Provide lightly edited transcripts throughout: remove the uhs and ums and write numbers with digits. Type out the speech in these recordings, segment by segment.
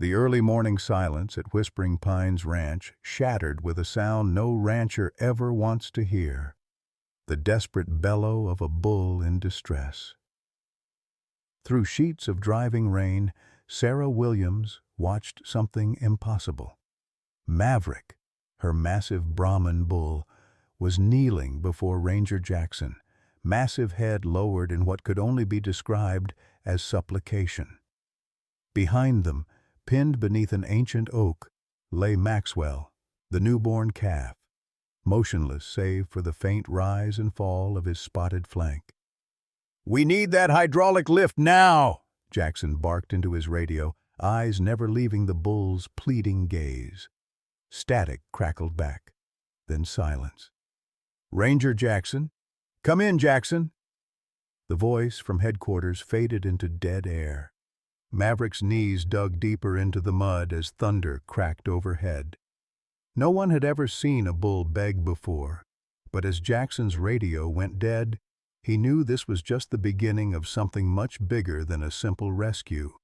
The early morning silence at Whispering Pines Ranch shattered with a sound no rancher ever wants to hear, the desperate bellow of a bull in distress. Through sheets of driving rain, Sarah Williams watched something impossible. Maverick, her massive Brahman bull, was kneeling before Ranger Jackson, massive head lowered in what could only be described as supplication. Behind them, pinned beneath an ancient oak, lay Maxwell, the newborn calf, motionless save for the faint rise and fall of his spotted flank. "We need that hydraulic lift now!" Jackson barked into his radio, eyes never leaving the bull's pleading gaze. Static crackled back, then silence. "Ranger Jackson? Come in, Jackson!" The voice from headquarters faded into dead air. Maverick's knees dug deeper into the mud as thunder cracked overhead. No one had ever seen a bull beg before, but as Jackson's radio went dead, he knew this was just the beginning of something much bigger than a simple rescue.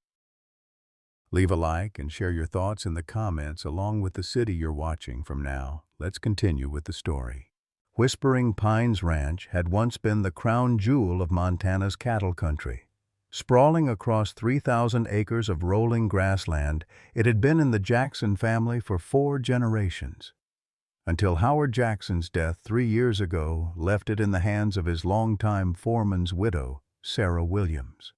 Leave a like and share your thoughts in the comments along with the city you're watching from now. Let's continue with the story. Whispering Pines Ranch had once been the crown jewel of Montana's cattle country. Sprawling across 3,000 acres of rolling grassland, it had been in the Jackson family for 4 generations, until Howard Jackson's death 3 years ago left it in the hands of his longtime foreman's widow, Sarah Williams.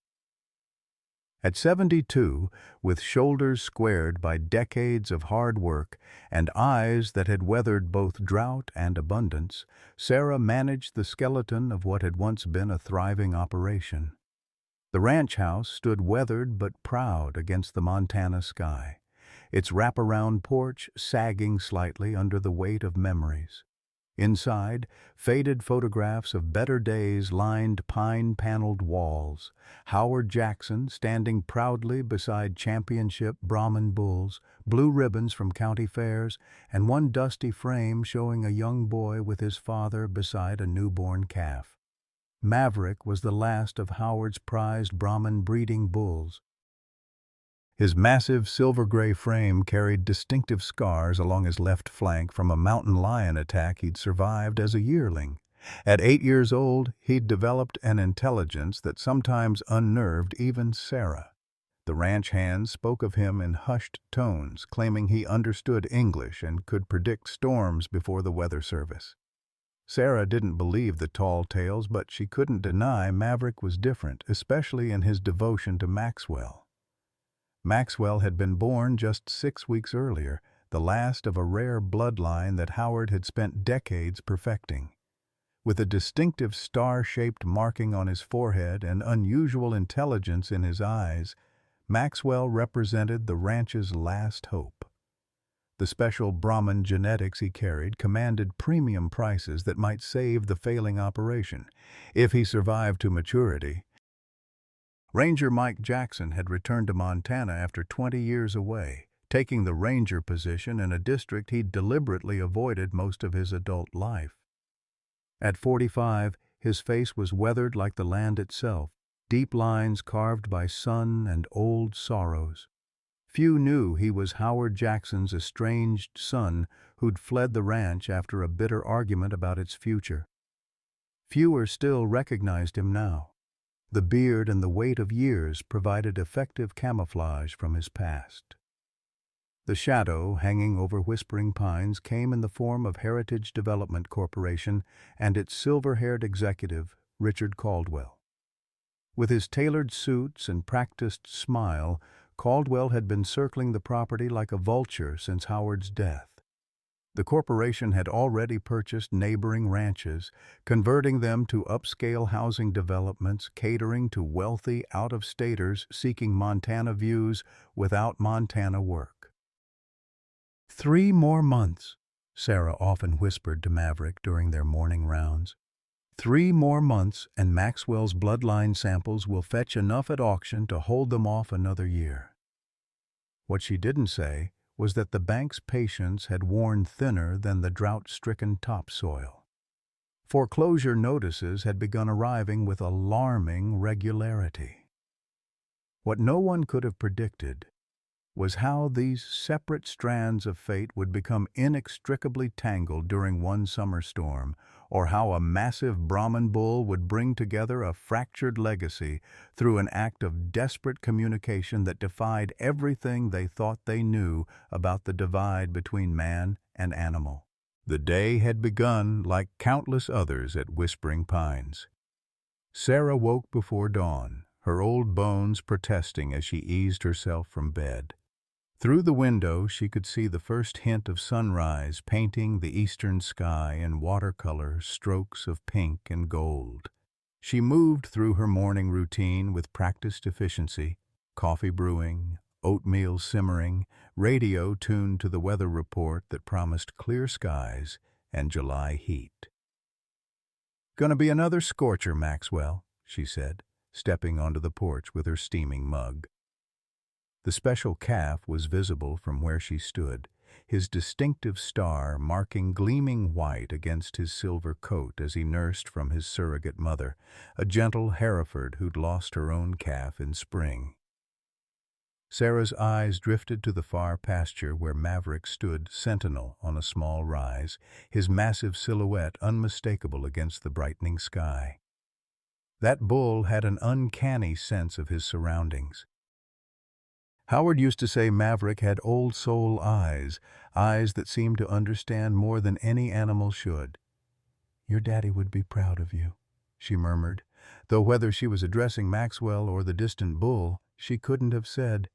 At 72, with shoulders squared by decades of hard work and eyes that had weathered both drought and abundance, Sarah managed the skeleton of what had once been a thriving operation. The ranch house stood weathered but proud against the Montana sky, its wraparound porch sagging slightly under the weight of memories. Inside, faded photographs of better days lined pine-paneled walls, Howard Jackson standing proudly beside championship Brahman bulls, blue ribbons from county fairs, and one dusty frame showing a young boy with his father beside a newborn calf. Maverick was the last of Howard's prized Brahman breeding bulls. His massive silver-gray frame carried distinctive scars along his left flank from a mountain lion attack he'd survived as a yearling. At 8 years old, he'd developed an intelligence that sometimes unnerved even Sarah. The ranch hands spoke of him in hushed tones, claiming he understood English and could predict storms before the weather service. Sarah didn't believe the tall tales, but she couldn't deny Maverick was different, especially in his devotion to Maxwell. Maxwell had been born just 6 weeks earlier, the last of a rare bloodline that Howard had spent decades perfecting. With a distinctive star-shaped marking on his forehead and unusual intelligence in his eyes, Maxwell represented the ranch's last hope. The special Brahman genetics he carried commanded premium prices that might save the failing operation, if he survived to maturity. Ranger Mike Jackson had returned to Montana after 20 years away, taking the ranger position in a district he'd deliberately avoided most of his adult life. At 45, his face was weathered like the land itself, deep lines carved by sun and old sorrows. Few knew he was Howard Jackson's estranged son who'd fled the ranch after a bitter argument about its future. Fewer still recognized him now. The beard and the weight of years provided effective camouflage from his past. The shadow hanging over Whispering Pines came in the form of Heritage Development Corporation and its silver-haired executive, Richard Caldwell. With his tailored suits and practiced smile, Caldwell had been circling the property like a vulture since Howard's death. The corporation had already purchased neighboring ranches, converting them to upscale housing developments catering to wealthy out-of-staters seeking Montana views without Montana work. 3 more months, Sarah often whispered to Maverick during their morning rounds. 3 more months and Maxwell's bloodline samples will fetch enough at auction to hold them off another year. What she didn't say was that the bank's patience had worn thinner than the drought-stricken topsoil. Foreclosure notices had begun arriving with alarming regularity. What no one could have predicted was how these separate strands of fate would become inextricably tangled during one summer storm, or how a massive Brahman bull would bring together a fractured legacy through an act of desperate communication that defied everything they thought they knew about the divide between man and animal. The day had begun like countless others at Whispering Pines. Sarah woke before dawn, her old bones protesting as she eased herself from bed. Through the window she could see the first hint of sunrise painting the eastern sky in watercolor strokes of pink and gold. She moved through her morning routine with practiced efficiency, coffee brewing, oatmeal simmering, radio tuned to the weather report that promised clear skies and July heat. "Gonna be another scorcher, Maxwell," she said, stepping onto the porch with her steaming mug. The special calf was visible from where she stood, his distinctive star marking gleaming white against his silver coat as he nursed from his surrogate mother, a gentle Hereford who'd lost her own calf in spring. Sarah's eyes drifted to the far pasture where Maverick stood sentinel on a small rise, his massive silhouette unmistakable against the brightening sky. That bull had an uncanny sense of his surroundings. Howard used to say Maverick had old soul eyes, eyes that seemed to understand more than any animal should. "Your daddy would be proud of you," she murmured, though whether she was addressing Maxwell or the distant bull, she couldn't have said.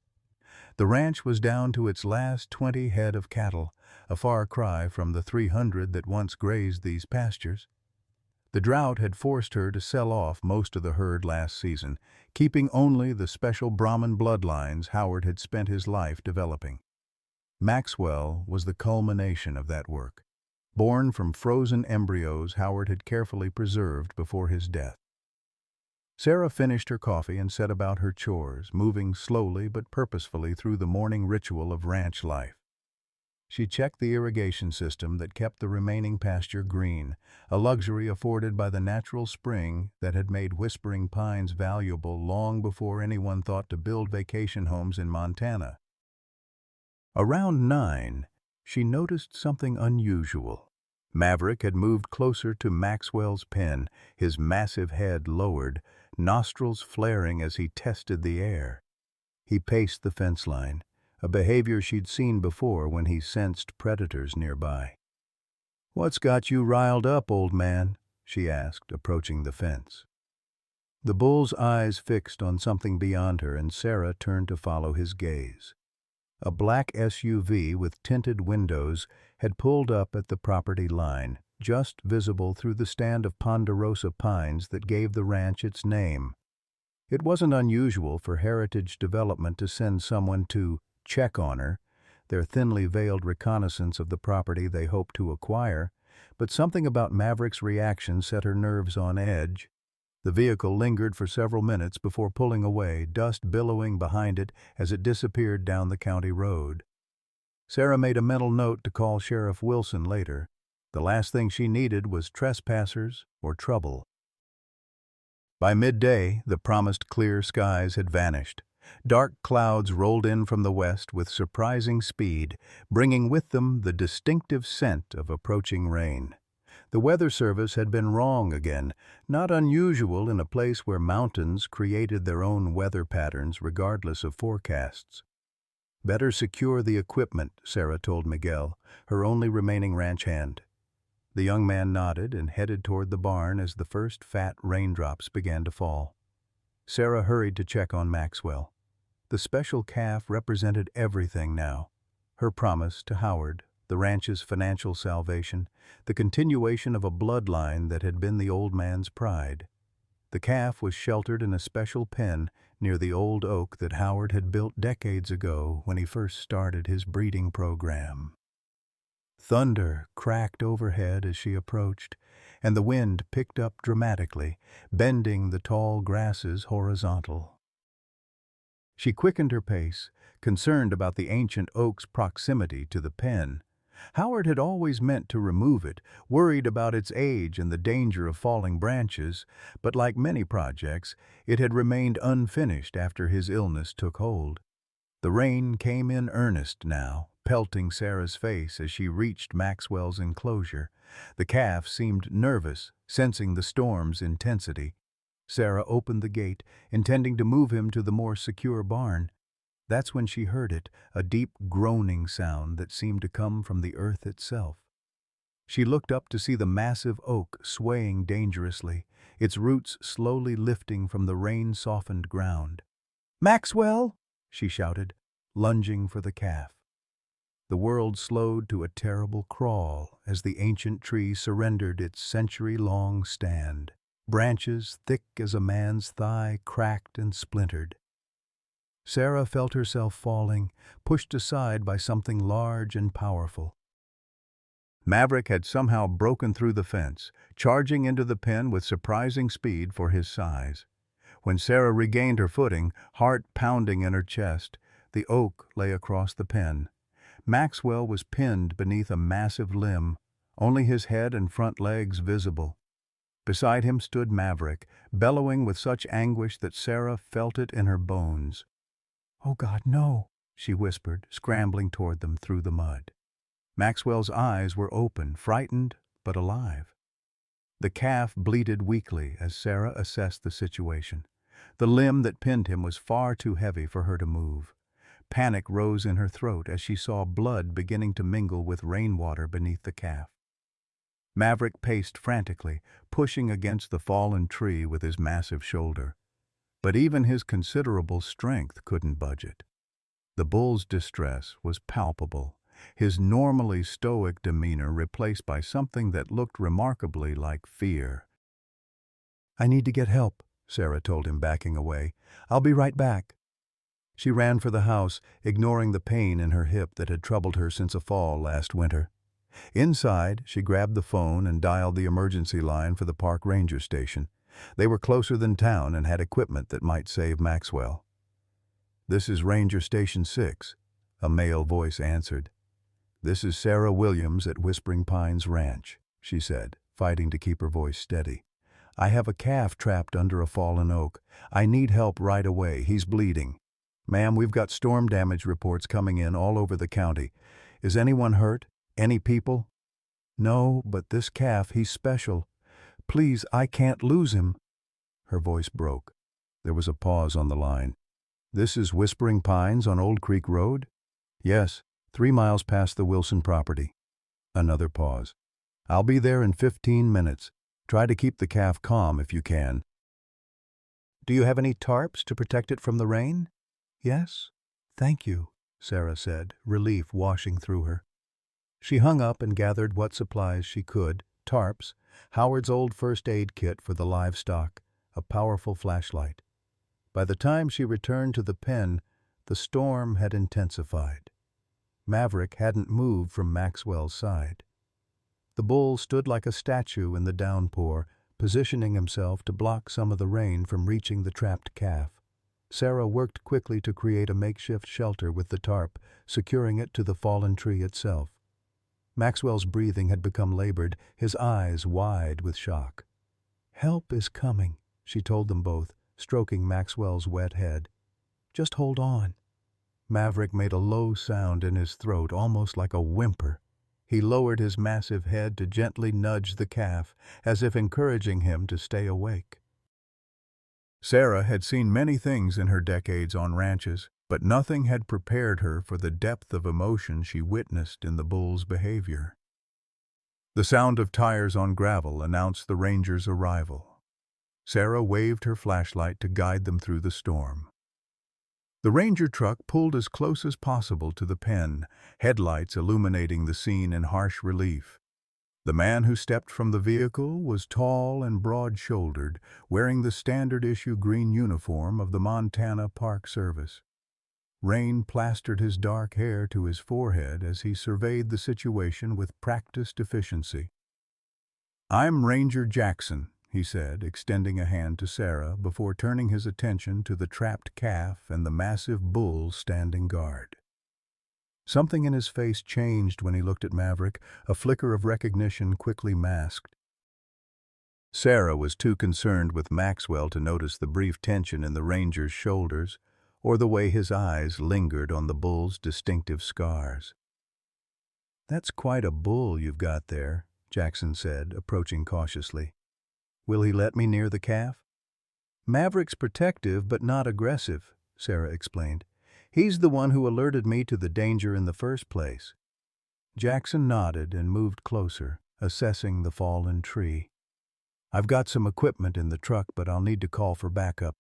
The ranch was down to its last 20 head of cattle, a far cry from the 300 that once grazed these pastures. The drought had forced her to sell off most of the herd last season, keeping only the special Brahman bloodlines Howard had spent his life developing. Maxwell was the culmination of that work, born from frozen embryos Howard had carefully preserved before his death. Sarah finished her coffee and set about her chores, moving slowly but purposefully through the morning ritual of ranch life. She checked the irrigation system that kept the remaining pasture green, a luxury afforded by the natural spring that had made Whispering Pines valuable long before anyone thought to build vacation homes in Montana. Around 9, she noticed something unusual. Maverick had moved closer to Maxwell's pen, his massive head lowered, nostrils flaring as he tested the air. He paced the fence line, a behavior she'd seen before when he sensed predators nearby. "What's got you riled up, old man?" she asked, approaching the fence. The bull's eyes fixed on something beyond her, and Sarah turned to follow his gaze. A black SUV with tinted windows had pulled up at the property line, just visible through the stand of ponderosa pines that gave the ranch its name. It wasn't unusual for Heritage Development to send someone to check on her, their thinly veiled reconnaissance of the property they hoped to acquire, but something about Maverick's reaction set her nerves on edge. The vehicle lingered for several minutes before pulling away, dust billowing behind it as it disappeared down the county road. Sarah made a mental note to call Sheriff Wilson later. The last thing she needed was trespassers or trouble. By midday, the promised clear skies had vanished. Dark clouds rolled in from the west with surprising speed, bringing with them the distinctive scent of approaching rain. The Weather Service had been wrong again, not unusual in a place where mountains created their own weather patterns regardless of forecasts. "Better secure the equipment," Sarah told Miguel, her only remaining ranch hand. The young man nodded and headed toward the barn as the first fat raindrops began to fall. Sarah hurried to check on Maxwell. The special calf represented everything now. Her promise to Howard, the ranch's financial salvation, the continuation of a bloodline that had been the old man's pride. The calf was sheltered in a special pen near the old oak that Howard had built decades ago when he first started his breeding program. Thunder cracked overhead as she approached, and the wind picked up dramatically, bending the tall grasses horizontal. She quickened her pace, concerned about the ancient oak's proximity to the pen. Howard had always meant to remove it, worried about its age and the danger of falling branches, but like many projects, it had remained unfinished after his illness took hold. The rain came in earnest now, pelting Sarah's face as she reached Maxwell's enclosure. The calf seemed nervous, sensing the storm's intensity. Sarah opened the gate, intending to move him to the more secure barn. That's when she heard it, a deep groaning sound that seemed to come from the earth itself. She looked up to see the massive oak swaying dangerously, its roots slowly lifting from the rain-softened ground. "Maxwell!" she shouted, lunging for the calf. The world slowed to a terrible crawl as the ancient tree surrendered its century-long stand. Branches thick as a man's thigh cracked and splintered. Sarah felt herself falling, pushed aside by something large and powerful. Maverick had somehow broken through the fence, charging into the pen with surprising speed for his size. When Sarah regained her footing, heart pounding in her chest, the oak lay across the pen. Maxwell was pinned beneath a massive limb, only his head and front legs visible. Beside him stood Maverick, bellowing with such anguish that Sarah felt it in her bones. "Oh God, no," she whispered, scrambling toward them through the mud. Maxwell's eyes were open, frightened but alive. The calf bleated weakly as Sarah assessed the situation. The limb that pinned him was far too heavy for her to move. Panic rose in her throat as she saw blood beginning to mingle with rainwater beneath the calf. Maverick paced frantically, pushing against the fallen tree with his massive shoulder. But even his considerable strength couldn't budge it. The bull's distress was palpable, his normally stoic demeanor replaced by something that looked remarkably like fear. "I need to get help," Sarah told him, backing away. "I'll be right back." She ran for the house, ignoring the pain in her hip that had troubled her since a fall last winter. Inside, she grabbed the phone and dialed the emergency line for the park ranger station. They were closer than town and had equipment that might save Maxwell. "This is Ranger Station 6, a male voice answered. "This is Sarah Williams at Whispering Pines Ranch," she said, fighting to keep her voice steady. "I have a calf trapped under a fallen oak. I need help right away. He's bleeding. Ma'am, we've got storm damage reports coming in all over the county. Is anyone hurt? Any people?" "No, but this calf, he's special. Please, I can't lose him." Her voice broke. There was a pause on the line. "This is Whispering Pines on Old Creek Road?" "Yes, 3 miles past the Wilson property." Another pause. "I'll be there in 15 minutes. Try to keep the calf calm if you can." "Do you have any tarps to protect it from the rain?" "Yes. Thank you," Sarah said, relief washing through her. She hung up and gathered what supplies she could: tarps, Howard's old first aid kit for the livestock, a powerful flashlight. By the time she returned to the pen, the storm had intensified. Maverick hadn't moved from Maxwell's side. The bull stood like a statue in the downpour, positioning himself to block some of the rain from reaching the trapped calf. Sarah worked quickly to create a makeshift shelter with the tarp, securing it to the fallen tree itself. Maxwell's breathing had become labored, his eyes wide with shock. "Help is coming," she told them both, stroking Maxwell's wet head. "Just hold on." Maverick made a low sound in his throat, almost like a whimper. He lowered his massive head to gently nudge the calf, as if encouraging him to stay awake. Sarah had seen many things in her decades on ranches, but nothing had prepared her for the depth of emotion she witnessed in the bull's behavior. The sound of tires on gravel announced the ranger's arrival. Sarah waved her flashlight to guide them through the storm. The ranger truck pulled as close as possible to the pen, headlights illuminating the scene in harsh relief. The man who stepped from the vehicle was tall and broad-shouldered, wearing the standard-issue green uniform of the Montana Park Service. Rain plastered his dark hair to his forehead as he surveyed the situation with practiced efficiency. "I'm Ranger Jackson," he said, extending a hand to Sarah before turning his attention to the trapped calf and the massive bull standing guard. Something in his face changed when he looked at Maverick, a flicker of recognition quickly masked. Sarah was too concerned with Maxwell to notice the brief tension in the ranger's shoulders, or the way his eyes lingered on the bull's distinctive scars. "That's quite a bull you've got there," Jackson said, approaching cautiously. "Will he let me near the calf?" "Maverick's protective but not aggressive," Sarah explained. "He's the one who alerted me to the danger in the first place." Jackson nodded and moved closer, assessing the fallen tree. "I've got some equipment in the truck, but I'll need to call for backup.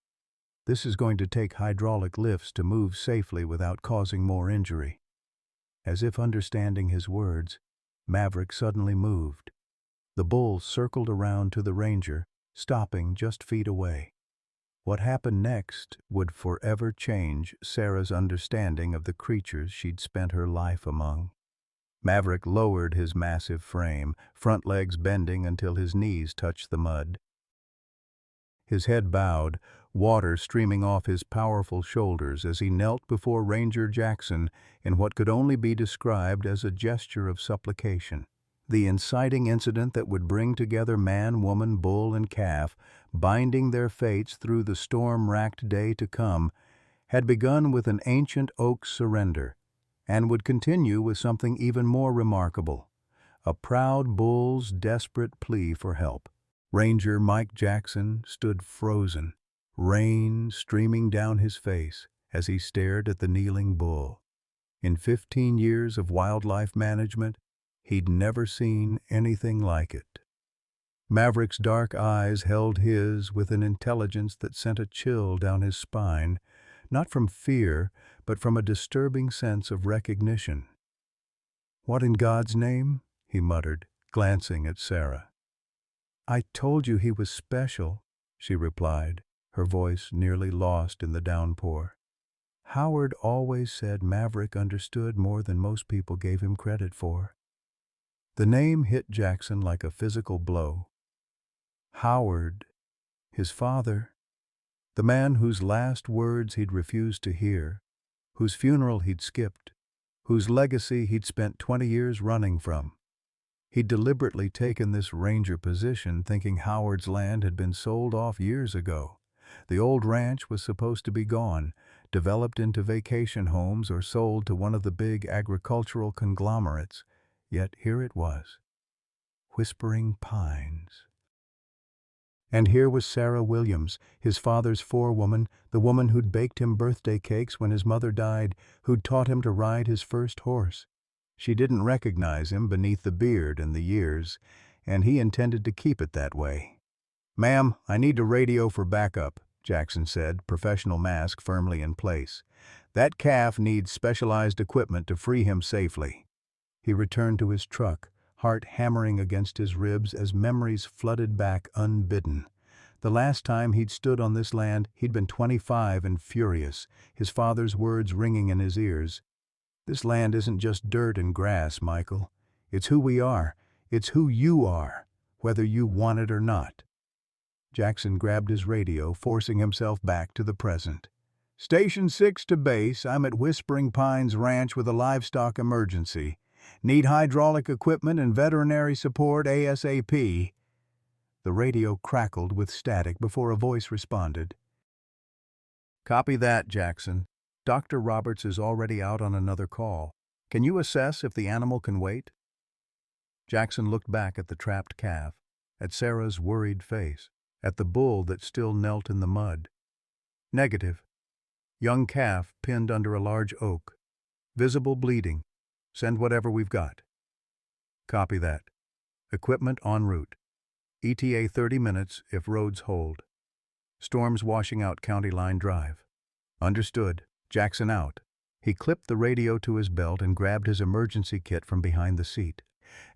This is going to take hydraulic lifts to move safely without causing more injury." As if understanding his words, Maverick suddenly moved. The bull circled around to the ranger, stopping just feet away. What happened next would forever change Sarah's understanding of the creatures she'd spent her life among. Maverick lowered his massive frame, front legs bending until his knees touched the mud. His head bowed, water streaming off his powerful shoulders as he knelt before Ranger Jackson in what could only be described as a gesture of supplication. The inciting incident that would bring together man, woman, bull, and calf, binding their fates through the storm-racked day to come, had begun with an ancient oak's surrender, and would continue with something even more remarkable, a proud bull's desperate plea for help. Ranger Mike Jackson stood frozen, rain streaming down his face as he stared at the kneeling bull. In 15 years of wildlife management, he'd never seen anything like it. Maverick's dark eyes held his with an intelligence that sent a chill down his spine, not from fear, but from a disturbing sense of recognition. "What in God's name?" he muttered, glancing at Sarah. "I told you he was special," she replied, her voice nearly lost in the downpour. "Howard always said Maverick understood more than most people gave him credit for." The name hit Jackson like a physical blow. Howard, his father, the man whose last words he'd refused to hear, whose funeral he'd skipped, whose legacy he'd spent 20 years running from. He'd deliberately taken this ranger position thinking Howard's land had been sold off years ago. The old ranch was supposed to be gone, developed into vacation homes or sold to one of the big agricultural conglomerates. Yet here it was, Whispering Pines. And here was Sarah Williams, his father's forewoman, the woman who'd baked him birthday cakes when his mother died, who'd taught him to ride his first horse. She didn't recognize him beneath the beard and the years, and he intended to keep it that way. "Ma'am, I need to radio for backup," Jackson said, professional mask firmly in place. "That calf needs specialized equipment to free him safely." He returned to his truck, heart hammering against his ribs as memories flooded back unbidden. The last time he'd stood on this land, he'd been 25 and furious, his father's words ringing in his ears. "This land isn't just dirt and grass, Michael. It's who we are. It's who you are, whether you want it or not." Jackson grabbed his radio, forcing himself back to the present. "Station 6 to base. I'm at Whispering Pines Ranch with a livestock emergency. Need hydraulic equipment and veterinary support ASAP." The radio crackled with static before a voice responded. "Copy that, Jackson. Dr. Roberts is already out on another call. Can you assess if the animal can wait?" Jackson looked back at the trapped calf, at Sarah's worried face, at the bull that still knelt in the mud. "Negative. Young calf pinned under a large oak. Visible bleeding. Send whatever we've got." "Copy that. Equipment en route. ETA 30 minutes if roads hold. Storms washing out County Line Drive." "Understood. Jackson out." He clipped the radio to his belt and grabbed his emergency kit from behind the seat.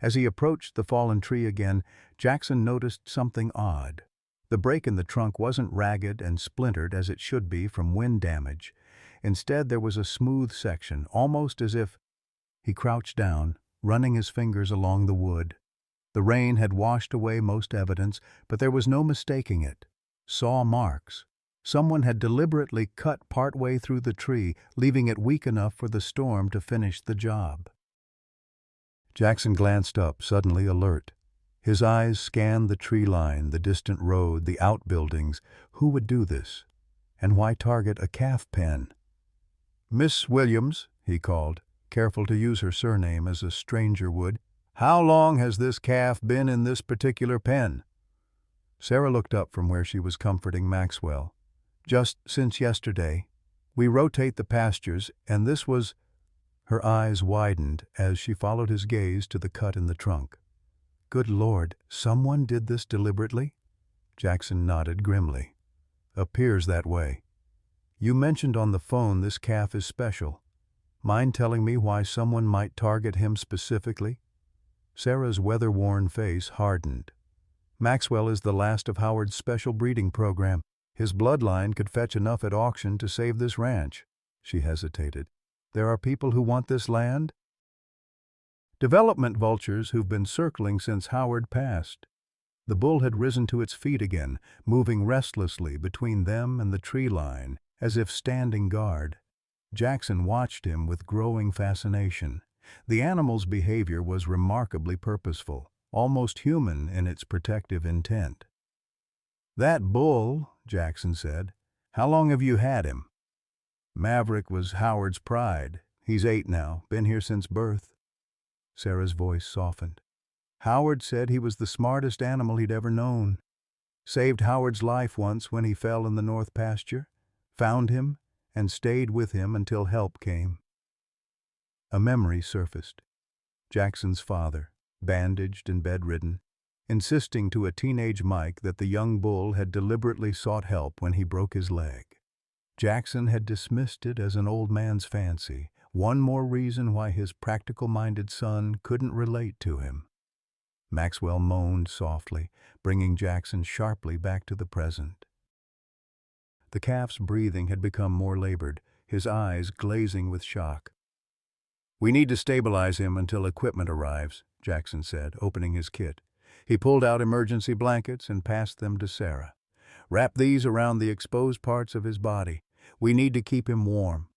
As he approached the fallen tree again, Jackson noticed something odd. The break in the trunk wasn't ragged and splintered as it should be from wind damage. Instead, there was a smooth section, almost as if... He crouched down, running his fingers along the wood. The rain had washed away most evidence, but there was no mistaking it. Saw marks. Someone had deliberately cut partway through the tree, leaving it weak enough for the storm to finish the job. Jackson glanced up, suddenly alert. His eyes scanned the tree line, the distant road, the outbuildings. Who would do this? And why target a calf pen? "Miss Williams," he called, careful to use her surname as a stranger would, "how long has this calf been in this particular pen?" Sarah looked up from where she was comforting Maxwell. "Just since yesterday. We rotate the pastures, and this was—" Her eyes widened as she followed his gaze to the cut in the trunk. "Good Lord, someone did this deliberately?" Jackson nodded grimly. "Appears that way. You mentioned on the phone this calf is special. Mind telling me why someone might target him specifically?" Sarah's weather-worn face hardened. "Maxwell is the last of Howard's special breeding program. His bloodline could fetch enough at auction to save this ranch." She hesitated. "There are people who want this land?" "Development vultures who've been circling since Howard passed." The bull had risen to its feet again, moving restlessly between them and the tree line, as if standing guard. Jackson watched him with growing fascination. The animal's behavior was remarkably purposeful, almost human in its protective intent. "That bull," Jackson said, "how long have you had him?" "Maverick was Howard's pride. He's 8 now, been here since birth." Sarah's voice softened. "Howard said he was the smartest animal he'd ever known. Saved Howard's life once when he fell in the north pasture, found him, and stayed with him until help came." A memory surfaced. Jackson's father, bandaged and bedridden, insisting to a teenage Mike that the young bull had deliberately sought help when he broke his leg. Jackson had dismissed it as an old man's fancy, one more reason why his practical-minded son couldn't relate to him. Maxwell moaned softly, bringing Jackson sharply back to the present. The calf's breathing had become more labored, his eyes glazing with shock. "We need to stabilize him until equipment arrives," Jackson said, opening his kit. He pulled out emergency blankets and passed them to Sarah. "Wrap these around the exposed parts of his body. We need to keep him warm."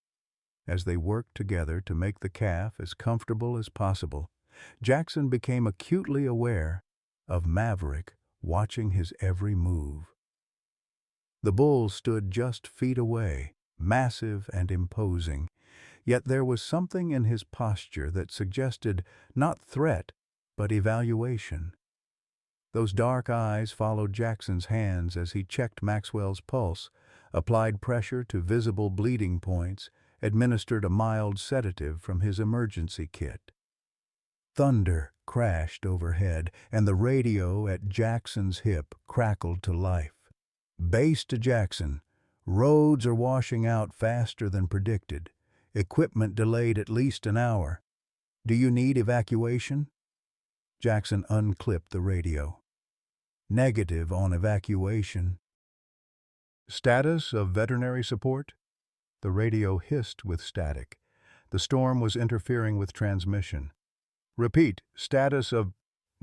As they worked together to make the calf as comfortable as possible, Jackson became acutely aware of Maverick watching his every move. The bull stood just feet away, massive and imposing, yet there was something in his posture that suggested not threat, but evaluation. Those dark eyes followed Jackson's hands as he checked Maxwell's pulse, applied pressure to visible bleeding points, administered a mild sedative from his emergency kit. Thunder crashed overhead, and the radio at Jackson's hip crackled to life. "Base to Jackson. Roads are washing out faster than predicted. Equipment delayed at least an hour. Do you need evacuation?" Jackson unclipped the radio. "Negative on evacuation." "Status of veterinary support?" The radio hissed with static. The storm was interfering with transmission. "Repeat, status of—"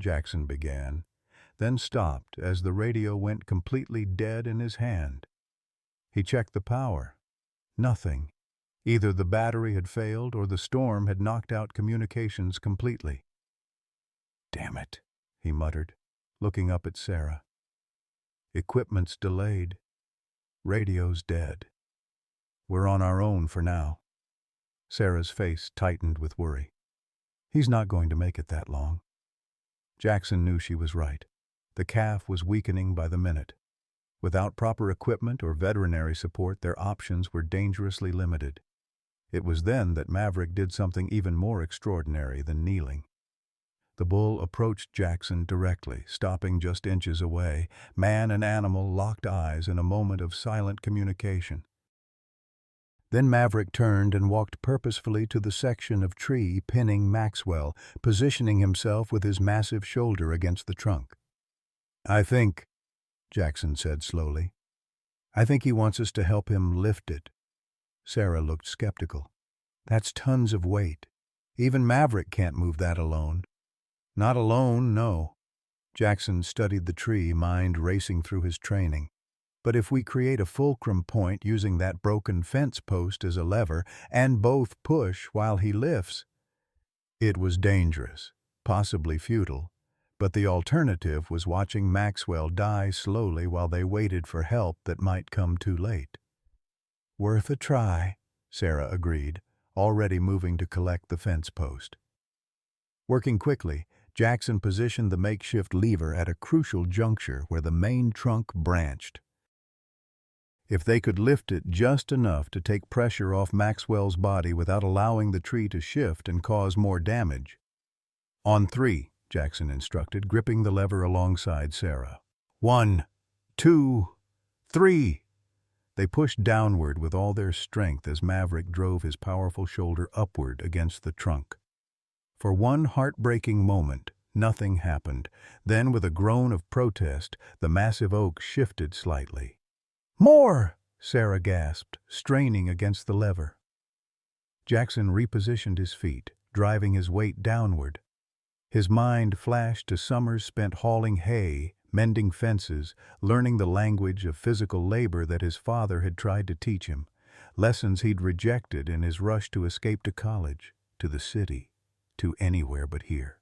Jackson began, then stopped as the radio went completely dead in his hand. He checked the power. Nothing. Either the battery had failed or the storm had knocked out communications completely. "Damn it," he muttered, looking up at Sarah. "Equipment's delayed. Radio's dead. We're on our own for now." Sarah's face tightened with worry. "He's not going to make it that long." Jackson knew she was right. The calf was weakening by the minute. Without proper equipment or veterinary support, their options were dangerously limited. It was then that Maverick did something even more extraordinary than kneeling. The bull approached Jackson directly, stopping just inches away. Man and animal locked eyes in a moment of silent communication. Then Maverick turned and walked purposefully to the section of tree pinning Maxwell, positioning himself with his massive shoulder against the trunk. "I think," Jackson said slowly, "I think he wants us to help him lift it." Sarah looked skeptical. "That's tons of weight. Even Maverick can't move that alone." "Not alone, no." Jackson studied the tree, mind racing through his training. "But if we create a fulcrum point using that broken fence post as a lever and both push while he lifts—" It was dangerous, possibly futile, but the alternative was watching Maxwell die slowly while they waited for help that might come too late. "Worth a try," Sarah agreed, already moving to collect the fence post. Working quickly, Jackson positioned the makeshift lever at a crucial juncture where the main trunk branched. If they could lift it just enough to take pressure off Maxwell's body without allowing the tree to shift and cause more damage. "On three," Jackson instructed, gripping the lever alongside Sarah. "1, 2, 3. They pushed downward with all their strength as Maverick drove his powerful shoulder upward against the trunk. For one heartbreaking moment, nothing happened. Then, with a groan of protest, the massive oak shifted slightly. "More!" Sarah gasped, straining against the lever. Jackson repositioned his feet, driving his weight downward. His mind flashed to summers spent hauling hay, mending fences, learning the language of physical labor that his father had tried to teach him, lessons he'd rejected in his rush to escape to college, to the city, to anywhere but here.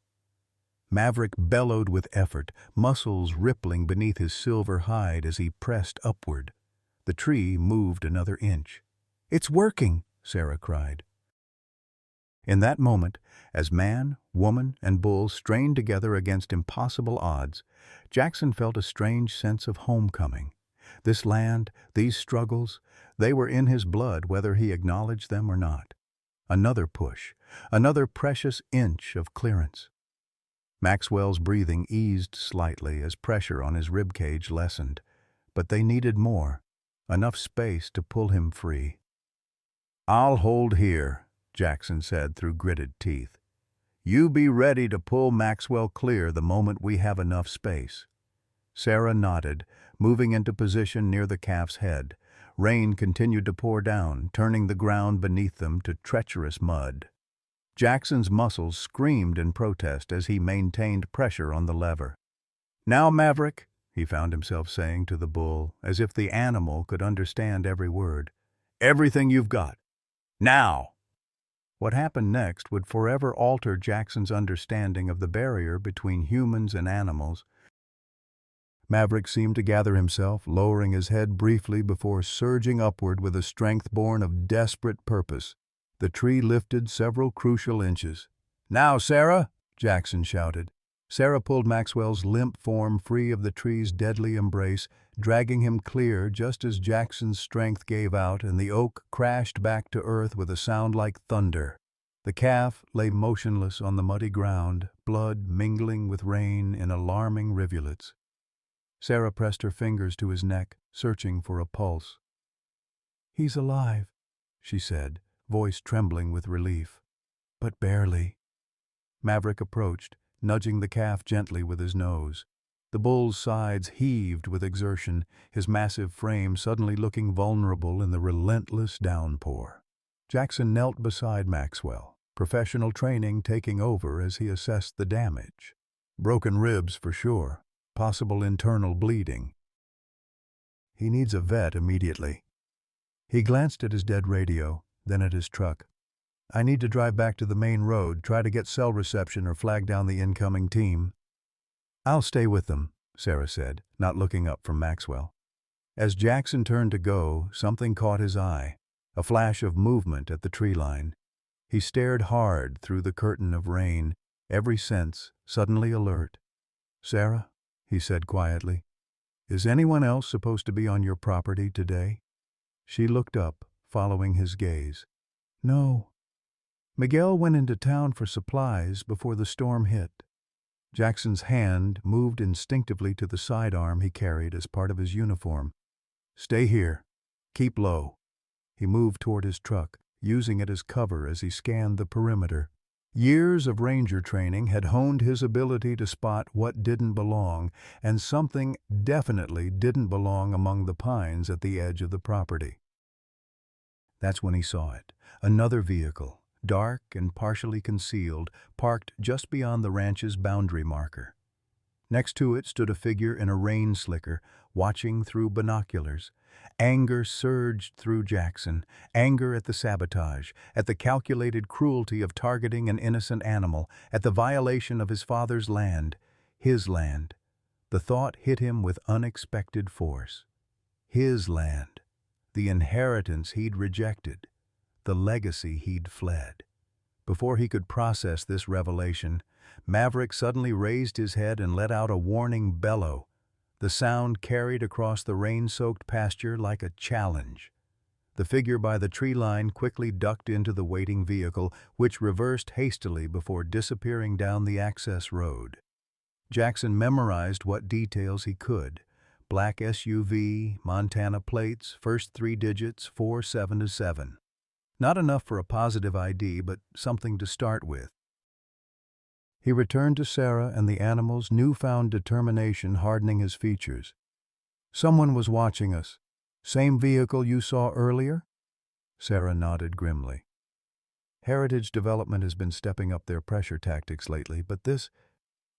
Maverick bellowed with effort, muscles rippling beneath his silver hide as he pressed upward. The tree moved another inch. "It's working!" Sarah cried. In that moment, as man, woman, and bull strained together against impossible odds, Jackson felt a strange sense of homecoming. This land, these struggles, they were in his blood whether he acknowledged them or not. Another push, another precious inch of clearance. Maxwell's breathing eased slightly as pressure on his ribcage lessened, but they needed more, enough space to pull him free. "I'll hold here," Jackson said through gritted teeth. "You be ready to pull Maxwell clear the moment we have enough space." Sarah nodded, moving into position near the calf's head. Rain continued to pour down, turning the ground beneath them to treacherous mud. Jackson's muscles screamed in protest as he maintained pressure on the lever. "Now, Maverick," he found himself saying to the bull, as if the animal could understand every word. "Everything you've got. Now!" What happened next would forever alter Jackson's understanding of the barrier between humans and animals. Maverick seemed to gather himself, lowering his head briefly before surging upward with a strength born of desperate purpose. The tree lifted several crucial inches. "Now, Sarah!" Jackson shouted. Sarah pulled Maxwell's limp form free of the tree's deadly embrace, dragging him clear just as Jackson's strength gave out and the oak crashed back to earth with a sound like thunder. The calf lay motionless on the muddy ground, blood mingling with rain in alarming rivulets. Sarah pressed her fingers to his neck, searching for a pulse. "He's alive," she said, voice trembling with relief. "But barely." Maverick approached, nudging the calf gently with his nose. The bull's sides heaved with exertion, his massive frame suddenly looking vulnerable in the relentless downpour. Jackson knelt beside Maxwell, professional training taking over as he assessed the damage. Broken ribs for sure, possible internal bleeding. He needs a vet immediately. He glanced at his dead radio, then at his truck. "I need to drive back to the main road, try to get cell reception or flag down the incoming team." "I'll stay with them," Sarah said, not looking up from Maxwell. As Jackson turned to go, something caught his eye, a flash of movement at the tree line. He stared hard through the curtain of rain, every sense suddenly alert. "Sarah," he said quietly, "is anyone else supposed to be on your property today?" She looked up, following his gaze. "No. Miguel went into town for supplies before the storm hit." Jackson's hand moved instinctively to the sidearm he carried as part of his uniform. "Stay here. Keep low." He moved toward his truck, using it as cover as he scanned the perimeter. Years of ranger training had honed his ability to spot what didn't belong, and something definitely didn't belong among the pines at the edge of the property. That's when he saw it. Another vehicle, dark and partially concealed, parked just beyond the ranch's boundary marker. Next to it stood a figure in a rain slicker, watching through binoculars. Anger surged through Jackson, anger at the sabotage, at the calculated cruelty of targeting an innocent animal, at the violation of his father's land, his land. The thought hit him with unexpected force. His land, the inheritance he'd rejected, the legacy he'd fled. Before he could process this revelation, Maverick suddenly raised his head and let out a warning bellow. The sound carried across the rain-soaked pasture like a challenge. The figure by the tree line quickly ducked into the waiting vehicle, which reversed hastily before disappearing down the access road. Jackson memorized what details he could. Black SUV, Montana plates, first three digits, 477. Not enough for a positive ID, but something to start with. He returned to Sarah and the animal's newfound determination hardening his features. "Someone was watching us. Same vehicle you saw earlier?" Sarah nodded grimly. "Heritage Development has been stepping up their pressure tactics lately, but this,"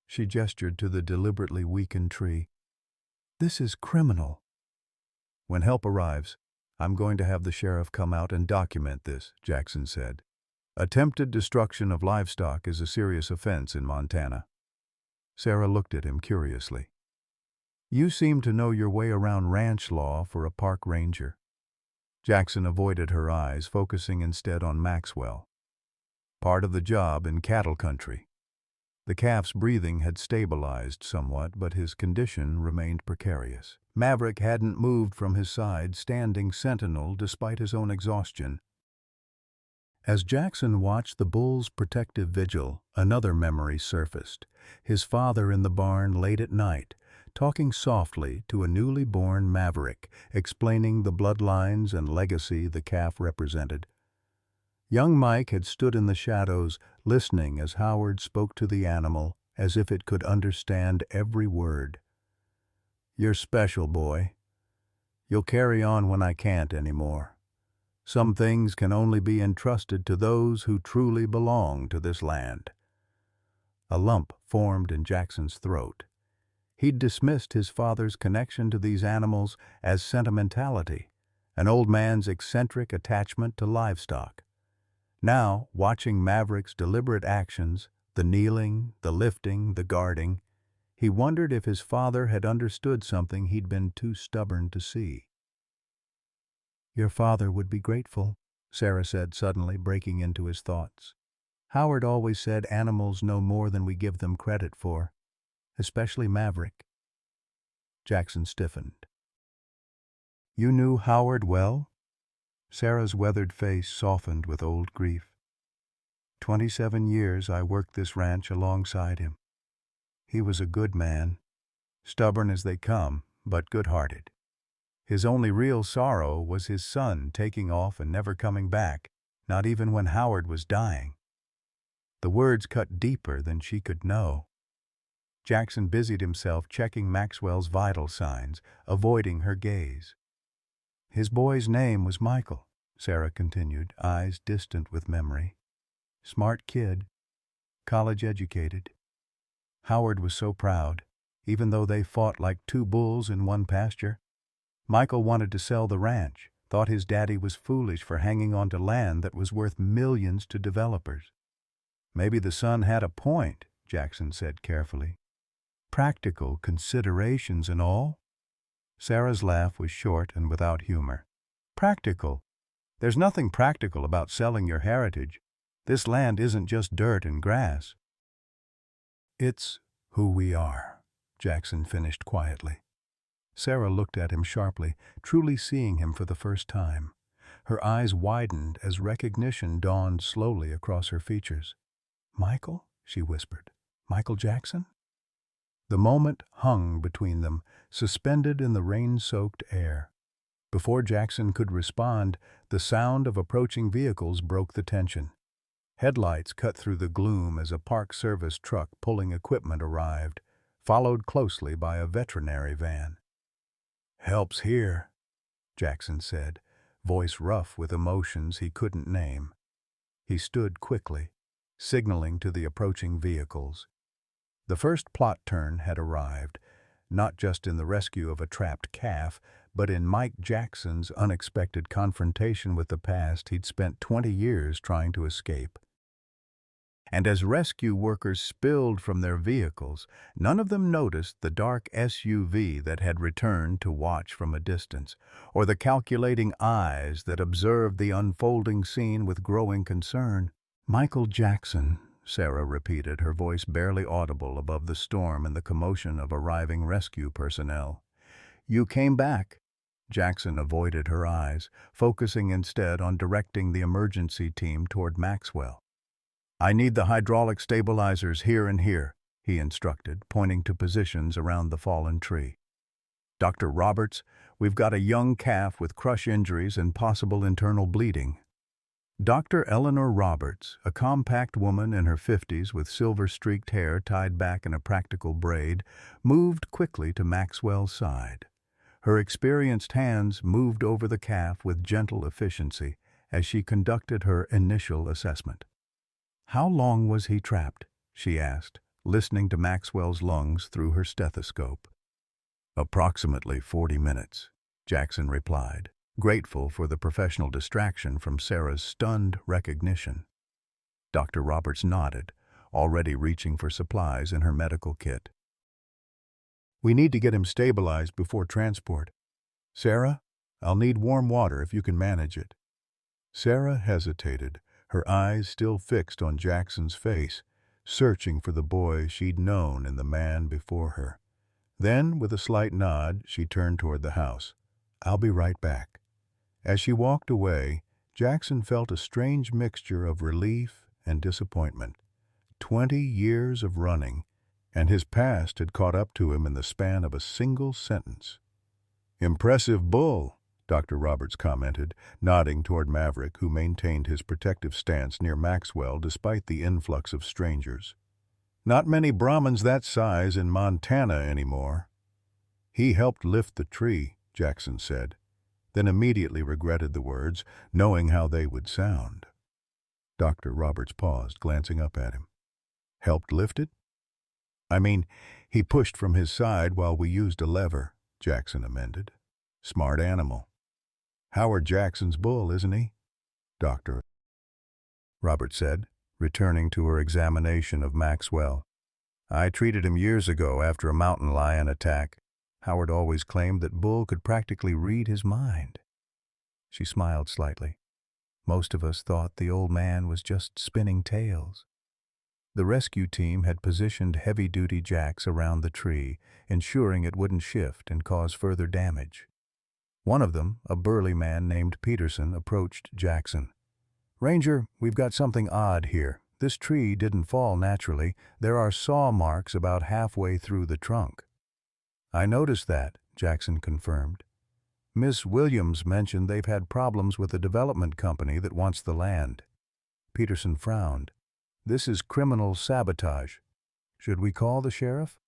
she gestured to the deliberately weakened tree, "this is criminal." "When help arrives, I'm going to have the sheriff come out and document this," Jackson said. "Attempted destruction of livestock is a serious offense in Montana." Sarah looked at him curiously. "You seem to know your way around ranch law for a park ranger." Jackson avoided her eyes, focusing instead on Maxwell. "Part of the job in cattle country." The calf's breathing had stabilized somewhat, but his condition remained precarious. Maverick hadn't moved from his side, standing sentinel despite his own exhaustion. As Jackson watched the bull's protective vigil, another memory surfaced. His father in the barn late at night, talking softly to a newly born Maverick, explaining the bloodlines and legacy the calf represented. Young Mike had stood in the shadows, listening as Howard spoke to the animal, as if it could understand every word. "You're special, boy. You'll carry on when I can't anymore. Some things can only be entrusted to those who truly belong to this land." A lump formed in Jackson's throat. He'd dismissed his father's connection to these animals as sentimentality, an old man's eccentric attachment to livestock. Now, watching Maverick's deliberate actions, the kneeling, the lifting, the guarding, he wondered if his father had understood something he'd been too stubborn to see. "Your father would be grateful," Sarah said suddenly, breaking into his thoughts. "Howard always said animals know more than we give them credit for, especially Maverick." Jackson stiffened. "You knew Howard well?" Sarah's weathered face softened with old grief. 27 years I worked this ranch alongside him. He was a good man, stubborn as they come, but good-hearted. His only real sorrow was his son taking off and never coming back, not even when Howard was dying. The words cut deeper than she could know. Jackson busied himself checking Maxwell's vital signs, avoiding her gaze. "His boy's name was Michael," Sarah continued, eyes distant with memory. "Smart kid, college-educated. Howard was so proud, even though they fought like two bulls in one pasture. Michael wanted to sell the ranch, thought his daddy was foolish for hanging on to land that was worth millions to developers." "Maybe the son had a point," Jackson said carefully. "Practical considerations and all?" Sarah's laugh was short and without humor. "Practical? There's nothing practical about selling your heritage. This land isn't just dirt and grass." "It's who we are," Jackson finished quietly. Sarah looked at him sharply, truly seeing him for the first time. Her eyes widened as recognition dawned slowly across her features. "Michael?" she whispered. "Michael Jackson?" The moment hung between them, suspended in the rain-soaked air. Before Jackson could respond, the sound of approaching vehicles broke the tension. Headlights cut through the gloom as a Park Service truck pulling equipment arrived, followed closely by a veterinary van. "Help's here," Jackson said, voice rough with emotions he couldn't name. He stood quickly, signaling to the approaching vehicles. The first plot turn had arrived, not just in the rescue of a trapped calf, but in Mike Jackson's unexpected confrontation with the past he'd spent 20 years trying to escape. And as rescue workers spilled from their vehicles, none of them noticed the dark SUV that had returned to watch from a distance, or the calculating eyes that observed the unfolding scene with growing concern. "Michael Jackson," Sarah repeated, her voice barely audible above the storm and the commotion of arriving rescue personnel. "You came back." Jackson avoided her eyes, focusing instead on directing the emergency team toward Maxwell. "I need the hydraulic stabilizers here and here," he instructed, pointing to positions around the fallen tree. "Dr. Roberts, we've got a young calf with crush injuries and possible internal bleeding." Dr. Eleanor Roberts, a compact woman in her 50s with silver-streaked hair tied back in a practical braid, moved quickly to Maxwell's side. Her experienced hands moved over the calf with gentle efficiency as she conducted her initial assessment. "How long was he trapped?" she asked, listening to Maxwell's lungs through her stethoscope. "Approximately 40 minutes," Jackson replied, grateful for the professional distraction from Sarah's stunned recognition. Dr. Roberts nodded, already reaching for supplies in her medical kit. "We need to get him stabilized before transport. Sarah, I'll need warm water if you can manage it." Sarah hesitated, her eyes still fixed on Jackson's face, searching for the boy she'd known in the man before her. Then, with a slight nod, she turned toward the house. "I'll be right back." As she walked away, Jackson felt a strange mixture of relief and disappointment. 20 years of running, and his past had caught up to him in the span of a single sentence. "Impressive bull," Dr. Roberts commented, nodding toward Maverick, who maintained his protective stance near Maxwell despite the influx of strangers. "Not many Brahmins that size in Montana anymore." "He helped lift the tree," Jackson said, then immediately regretted the words, knowing how they would sound. Dr. Roberts paused, glancing up at him. "Helped lift it?" "I mean, he pushed from his side while we used a lever," Jackson amended. "Smart animal. Howard Jackson's bull, isn't he?" Dr. Roberts said, returning to her examination of Maxwell. "I treated him years ago after a mountain lion attack. Howard always claimed that Bull could practically read his mind." She smiled slightly. Most of us thought the old man was just spinning tales. The rescue team had positioned heavy-duty jacks around the tree, ensuring it wouldn't shift and cause further damage. One of them, a burly man named Peterson, approached Jackson. "Ranger, we've got something odd here. This tree didn't fall naturally. There are saw marks about halfway through the trunk." "I noticed that," Jackson confirmed. "Miss Williams mentioned they've had problems with a development company that wants the land." Peterson frowned. "This is criminal sabotage. Should we call the sheriff?"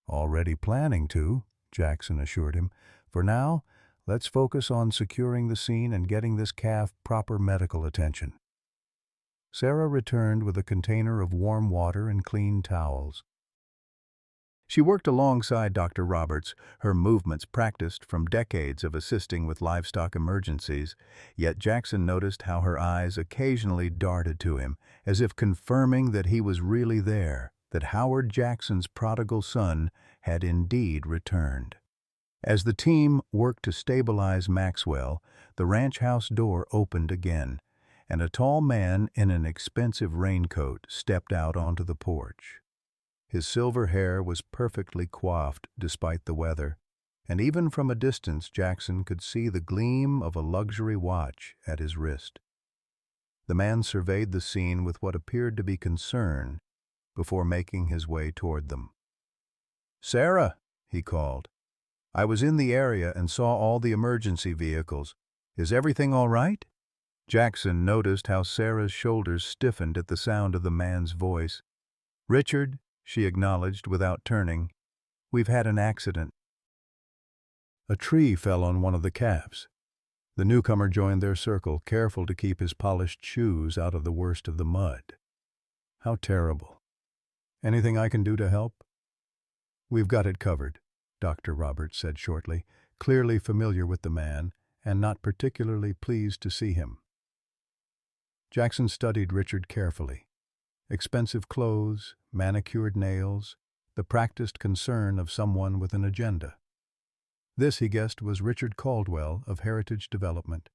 "Already planning to," Jackson assured him. "For now, let's focus on securing the scene and getting this calf proper medical attention." Sarah returned with a container of warm water and clean towels. She worked alongside Dr. Roberts, her movements practiced from decades of assisting with livestock emergencies, yet Jackson noticed how her eyes occasionally darted to him, as if confirming that he was really there, that Howard Jackson's prodigal son had indeed returned. As the team worked to stabilize Maxwell, the ranch house door opened again, and a tall man in an expensive raincoat stepped out onto the porch. His silver hair was perfectly coiffed despite the weather, and even from a distance Jackson could see the gleam of a luxury watch at his wrist. The man surveyed the scene with what appeared to be concern before making his way toward them. "Sarah," he called, "I was in the area and saw all the emergency vehicles. Is everything all right?" Jackson noticed how Sarah's shoulders stiffened at the sound of the man's voice. "Richard," she acknowledged without turning, "we've had an accident." A tree fell on one of the calves. The newcomer joined their circle, careful to keep his polished shoes out of the worst of the mud. "How terrible. Anything I can do to help?" "We've got it covered," Dr. Roberts said shortly, clearly familiar with the man and not particularly pleased to see him. Jackson studied Richard carefully. expensive clothes, manicured nails, the practiced concern of someone with an agenda. This, he guessed, was Richard Caldwell of Heritage Development.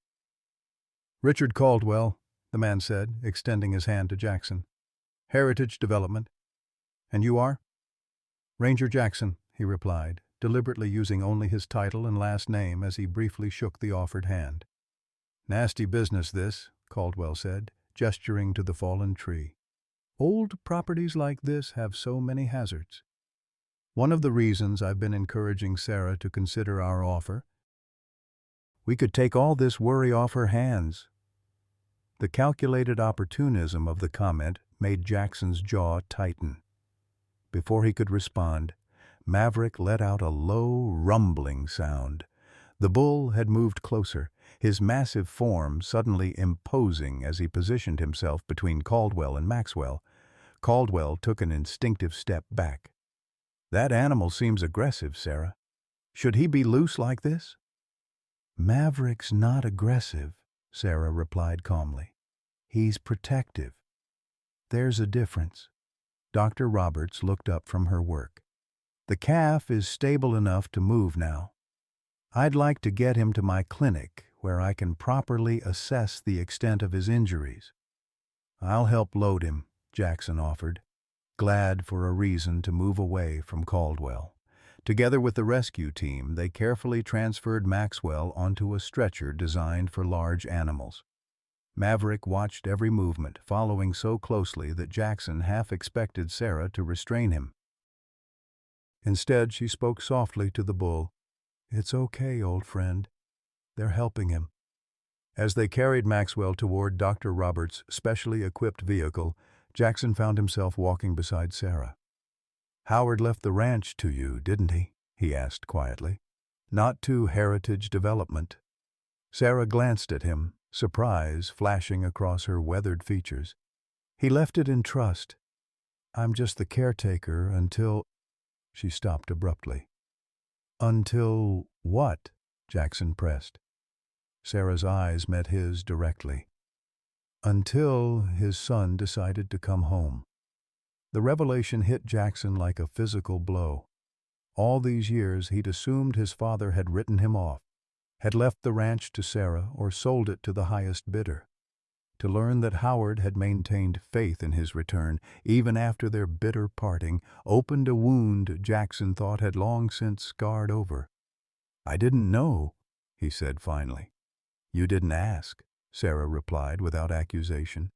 "Richard Caldwell," the man said, extending his hand to Jackson. "Heritage Development. And you are?" "Ranger Jackson," he replied, deliberately using only his title and last name as he briefly shook the offered hand. "Nasty business, this," Caldwell said, gesturing to the fallen tree. "Old properties like this have so many hazards. One of the reasons I've been encouraging Sarah to consider our offer. We could take all this worry off her hands." The calculated opportunism of the comment made Jackson's jaw tighten. Before he could respond, Maverick let out a low, rumbling sound. The bull had moved closer, his massive form suddenly imposing as he positioned himself between Caldwell and Maxwell. Caldwell took an instinctive step back. "That animal seems aggressive, Sarah. Should he be loose like this?" "Maverick's not aggressive," Sarah replied calmly. "He's protective. There's a difference." Dr. Roberts looked up from her work. "The calf is stable enough to move now. I'd like to get him to my clinic where I can properly assess the extent of his injuries." "I'll help load him," Jackson offered, glad for a reason to move away from Caldwell. Together with the rescue team, they carefully transferred Maxwell onto a stretcher designed for large animals. Maverick watched every movement, following so closely that Jackson half expected Sarah to restrain him. Instead, she spoke softly to the bull. "It's okay, old friend. They're helping him." As they carried Maxwell toward Dr. Roberts' specially equipped vehicle, Jackson found himself walking beside Sarah. "Howard left the ranch to you, didn't he?" he asked quietly. "Not to Heritage Development." Sarah glanced at him, surprise flashing across her weathered features. "He left it in trust. I'm just the caretaker until—" She stopped abruptly. "Until what?" Jackson pressed. Sarah's eyes met his directly. "Until his son decided to come home." The revelation hit Jackson like a physical blow. All these years he'd assumed his father had written him off, had left the ranch to Sarah or sold it to the highest bidder. To learn that Howard had maintained faith in his return, even after their bitter parting, opened a wound Jackson thought had long since scarred over. "I didn't know," he said finally. "You didn't ask," Sarah replied without accusation.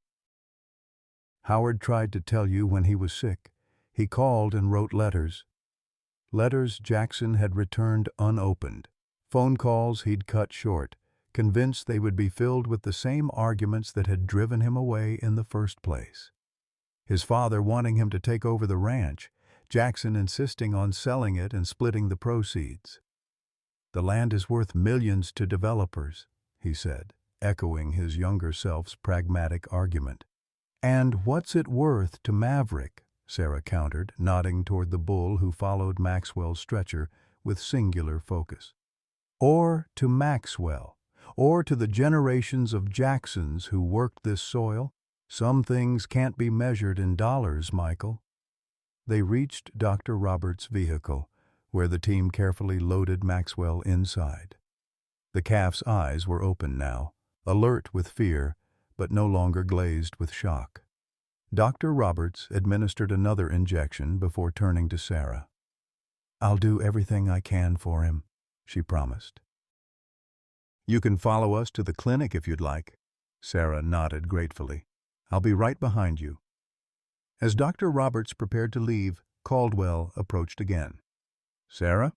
"Howard tried to tell you when he was sick. He called and wrote letters." Letters Jackson had returned unopened. Phone calls he'd cut short, convinced they would be filled with the same arguments that had driven him away in the first place. His father wanting him to take over the ranch, Jackson insisting on selling it and splitting the proceeds. "The land is worth millions to developers," he said, echoing his younger self's pragmatic argument. "And what's it worth to Maverick?" Sarah countered, nodding toward the bull who followed Maxwell's stretcher with singular focus. "Or to Maxwell, or to the generations of Jacksons who worked this soil? Some things can't be measured in dollars, Michael." They reached Dr. Roberts' vehicle, where the team carefully loaded Maxwell inside. The calf's eyes were open now, alert with fear, but no longer glazed with shock. Dr. Roberts administered another injection before turning to Sarah. "I'll do everything I can for him," she promised. "You can follow us to the clinic if you'd like." Sarah nodded gratefully. "I'll be right behind you." As Dr. Roberts prepared to leave, Caldwell approached again. "Sarah,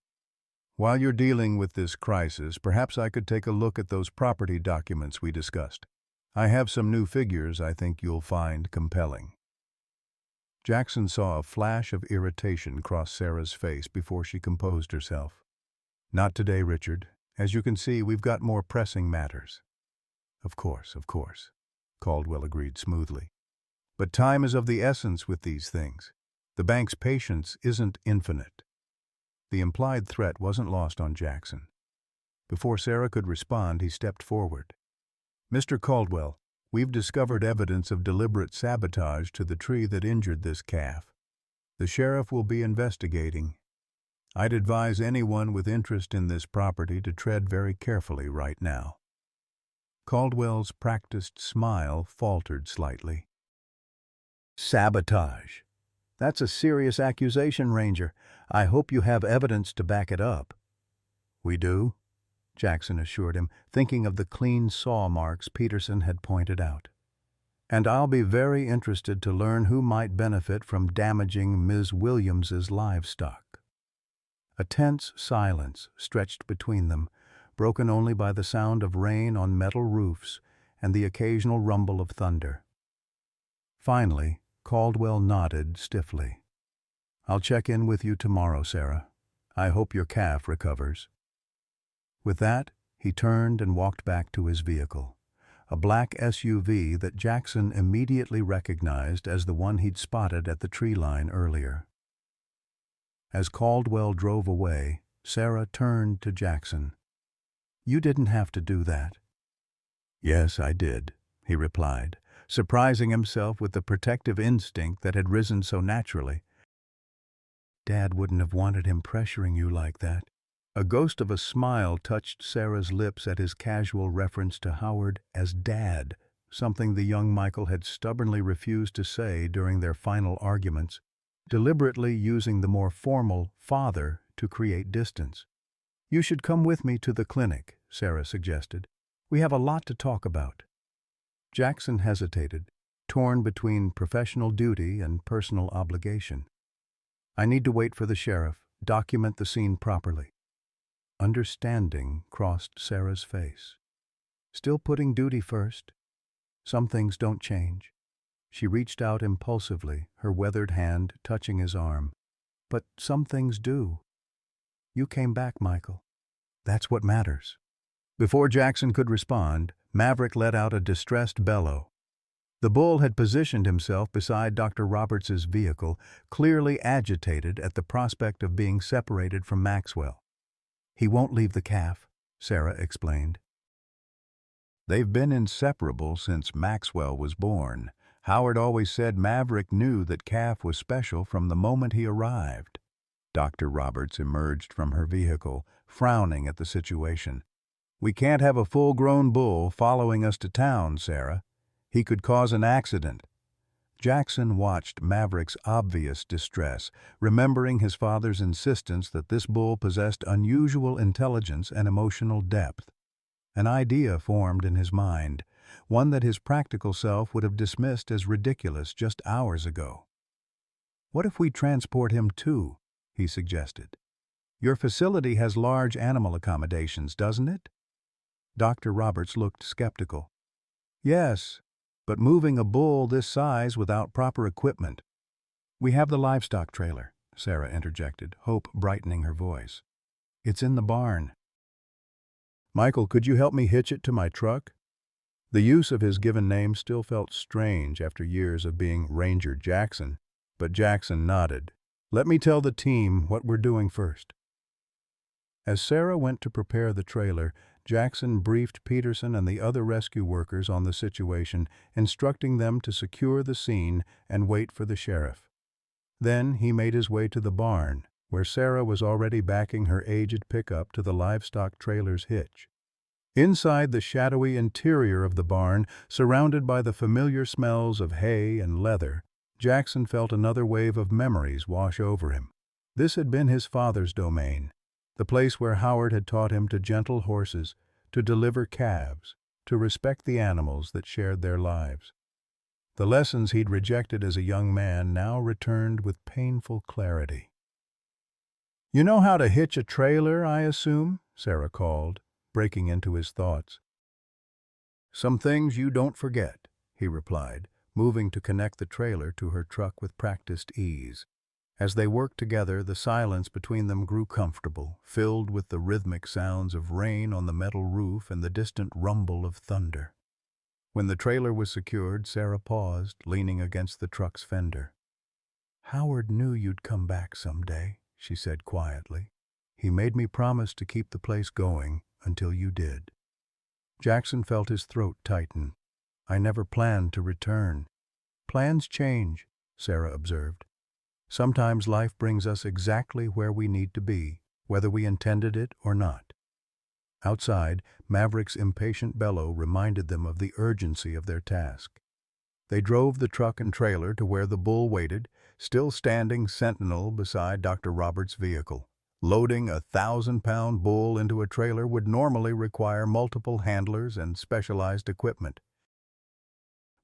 while you're dealing with this crisis, perhaps I could take a look at those property documents we discussed. I have some new figures I think you'll find compelling." Jackson saw a flash of irritation cross Sarah's face before she composed herself. "Not today, Richard. As you can see, we've got more pressing matters." Of course," Caldwell agreed smoothly. "But time is of the essence with these things. The bank's patience isn't infinite." The implied threat wasn't lost on Jackson. Before Sarah could respond, he stepped forward. "Mr. Caldwell, We've discovered evidence of deliberate sabotage to the tree that injured this calf. The sheriff will be investigating. I'd advise anyone with interest in this property to tread very carefully right now." Caldwell's practiced smile faltered slightly. "Sabotage. That's a serious accusation, Ranger. I hope you have evidence to back it up." "We do," Jackson assured him, thinking of the clean saw marks Peterson had pointed out. "And I'll be very interested to learn who might benefit from damaging Ms. Williams's livestock." A tense silence stretched between them, broken only by the sound of rain on metal roofs and the occasional rumble of thunder. Finally, Caldwell nodded stiffly. "I'll check in with you tomorrow, Sarah. I hope your calf recovers." With that, he turned and walked back to his vehicle, a black SUV that Jackson immediately recognized as the one he'd spotted at the tree line earlier. As Caldwell drove away, Sarah turned to Jackson. "You didn't have to do that." "Yes, I did," he replied, surprising himself with the protective instinct that had risen so naturally. "Dad wouldn't have wanted him pressuring you like that." A ghost of a smile touched Sarah's lips at his casual reference to Howard as Dad, something the young Michael had stubbornly refused to say during their final arguments, deliberately using the more formal father to create distance. "You should come with me to the clinic," Sarah suggested. "We have a lot to talk about." Jackson hesitated, torn between professional duty and personal obligation. "I need to wait for the sheriff, document the scene properly." Understanding crossed Sarah's face. Still putting duty first? Some things don't change. She reached out impulsively, her weathered hand touching his arm. "But some things do. You came back, Michael. That's what matters." Before Jackson could respond, Maverick let out a distressed bellow. The bull had positioned himself beside Dr. Roberts's vehicle, clearly agitated at the prospect of being separated from Maxwell. "He won't leave the calf," Sarah explained. "They've been inseparable since Maxwell was born. Howard always said Maverick knew that Calf was special from the moment he arrived." Dr. Roberts emerged from her vehicle, frowning at the situation. "We can't have a full-grown bull following us to town, Sarah. He could cause an accident." Jackson watched Maverick's obvious distress, remembering his father's insistence that this bull possessed unusual intelligence and emotional depth. An idea formed in his mind, one that his practical self would have dismissed as ridiculous just hours ago. "What if we transport him too?" he suggested. "Your facility has large animal accommodations, doesn't it?" Dr. Roberts looked skeptical. "Yes, but moving a bull this size without proper equipment—" "We have the livestock trailer," Sarah interjected, hope brightening her voice. "It's in the barn." "Michael, could you help me hitch it to my truck?" The use of his given name still felt strange after years of being Ranger Jackson, but Jackson nodded. "Let me tell the team what we're doing first." As Sarah went to prepare the trailer, Jackson briefed Peterson and the other rescue workers on the situation, instructing them to secure the scene and wait for the sheriff. Then he made his way to the barn, where Sarah was already backing her aged pickup to the livestock trailer's hitch. Inside the shadowy interior of the barn, surrounded by the familiar smells of hay and leather, Jackson felt another wave of memories wash over him. This had been his father's domain, the place where Howard had taught him to gentle horses, to deliver calves, to respect the animals that shared their lives. The lessons he'd rejected as a young man now returned with painful clarity. "You know how to hitch a trailer, I assume?" Sarah called, breaking into his thoughts. "Some things you don't forget," he replied, moving to connect the trailer to her truck with practiced ease. As they worked together, the silence between them grew comfortable, filled with the rhythmic sounds of rain on the metal roof and the distant rumble of thunder. When the trailer was secured, Sarah paused, leaning against the truck's fender. "Howard knew you'd come back someday," she said quietly. "He made me promise to keep the place going until you did." Jackson felt his throat tighten. I never planned to return." "Plans change," Sarah observed. "Sometimes life brings us exactly where we need to be, whether we intended it or not." Outside, Maverick's impatient bellow reminded them of the urgency of their task. They drove the truck and trailer to where the bull waited, still standing sentinel beside Dr. Roberts' vehicle. Loading a 1,000-pound bull into a trailer would normally require multiple handlers and specialized equipment.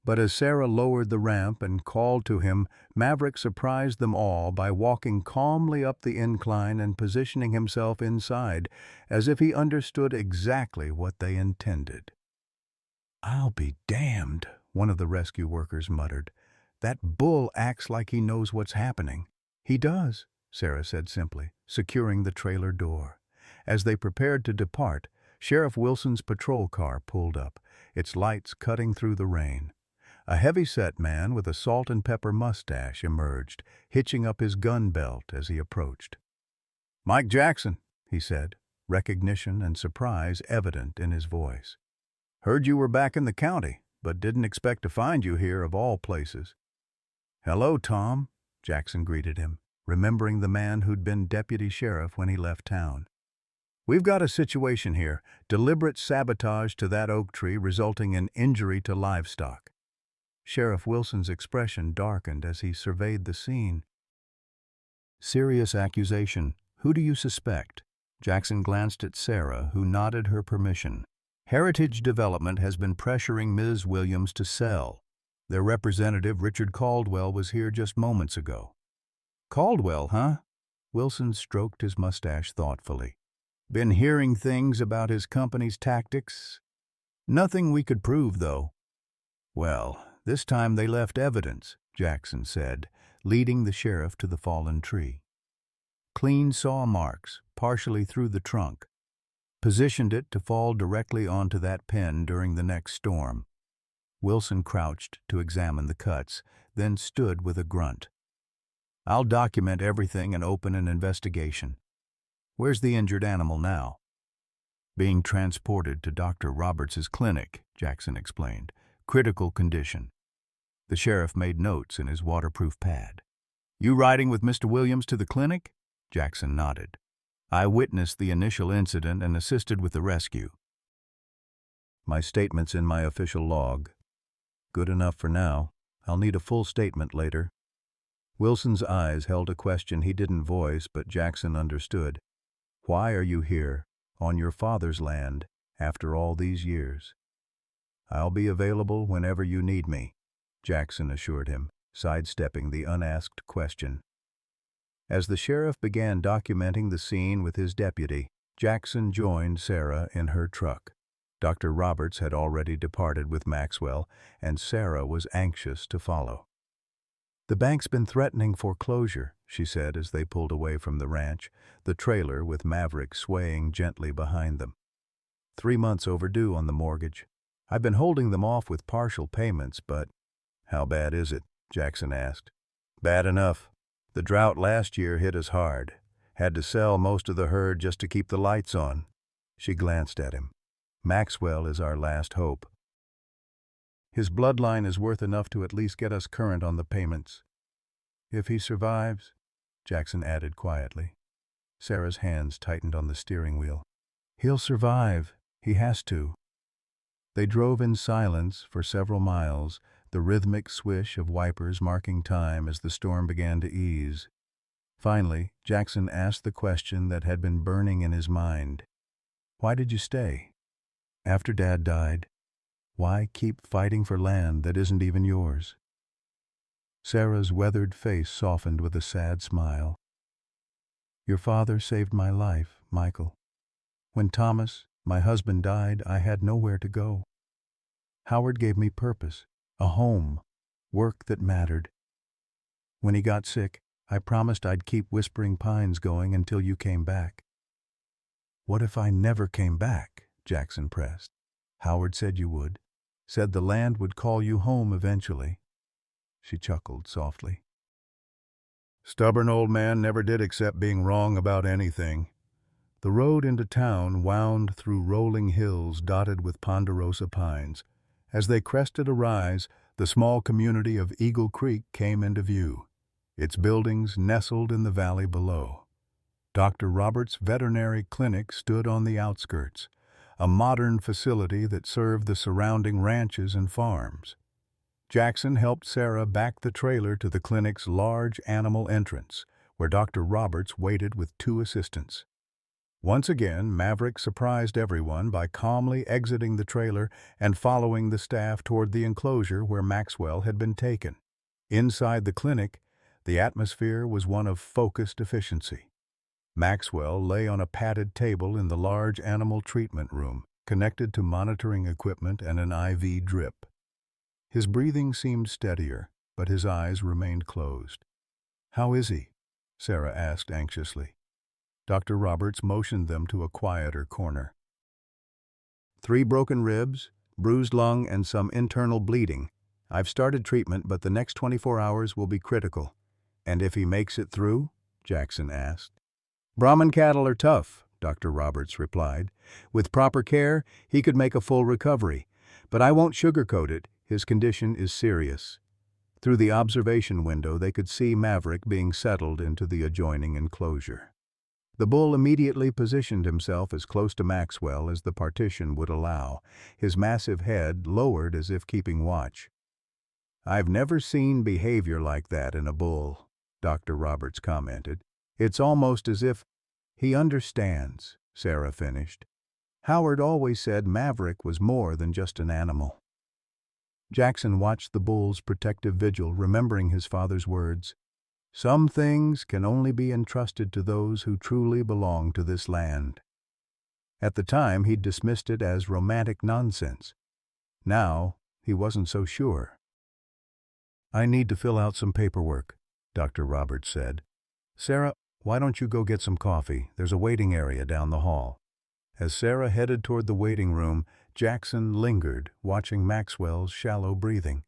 But as Sarah lowered the ramp and called to him, Maverick surprised them all by walking calmly up the incline and positioning himself inside, as if he understood exactly what they intended. "I'll be damned," one of the rescue workers muttered. "That bull acts like he knows what's happening." "He does," Sarah said simply, securing the trailer door. As they prepared to depart, Sheriff Wilson's patrol car pulled up, its lights cutting through the rain. A heavy-set man with a salt-and-pepper mustache emerged, hitching up his gun belt as he approached. "Mike Jackson," he said, recognition and surprise evident in his voice. "Heard you were back in the county, but didn't expect to find you here of all places." "Hello, Tom," Jackson greeted him, remembering the man who'd been deputy sheriff when he left town. "We've got a situation here, deliberate sabotage to that oak tree resulting in injury to livestock." Sheriff Wilson's expression darkened as he surveyed the scene. "Serious accusation. Who do you suspect?" Jackson glanced at Sarah, who nodded her permission. "Heritage Development has been pressuring Ms. Williams to sell. Their representative, Richard Caldwell, was here just moments ago." "Caldwell, huh?" Wilson stroked his mustache thoughtfully. "Been hearing things about his company's tactics. Nothing we could prove, though." "Well, this time they left evidence," Jackson said, leading the sheriff to the fallen tree. "Clean saw marks, partially through the trunk. Positioned it to fall directly onto that pen during the next storm." Wilson crouched to examine the cuts, then stood with a grunt. "I'll document everything and open an investigation. Where's the injured animal now?" "Being transported to Dr. Roberts' clinic," Jackson explained. "Critical condition." The sheriff made notes in his waterproof pad. "You riding with Mr. Williams to the clinic?" Jackson nodded. "I witnessed the initial incident and assisted with the rescue." "My statement's in my official log. Good enough for now. I'll need a full statement later." Wilson's eyes held a question he didn't voice, but Jackson understood. "Why are you here, on your father's land, after all these years?" "I'll be available whenever you need me," Jackson assured him, sidestepping the unasked question. As the sheriff began documenting the scene with his deputy, Jackson joined Sarah in her truck. Dr. Roberts had already departed with Maxwell, and Sarah was anxious to follow. "The bank's been threatening foreclosure," she said as they pulled away from the ranch, the trailer with Maverick swaying gently behind them. 3 months overdue on the mortgage. I've been holding them off with partial payments, but—" "How bad is it?" Jackson asked. "Bad enough. The drought last year hit us hard. Had to sell most of the herd just to keep the lights on." She glanced at him. "Maxwell is our last hope. His bloodline is worth enough to at least get us current on the payments." "If he survives," Jackson added quietly. Sarah's hands tightened on the steering wheel. "He'll survive. He has to." They drove in silence for several miles, the rhythmic swish of wipers marking time as the storm began to ease. Finally, Jackson asked the question that had been burning in his mind. "Why did you stay? After Dad died, why keep fighting for land that isn't even yours?" Sarah's weathered face softened with a sad smile. "Your father saved my life, Michael. When Thomas, my husband, died, I had nowhere to go. Howard gave me purpose, a home, work that mattered. When he got sick, I promised I'd keep Whispering Pines going until you came back." "What if I never came back?" Jackson pressed. "Howard said you would. Said the land would call you home eventually." She chuckled softly. "Stubborn old man never did accept being wrong about anything." The road into town wound through rolling hills dotted with ponderosa pines, As they crested a rise, the small community of Eagle Creek came into view, its buildings nestled in the valley below. Dr. Roberts' veterinary clinic stood on the outskirts, a modern facility that served the surrounding ranches and farms. Jackson helped Sarah back the trailer to the clinic's large animal entrance, where Dr. Roberts waited with 2 assistants. Once again, Maverick surprised everyone by calmly exiting the trailer and following the staff toward the enclosure where Maxwell had been taken. Inside the clinic, the atmosphere was one of focused efficiency. Maxwell lay on a padded table in the large animal treatment room, connected to monitoring equipment and an IV drip. His breathing seemed steadier, but his eyes remained closed. "How is he?" Sarah asked anxiously. Dr. Roberts motioned them to a quieter corner. "3 broken ribs, bruised lung, and some internal bleeding. I've started treatment, but the next 24 hours will be critical." "And if he makes it through?" Jackson asked. "Brahman cattle are tough," Dr. Roberts replied. "With proper care, he could make a full recovery. But I won't sugarcoat it, his condition is serious." Through the observation window, they could see Maverick being settled into the adjoining enclosure. The bull immediately positioned himself as close to Maxwell as the partition would allow, his massive head lowered as if keeping watch. "I've never seen behavior like that in a bull," Dr. Roberts commented. "It's almost as if—" "He understands," Sarah finished. "Howard always said Maverick was more than just an animal." Jackson watched the bull's protective vigil, remembering his father's words. "Some things can only be entrusted to those who truly belong to this land." At the time, he'd dismissed it as romantic nonsense. Now, he wasn't so sure. "I need to fill out some paperwork," Dr. Roberts said. "Sarah, why don't you go get some coffee? There's a waiting area down the hall." As Sarah headed toward the waiting room, Jackson lingered, watching Maxwell's shallow breathing.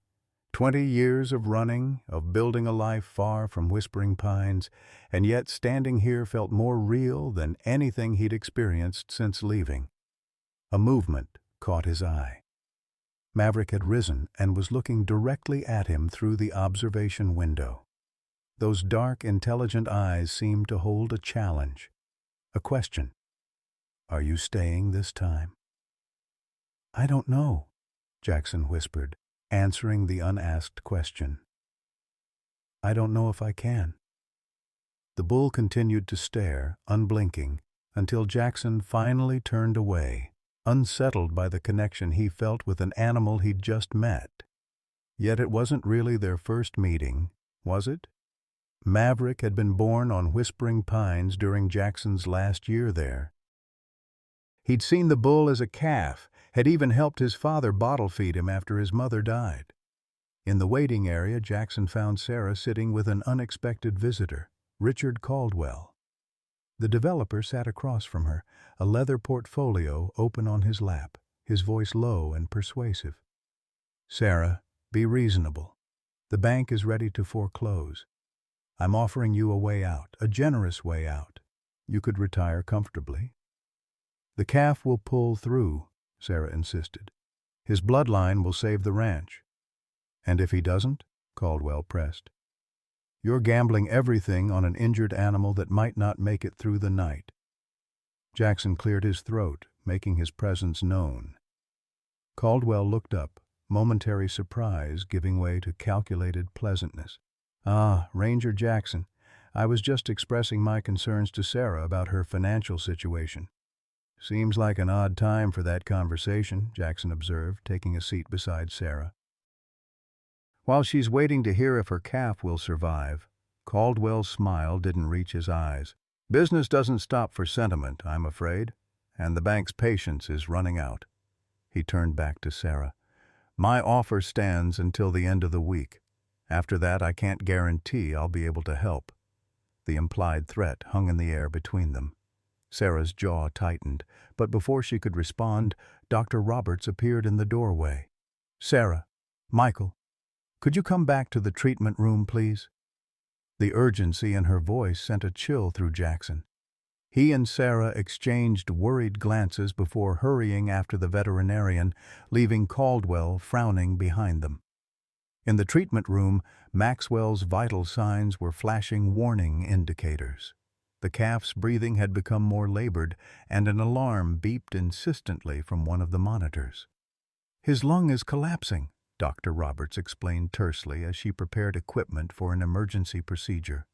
20 years of running, of building a life far from Whispering Pines, and yet standing here felt more real than anything he'd experienced since leaving. A movement caught his eye. Maverick had risen and was looking directly at him through the observation window. Those dark, intelligent eyes seemed to hold a challenge, a question. "Are you staying this time?" "I don't know," Jackson whispered, answering the unasked question. "I don't know if I can." The bull continued to stare, unblinking, until Jackson finally turned away, unsettled by the connection he felt with an animal he'd just met. Yet it wasn't really their first meeting, was it? Maverick had been born on Whispering Pines during Jackson's last year there. He'd seen the bull as a calf, had even helped his father bottle feed him after his mother died. In the waiting area, Jackson found Sarah sitting with an unexpected visitor, Richard Caldwell. The developer sat across from her, a leather portfolio open on his lap, his voice low and persuasive. "Sarah, be reasonable. The bank is ready to foreclose. I'm offering you a way out, a generous way out. You could retire comfortably." "The calf will pull through," Sarah insisted. "His bloodline will save the ranch." "And if he doesn't?" Caldwell pressed. "You're gambling everything on an injured animal that might not make it through the night." Jackson cleared his throat, making his presence known. Caldwell looked up, momentary surprise giving way to calculated pleasantness. "Ah, Ranger Jackson, I was just expressing my concerns to Sarah about her financial situation." "Seems like an odd time for that conversation," Jackson observed, taking a seat beside Sarah. "While she's waiting to hear if her calf will survive." Caldwell's smile didn't reach his eyes. "Business doesn't stop for sentiment, I'm afraid, and the bank's patience is running out." He turned back to Sarah. "My offer stands until the end of the week. After that, I can't guarantee I'll be able to help." The implied threat hung in the air between them. Sarah's jaw tightened, but before she could respond, Dr. Roberts appeared in the doorway. "Sarah, Michael, could you come back to the treatment room, please?" The urgency in her voice sent a chill through Jackson. He and Sarah exchanged worried glances before hurrying after the veterinarian, leaving Caldwell frowning behind them. In the treatment room, Maxwell's vital signs were flashing warning indicators. The calf's breathing had become more labored, and an alarm beeped insistently from one of the monitors. "His lung is collapsing," Dr. Roberts explained tersely as she prepared equipment for an emergency procedure.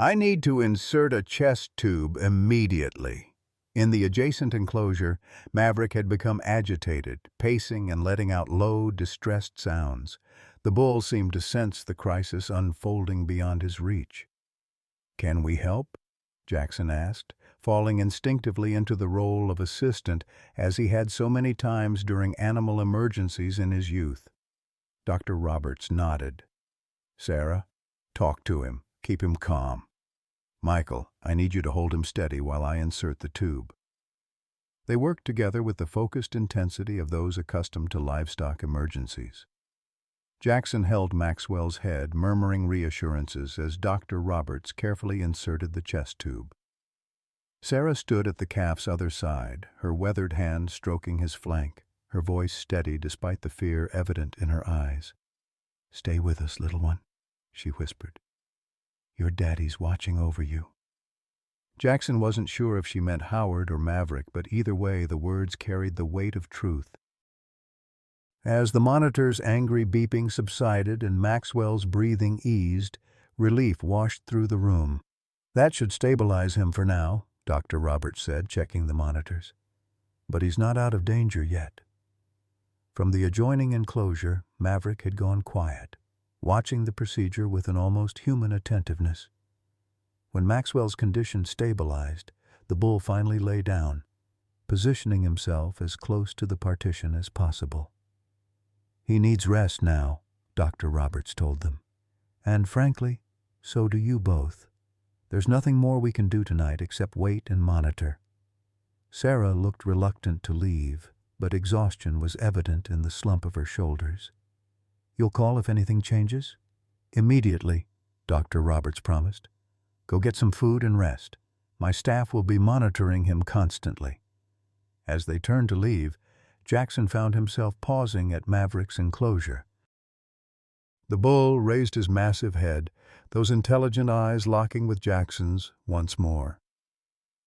"I need to insert a chest tube immediately." In the adjacent enclosure, Maverick had become agitated, pacing and letting out low, distressed sounds. The bull seemed to sense the crisis unfolding beyond his reach. "Can we help?" Jackson asked, falling instinctively into the role of assistant as he had so many times during animal emergencies in his youth. Dr. Roberts nodded. "Sarah, talk to him. Keep him calm. Michael, I need you to hold him steady while I insert the tube." They worked together with the focused intensity of those accustomed to livestock emergencies. Jackson held Maxwell's head, murmuring reassurances as Dr. Roberts carefully inserted the chest tube. Sarah stood at the calf's other side, her weathered hand stroking his flank, her voice steady despite the fear evident in her eyes. "Stay with us, little one," she whispered. "Your daddy's watching over you." Jackson wasn't sure if she meant Howard or Maverick, but either way the words carried the weight of truth. As the monitor's angry beeping subsided and Maxwell's breathing eased, relief washed through the room. "That should stabilize him for now," Dr. Roberts said, checking the monitors. "But he's not out of danger yet." From the adjoining enclosure, Maverick had gone quiet, watching the procedure with an almost human attentiveness. When Maxwell's condition stabilized, the bull finally lay down, positioning himself as close to the partition as possible. "He needs rest now," Dr. Roberts told them. "And frankly, so do you both. There's nothing more we can do tonight except wait and monitor." Sarah looked reluctant to leave, but exhaustion was evident in the slump of her shoulders. "You'll call if anything changes?" "Immediately," Dr. Roberts promised. "Go get some food and rest. My staff will be monitoring him constantly." As they turned to leave, Jackson found himself pausing at Maverick's enclosure. The bull raised his massive head, those intelligent eyes locking with Jackson's once more.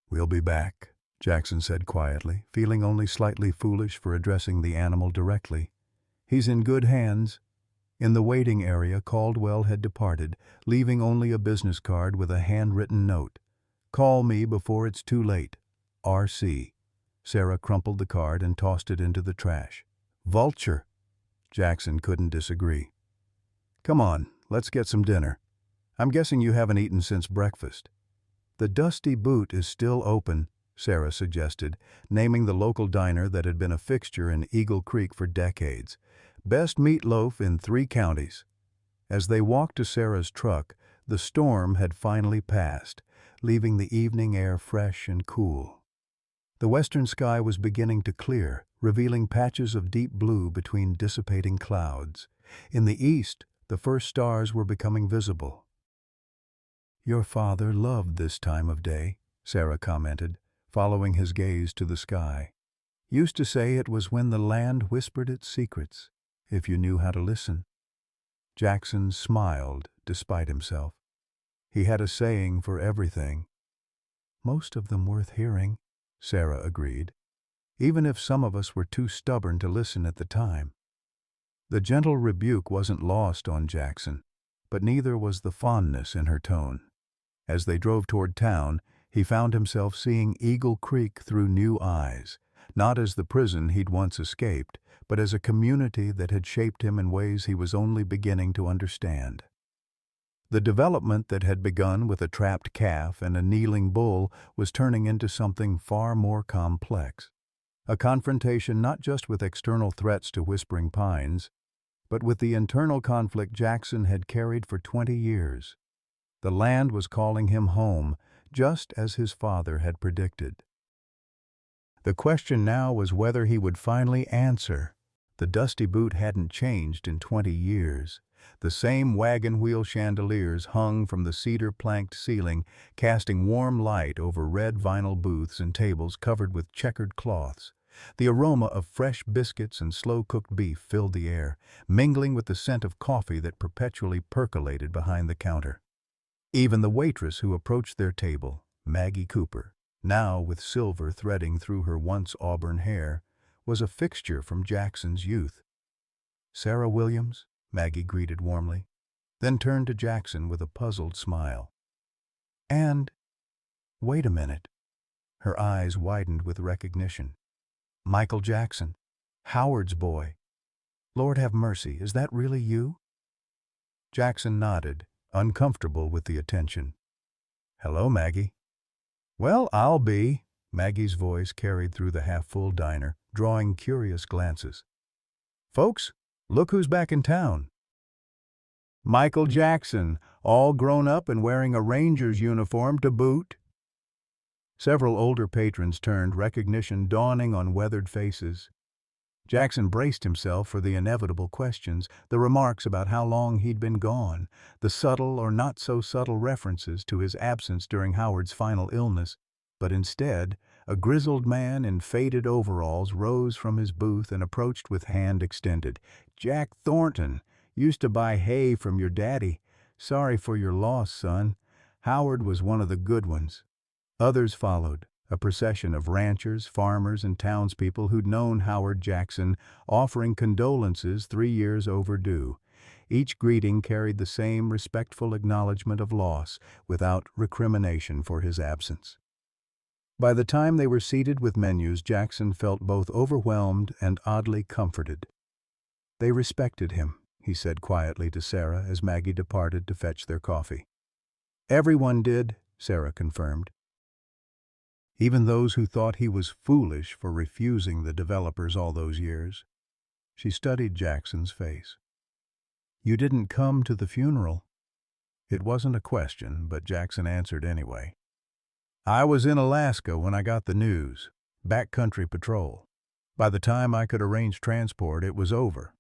"We'll be back," Jackson said quietly, feeling only slightly foolish for addressing the animal directly. "He's in good hands." In the waiting area, Caldwell had departed, leaving only a business card with a handwritten note. "Call me before it's too late. R.C." Sarah crumpled the card and tossed it into the trash. "Vulture." Jackson couldn't disagree. "Come on, let's get some dinner. I'm guessing you haven't eaten since breakfast." "The Dusty Boot is still open," Sarah suggested, naming the local diner that had been a fixture in Eagle Creek for decades. "Best meatloaf in 3 counties." As they walked to Sarah's truck, the storm had finally passed, leaving the evening air fresh and cool. The western sky was beginning to clear, revealing patches of deep blue between dissipating clouds. In the east, the first stars were becoming visible. "Your father loved this time of day," Sarah commented, following his gaze to the sky. "Used to say it was when the land whispered its secrets, if you knew how to listen." Jackson smiled despite himself. He had a saying for everything. "Most of them worth hearing," Sarah agreed, "even if some of us were too stubborn to listen at the time." The gentle rebuke wasn't lost on Jackson, but neither was the fondness in her tone. As they drove toward town, he found himself seeing Eagle Creek through new eyes, not as the prison he'd once escaped, but as a community that had shaped him in ways he was only beginning to understand. The development that had begun with a trapped calf and a kneeling bull was turning into something far more complex. A confrontation not just with external threats to Whispering Pines, but with the internal conflict Jackson had carried for 20 years. The land was calling him home, just as his father had predicted. The question now was whether he would finally answer. The Dusty Boot hadn't changed in 20 years. The same wagon wheel chandeliers hung from the cedar-planked ceiling, casting warm light over red vinyl booths and tables covered with checkered cloths. The aroma of fresh biscuits and slow-cooked beef filled the air, mingling with the scent of coffee that perpetually percolated behind the counter. Even the waitress who approached their table, Maggie Cooper, now with silver threading through her once auburn hair, was a fixture from Jackson's youth. "Sarah Williams?" Maggie greeted warmly, then turned to Jackson with a puzzled smile. "And, wait a minute." Her eyes widened with recognition. "Michael Jackson, Howard's boy. Lord have mercy, is that really you?" Jackson nodded, uncomfortable with the attention. "Hello, Maggie." "Well, I'll be." Maggie's voice carried through the half-full diner, drawing curious glances. "Folks, look who's back in town." "Michael Jackson, all grown up and wearing a Rangers uniform to boot." Several older patrons turned, recognition dawning on weathered faces. Jackson braced himself for the inevitable questions, the remarks about how long he'd been gone, the subtle or not-so-subtle references to his absence during Howard's final illness. But instead, a grizzled man in faded overalls rose from his booth and approached with hand extended. "Jack Thornton, used to buy hay from your daddy. Sorry for your loss, son. Howard was one of the good ones." Others followed, a procession of ranchers, farmers, and townspeople who'd known Howard Jackson, offering condolences 3 years overdue. Each greeting carried the same respectful acknowledgement of loss, without recrimination for his absence. By the time they were seated with menus, Jackson felt both overwhelmed and oddly comforted. "They respected him," he said quietly to Sarah as Maggie departed to fetch their coffee. "Everyone did," Sarah confirmed. "Even those who thought he was foolish for refusing the developers all those years." She studied Jackson's face. "You didn't come to the funeral?" It wasn't a question, but Jackson answered anyway. "I was in Alaska when I got the news. Backcountry patrol. By the time I could arrange transport, it was over."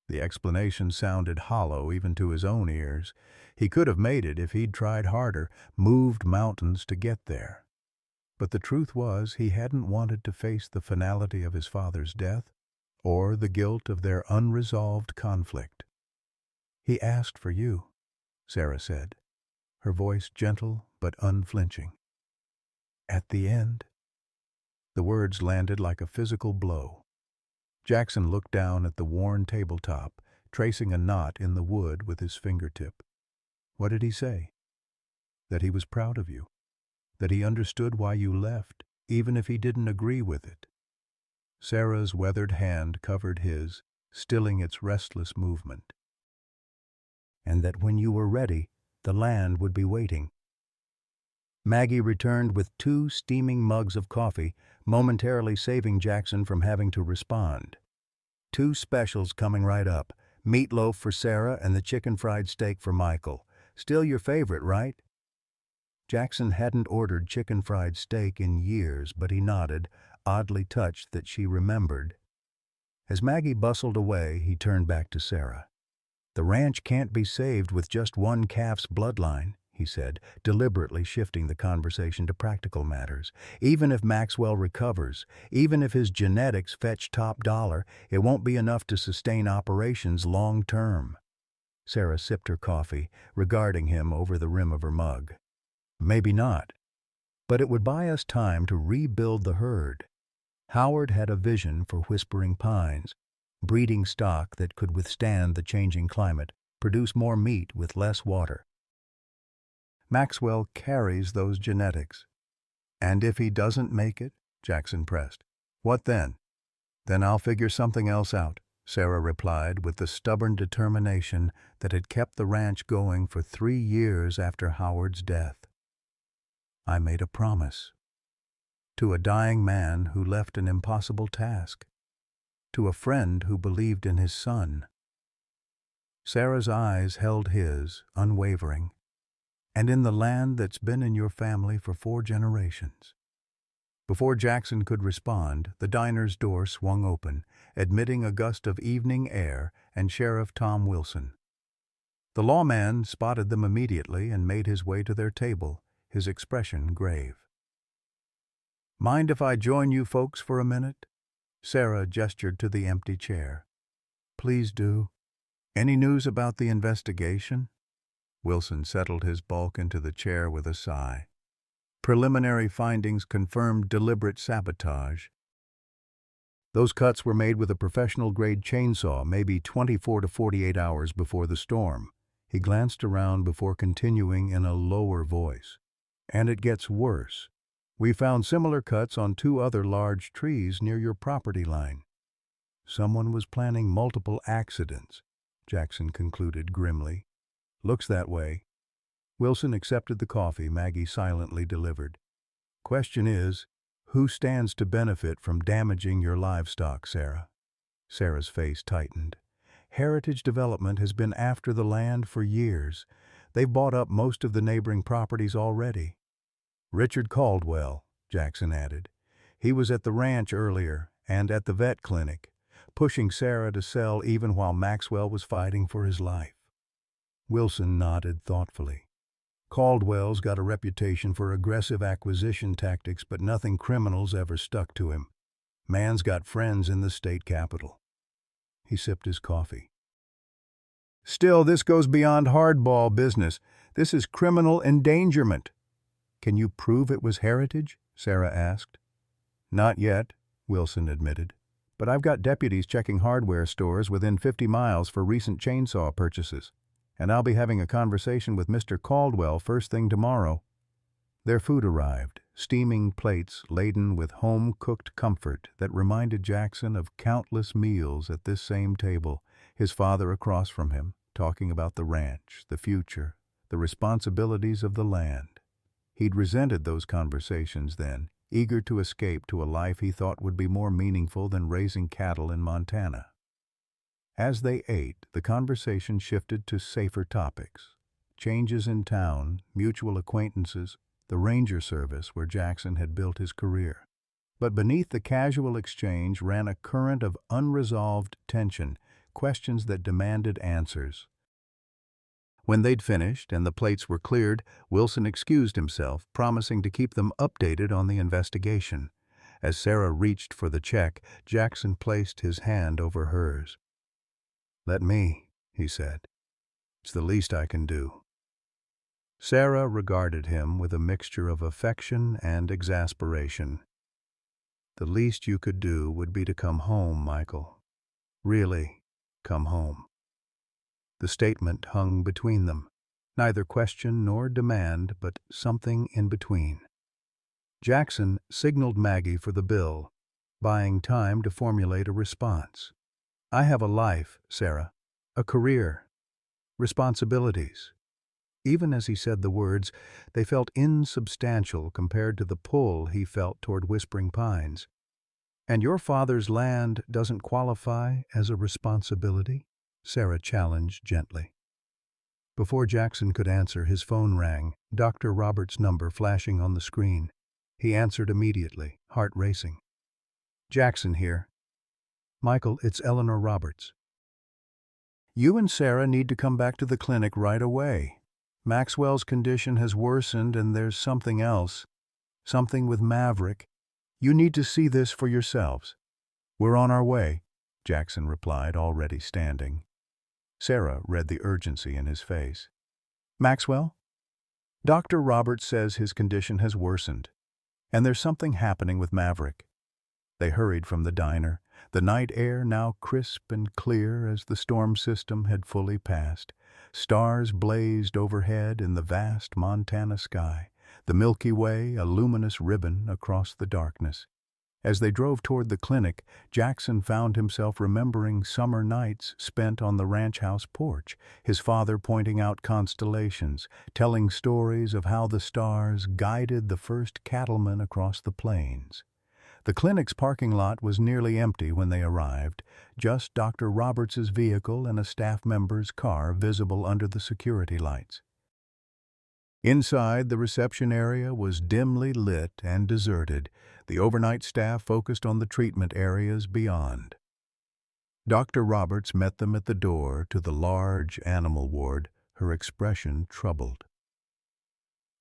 The explanation sounded hollow even to his own ears. He could have made it if he'd tried harder, moved mountains to get there. But the truth was, he hadn't wanted to face the finality of his father's death, or the guilt of their unresolved conflict. "He asked for you," Sarah said, her voice gentle but unflinching. "At the end." The words landed like a physical blow. Jackson looked down at the worn tabletop, tracing a knot in the wood with his fingertip. "What did he say?" "That he was proud of you. That he understood why you left, even if he didn't agree with it." Sarah's weathered hand covered his, stilling its restless movement. "And that when you were ready, the land would be waiting." Maggie returned with 2 steaming mugs of coffee, momentarily saving Jackson from having to respond. "2 specials coming right up. Meatloaf for Sarah and the chicken fried steak for Michael. Still your favorite, right?" Jackson hadn't ordered chicken fried steak in years, but he nodded, oddly touched that she remembered. As Maggie bustled away, he turned back to Sarah. "The ranch can't be saved with just one calf's bloodline," he said, deliberately shifting the conversation to practical matters. "Even if Maxwell recovers, even if his genetics fetch top dollar, it won't be enough to sustain operations long term." Sarah sipped her coffee, regarding him over the rim of her mug. "Maybe not. But it would buy us time to rebuild the herd." Howard had a vision for Whispering Pines, breeding stock that could withstand the changing climate, produce more meat with less water. "Maxwell carries those genetics." "And if he doesn't make it?" Jackson pressed. "What then?" "Then I'll figure something else out," Sarah replied with the stubborn determination that had kept the ranch going for 3 years after Howard's death. "I made a promise. To a dying man who left an impossible task. To a friend who believed in his son." Sarah's eyes held his, unwavering. "And in the land that's been in your family for 4 generations." Before Jackson could respond, the diner's door swung open, admitting a gust of evening air and Sheriff Tom Wilson. The lawman spotted them immediately and made his way to their table, his expression grave. "Mind if I join you folks for a minute?" Sarah gestured to the empty chair. "Please do. Any news about the investigation?" Wilson settled his bulk into the chair with a sigh. "Preliminary findings confirmed deliberate sabotage. Those cuts were made with a professional-grade chainsaw, maybe 24 to 48 hours before the storm." He glanced around before continuing in a lower voice. "And it gets worse. We found similar cuts on 2 other large trees near your property line." "Someone was planning multiple accidents," Jackson concluded grimly. "Looks that way." Wilson accepted the coffee Maggie silently delivered. "Question is, who stands to benefit from damaging your livestock, Sarah?" Sarah's face tightened. "Heritage Development has been after the land for years. They've bought up most of the neighboring properties already." "Richard Caldwell," Jackson added. "He was at the ranch earlier and at the vet clinic, pushing Sarah to sell even while Maxwell was fighting for his life." Wilson nodded thoughtfully. "Caldwell's got a reputation for aggressive acquisition tactics, but nothing criminal's ever stuck to him. Man's got friends in the state capitol." He sipped his coffee. "Still, this goes beyond hardball business. This is criminal endangerment." "Can you prove it was Heritage?" Sarah asked. "Not yet," Wilson admitted. "But I've got deputies checking hardware stores within 50 miles for recent chainsaw purchases. And I'll be having a conversation with Mr. Caldwell first thing tomorrow." Their food arrived, steaming plates laden with home-cooked comfort that reminded Jackson of countless meals at this same table, his father across from him, talking about the ranch, the future, the responsibilities of the land. He'd resented those conversations then, eager to escape to a life he thought would be more meaningful than raising cattle in Montana. As they ate, the conversation shifted to safer topics. Changes in town, mutual acquaintances, the ranger service where Jackson had built his career. But beneath the casual exchange ran a current of unresolved tension, questions that demanded answers. When they'd finished and the plates were cleared, Wilson excused himself, promising to keep them updated on the investigation. As Sarah reached for the check, Jackson placed his hand over hers. "Let me," he said. "It's the least I can do." Sarah regarded him with a mixture of affection and exasperation. "The least you could do would be to come home, Michael. Really, come home." The statement hung between them, neither question nor demand, but something in between. Jackson signaled Maggie for the bill, buying time to formulate a response. "I have a life, Sarah, a career, responsibilities." Even as he said the words, they felt insubstantial compared to the pull he felt toward Whispering Pines. "And your father's land doesn't qualify as a responsibility?" Sarah challenged gently. Before Jackson could answer, his phone rang, Dr. Roberts' number flashing on the screen. He answered immediately, heart racing. "Jackson here." "Michael, it's Eleanor Roberts." "You and Sarah need to come back to the clinic right away. Maxwell's condition has worsened and there's something else. Something with Maverick. You need to see this for yourselves." "We're on our way," Jackson replied, already standing. Sarah read the urgency in his face. "Maxwell? Dr. Roberts says his condition has worsened, and there's something happening with Maverick." They hurried from the diner, the night air now crisp and clear as the storm system had fully passed. Stars blazed overhead in the vast Montana sky, the Milky Way a luminous ribbon across the darkness. As they drove toward the clinic, Jackson found himself remembering summer nights spent on the ranch house porch, his father pointing out constellations, telling stories of how the stars guided the first cattlemen across the plains. The clinic's parking lot was nearly empty when they arrived, just Dr. Roberts's vehicle and a staff member's car visible under the security lights. Inside, the reception area was dimly lit and deserted, the overnight staff focused on the treatment areas beyond. Dr. Roberts met them at the door to the large animal ward, her expression troubled.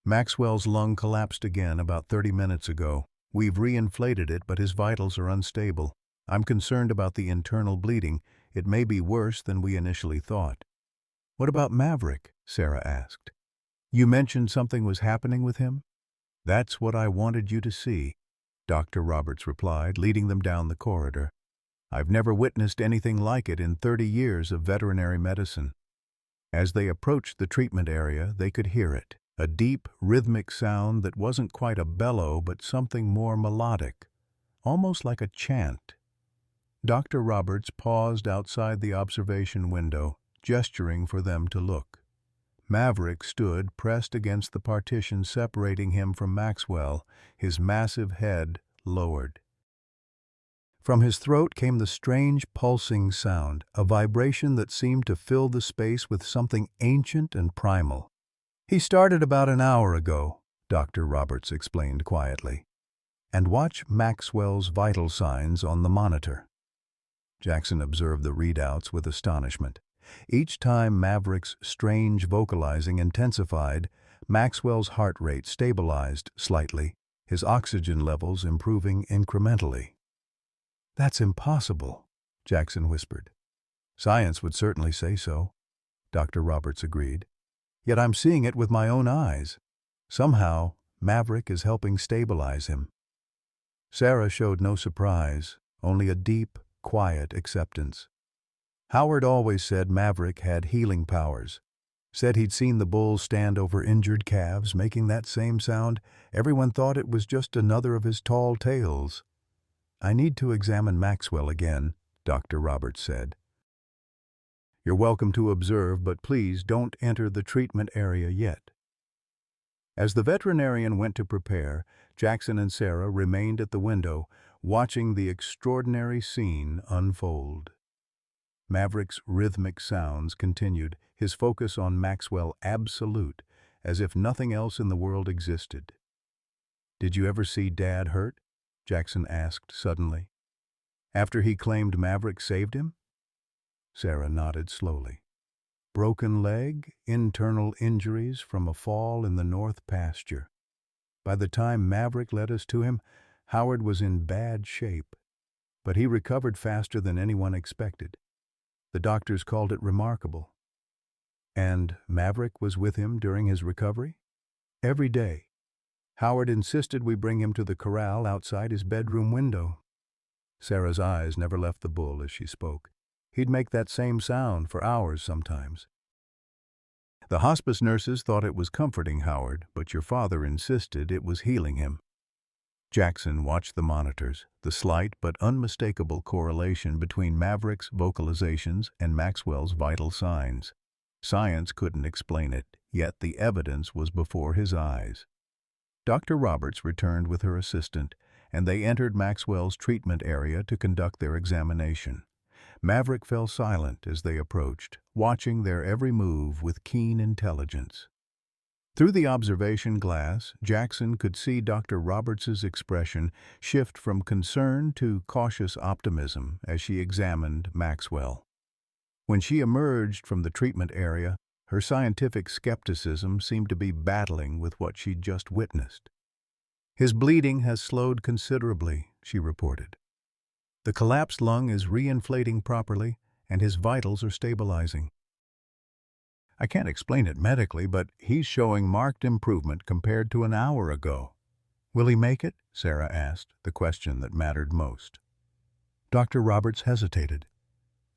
"Maxwell's lung collapsed again about 30 minutes ago. We've reinflated it, but his vitals are unstable. I'm concerned about the internal bleeding. It may be worse than we initially thought." "What about Maverick?" Sarah asked. "You mentioned something was happening with him?" "That's what I wanted you to see," Dr. Roberts replied, leading them down the corridor. "I've never witnessed anything like it in 30 years of veterinary medicine." As they approached the treatment area, they could hear it, a deep, rhythmic sound that wasn't quite a bellow but something more melodic, almost like a chant. Dr. Roberts paused outside the observation window, gesturing for them to look. Maverick stood pressed against the partition separating him from Maxwell, his massive head lowered. From his throat came the strange pulsing sound, a vibration that seemed to fill the space with something ancient and primal. "He started about an hour ago," Dr. Roberts explained quietly. "And watch Maxwell's vital signs on the monitor." Jackson observed the readouts with astonishment. Each time Maverick's strange vocalizing intensified, Maxwell's heart rate stabilized slightly, his oxygen levels improving incrementally. "That's impossible," Jackson whispered. "Science would certainly say so," Dr. Roberts agreed. "Yet I'm seeing it with my own eyes. Somehow, Maverick is helping stabilize him." Sarah showed no surprise, only a deep, quiet acceptance. "Howard always said Maverick had healing powers. Said he'd seen the bull stand over injured calves, making that same sound. Everyone thought it was just another of his tall tales." "I need to examine Maxwell again," Dr. Roberts said. "You're welcome to observe, but please don't enter the treatment area yet." As the veterinarian went to prepare, Jackson and Sarah remained at the window, watching the extraordinary scene unfold. Maverick's rhythmic sounds continued, his focus on Maxwell absolute, as if nothing else in the world existed. "Did you ever see Dad hurt?" Jackson asked suddenly. "After he claimed Maverick saved him?" Sarah nodded slowly. "Broken leg, internal injuries from a fall in the north pasture. By the time Maverick led us to him, Howard was in bad shape. But he recovered faster than anyone expected. The doctors called it remarkable." "And Maverick was with him during his recovery?" "Every day. Howard insisted we bring him to the corral outside his bedroom window." Sarah's eyes never left the bull as she spoke. "He'd make that same sound for hours sometimes. The hospice nurses thought it was comforting Howard, but your father insisted it was healing him." Jackson watched the monitors, the slight but unmistakable correlation between Maverick's vocalizations and Maxwell's vital signs. Science couldn't explain it, yet the evidence was before his eyes. Dr. Roberts returned with her assistant, and they entered Maxwell's treatment area to conduct their examination. Maverick fell silent as they approached, watching their every move with keen intelligence. Through the observation glass, Jackson could see Dr. Roberts's expression shift from concern to cautious optimism as she examined Maxwell. When she emerged from the treatment area, her scientific skepticism seemed to be battling with what she'd just witnessed. "His bleeding has slowed considerably," she reported. "The collapsed lung is reinflating properly, and his vitals are stabilizing. I can't explain it medically, but he's showing marked improvement compared to an hour ago." "Will he make it?" Sarah asked, the question that mattered most. Dr. Roberts hesitated.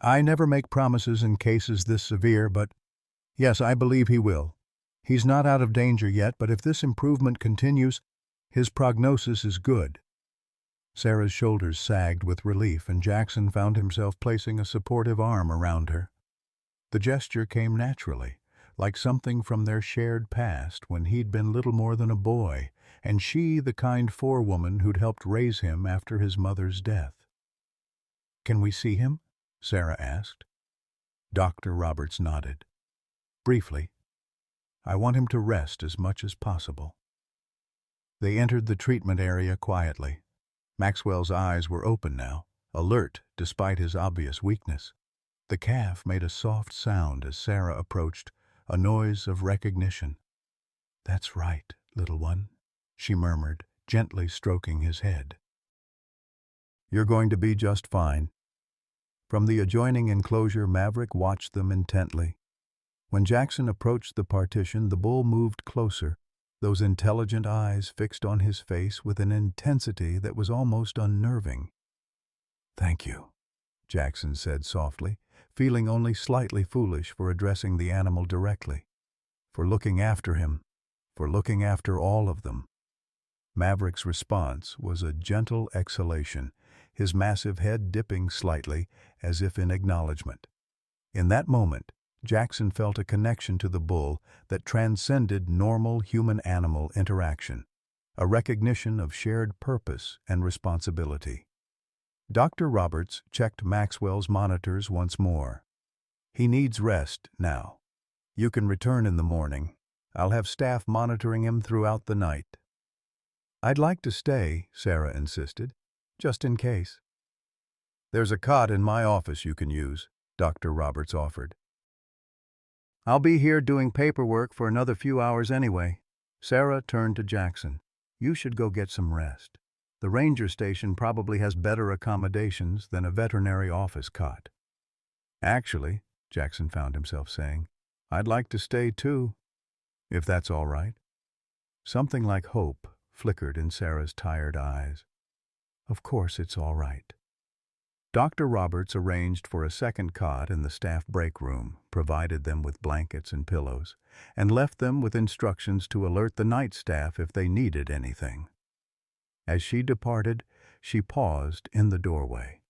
"I never make promises in cases this severe, but yes, I believe he will. He's not out of danger yet, but if this improvement continues, his prognosis is good." Sarah's shoulders sagged with relief, and Jackson found himself placing a supportive arm around her. The gesture came naturally, like something from their shared past when he'd been little more than a boy, and she the kind forewoman who'd helped raise him after his mother's death. "Can we see him?" Sarah asked. Dr. Roberts nodded. "Briefly. I want him to rest as much as possible." They entered the treatment area quietly. Maxwell's eyes were open now, alert despite his obvious weakness. The calf made a soft sound as Sarah approached, a noise of recognition. "That's right, little one," she murmured, gently stroking his head. "You're going to be just fine." From the adjoining enclosure, Maverick watched them intently. When Jackson approached the partition, the bull moved closer, those intelligent eyes fixed on his face with an intensity that was almost unnerving. "Thank you," Jackson said softly, feeling only slightly foolish for addressing the animal directly. "For looking after him, for looking after all of them." Maverick's response was a gentle exhalation, his massive head dipping slightly as if in acknowledgement. In that moment, Jackson felt a connection to the bull that transcended normal human-animal interaction, a recognition of shared purpose and responsibility. Dr. Roberts checked Maxwell's monitors once more. "He needs rest now. You can return in the morning. I'll have staff monitoring him throughout the night." "I'd like to stay," Sarah insisted, "just in case." "There's a cot in my office you can use," Dr. Roberts offered. "I'll be here doing paperwork for another few hours anyway." Sarah turned to Jackson. "You should go get some rest. The ranger station probably has better accommodations than a veterinary office cot." "Actually," Jackson found himself saying, "I'd like to stay too, if that's all right." Something like hope flickered in Sarah's tired eyes. "Of course it's all right." Dr. Roberts arranged for a second cot in the staff break room, provided them with blankets and pillows, and left them with instructions to alert the night staff if they needed anything. As she departed, she paused in the doorway.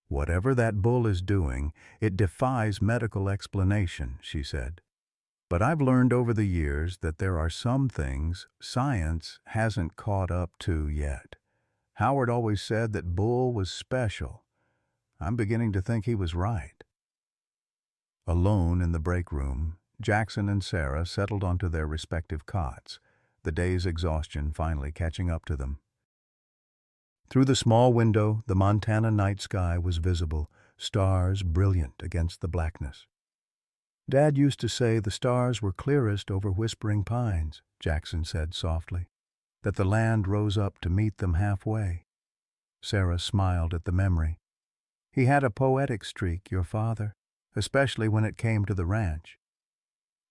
"Whatever that bull is doing, it defies medical explanation," she said. "But I've learned over the years that there are some things science hasn't caught up to yet. Howard always said that Bull was special. I'm beginning to think he was right." Alone in the break room, Jackson and Sarah settled onto their respective cots, the day's exhaustion finally catching up to them. Through the small window, the Montana night sky was visible, stars brilliant against the blackness. "Dad used to say the stars were clearest over Whispering Pines," Jackson said softly, "that the land rose up to meet them halfway." Sarah smiled at the memory. "He had a poetic streak, your father, especially when it came to the ranch.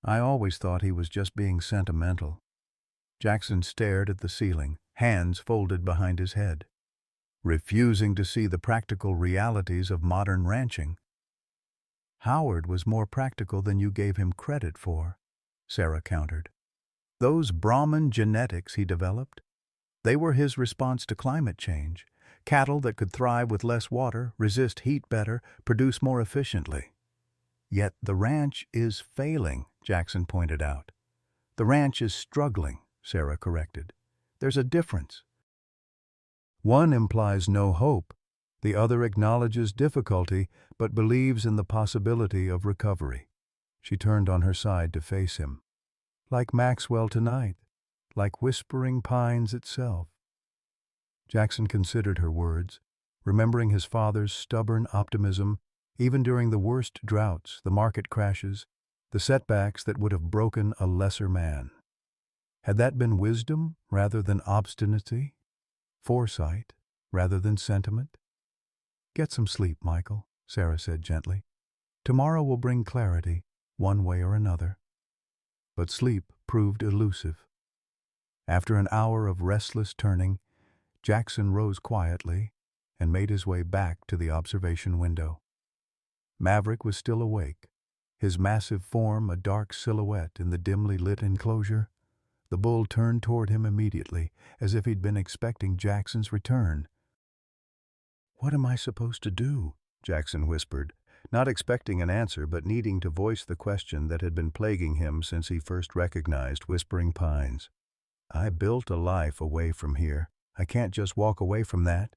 I always thought he was just being sentimental." Jackson stared at the ceiling, hands folded behind his head, refusing to see the practical realities of modern ranching. "Howard was more practical than you gave him credit for," Sarah countered. "Those Brahman genetics he developed, they were his response to climate change. Cattle that could thrive with less water, resist heat better, produce more efficiently." "Yet the ranch is failing," Jackson pointed out. "The ranch is struggling," Sarah corrected. "There's a difference. One implies no hope. The other acknowledges difficulty, but believes in the possibility of recovery." She turned on her side to face him. "Like Maxwell tonight, like Whispering Pines itself." Jackson considered her words, remembering his father's stubborn optimism, even during the worst droughts, the market crashes, the setbacks that would have broken a lesser man. Had that been wisdom rather than obstinacy? Foresight rather than sentiment? "Get some sleep, Michael," Sarah said gently. "Tomorrow will bring clarity, one way or another." But sleep proved elusive. After an hour of restless turning, Jackson rose quietly and made his way back to the observation window. Maverick was still awake, his massive form a dark silhouette in the dimly lit enclosure. The bull turned toward him immediately, as if he'd been expecting Jackson's return. "What am I supposed to do?" Jackson whispered, not expecting an answer but needing to voice the question that had been plaguing him since he first recognized Whispering Pines. "I built a life away from here. I can't just walk away from that."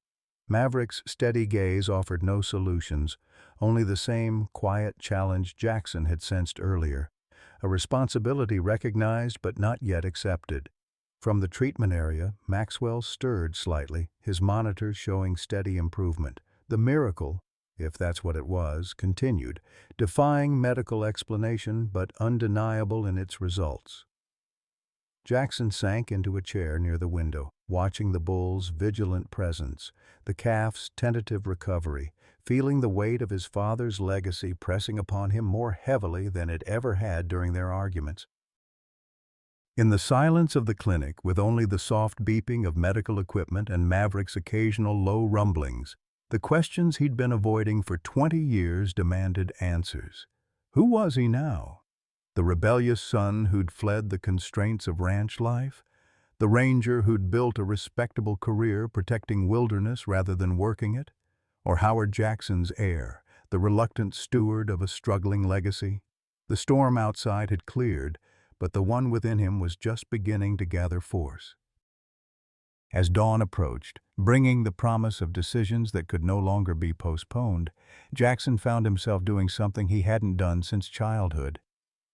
Maverick's steady gaze offered no solutions, only the same quiet challenge Jackson had sensed earlier, a responsibility recognized but not yet accepted. From the treatment area, Maxwell stirred slightly, his monitors showing steady improvement. The miracle if that's what it was, continued, defying medical explanation but undeniable in its results. Jackson sank into a chair near the window, watching the bull's vigilant presence, the calf's tentative recovery, feeling the weight of his father's legacy pressing upon him more heavily than it ever had during their arguments. In the silence of the clinic, with only the soft beeping of medical equipment and Maverick's occasional low rumblings, the questions he'd been avoiding for 20 years demanded answers. Who was he now? The rebellious son who'd fled the constraints of ranch life? The ranger who'd built a respectable career protecting wilderness rather than working it? Or Howard Jackson's heir, the reluctant steward of a struggling legacy? The storm outside had cleared, but the one within him was just beginning to gather force. As dawn approached, bringing the promise of decisions that could no longer be postponed, Jackson found himself doing something he hadn't done since childhood.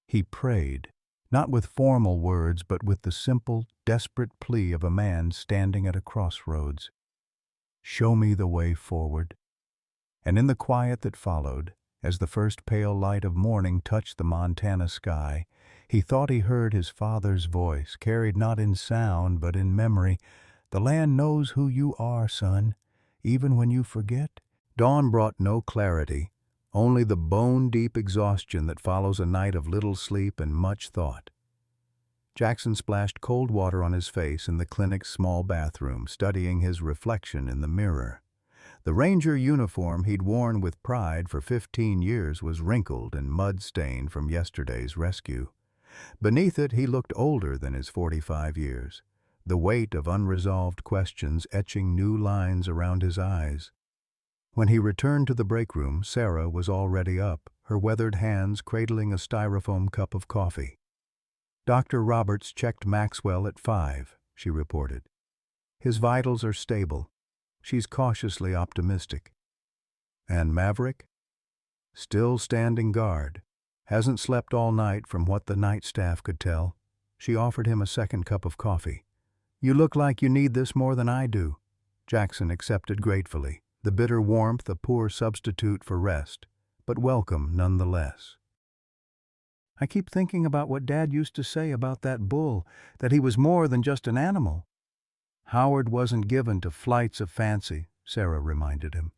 He prayed, not with formal words but with the simple, desperate plea of a man standing at a crossroads. "Show me the way forward." And in the quiet that followed, as the first pale light of morning touched the Montana sky, he thought he heard his father's voice, carried not in sound but in memory. "The land knows who you are, son, even when you forget." Dawn brought no clarity, only the bone-deep exhaustion that follows a night of little sleep and much thought. Jackson splashed cold water on his face in the clinic's small bathroom, studying his reflection in the mirror. The ranger uniform he'd worn with pride for 15 years was wrinkled and mud-stained from yesterday's rescue. Beneath it, he looked older than his 45 years, the weight of unresolved questions etching new lines around his eyes. When he returned to the break room, Sarah was already up, her weathered hands cradling a styrofoam cup of coffee. "Dr. Roberts checked Maxwell at 5, she reported. "His vitals are stable." She's cautiously optimistic. "And Maverick?" "Still standing guard. Hasn't slept all night from what the night staff could tell." She offered him a second cup of coffee. "You look like you need this more than I do." Jackson accepted gratefully, the bitter warmth a poor substitute for rest, but welcome nonetheless. "I keep thinking about what Dad used to say about that bull, that he was more than just an animal." "Howard wasn't given to flights of fancy," Sarah reminded him.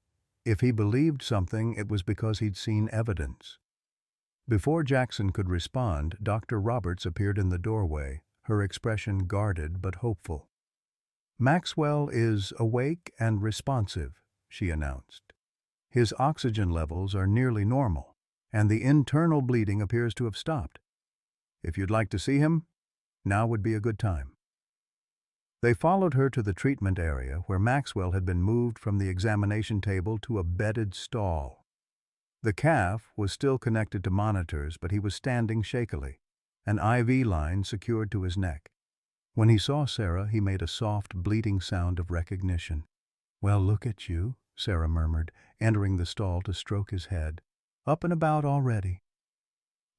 "If he believed something, it was because he'd seen evidence." Before Jackson could respond, Dr. Roberts appeared in the doorway, her expression guarded but hopeful. "Maxwell is awake and responsive," she announced. "His oxygen levels are nearly normal, and the internal bleeding appears to have stopped. If you'd like to see him, now would be a good time." They followed her to the treatment area, where Maxwell had been moved from the examination table to a bedded stall. The calf was still connected to monitors, but he was standing shakily, an IV line secured to his neck. When he saw Sarah, he made a soft, bleating sound of recognition. "Well, look at you," Sarah murmured, entering the stall to stroke his head. "Up and about already."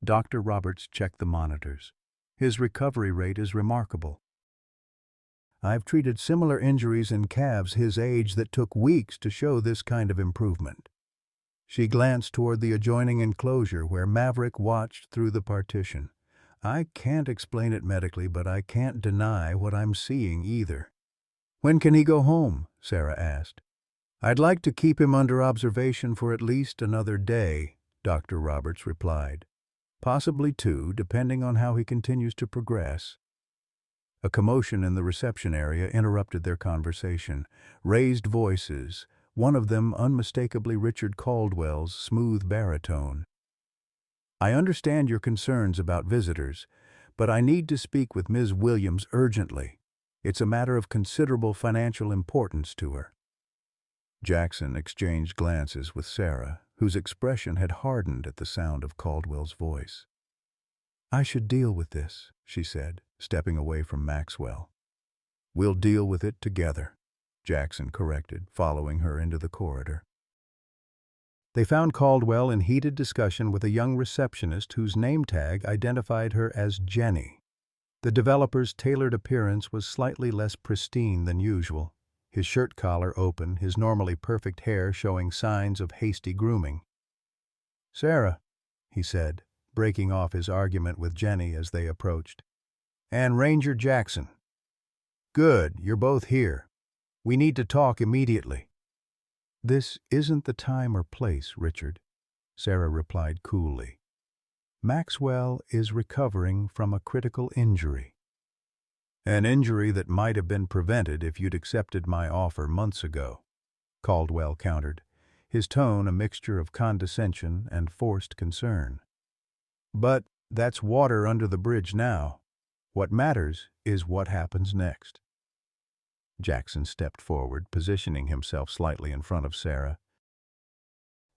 Dr. Roberts checked the monitors. "His recovery rate is remarkable. I've treated similar injuries in calves his age that took weeks to show this kind of improvement." She glanced toward the adjoining enclosure where Maverick watched through the partition. "I can't explain it medically, but I can't deny what I'm seeing either." "When can he go home?" Sarah asked. "I'd like to keep him under observation for at least another day," Dr. Roberts replied. "Possibly 2, depending on how he continues to progress." A commotion in the reception area interrupted their conversation. Raised voices, one of them unmistakably Richard Caldwell's smooth baritone. "I understand your concerns about visitors, but I need to speak with Ms. Williams urgently. It's a matter of considerable financial importance to her." Jackson exchanged glances with Sarah, whose expression had hardened at the sound of Caldwell's voice. "I should deal with this," she said, stepping away from Maxwell. "We'll deal with it together," Jackson corrected, following her into the corridor. They found Caldwell in heated discussion with a young receptionist whose name tag identified her as Jenny. The developer's tailored appearance was slightly less pristine than usual. his shirt collar open, his normally perfect hair showing signs of hasty grooming. "Sarah," he said, breaking off his argument with Jenny as they approached. "And Ranger Jackson. Good, you're both here. We need to talk immediately." "This isn't the time or place, Richard," Sarah replied coolly. "Maxwell is recovering from a critical injury." "An injury that might have been prevented if you'd accepted my offer months ago," Caldwell countered, his tone a mixture of condescension and forced concern. "But that's water under the bridge now. What matters is what happens next." Jackson stepped forward, positioning himself slightly in front of Sarah.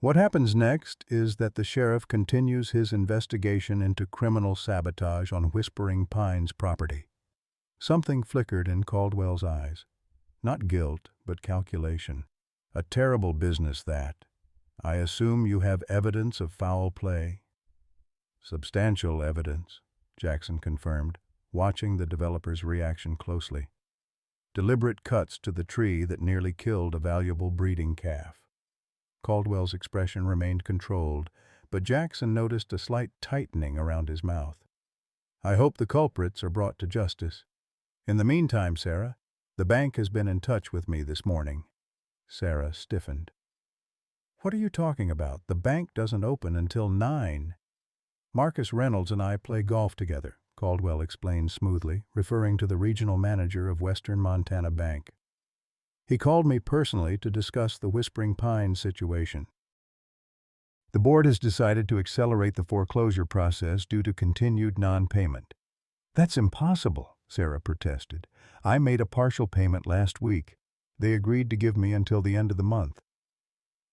"What happens next is that the sheriff continues his investigation into criminal sabotage on Whispering Pines property." Something flickered in Caldwell's eyes. Not guilt, but calculation. "A terrible business, that. I assume you have evidence of foul play?" "Substantial evidence," Jackson confirmed, watching the developer's reaction closely. "Deliberate cuts to the tree that nearly killed a valuable breeding calf." Caldwell's expression remained controlled, but Jackson noticed a slight tightening around his mouth. "I hope the culprits are brought to justice. In the meantime, Sarah, the bank has been in touch with me this morning." Sarah stiffened. "What are you talking about? The bank doesn't open until 9. "Marcus Reynolds and I play golf together," Caldwell explained smoothly, referring to the regional manager of Western Montana Bank. "He called me personally to discuss the Whispering Pines situation. The board has decided to accelerate the foreclosure process due to continued non-payment." "That's impossible," Sarah protested. "I made a partial payment last week. They agreed to give me until the end of the month."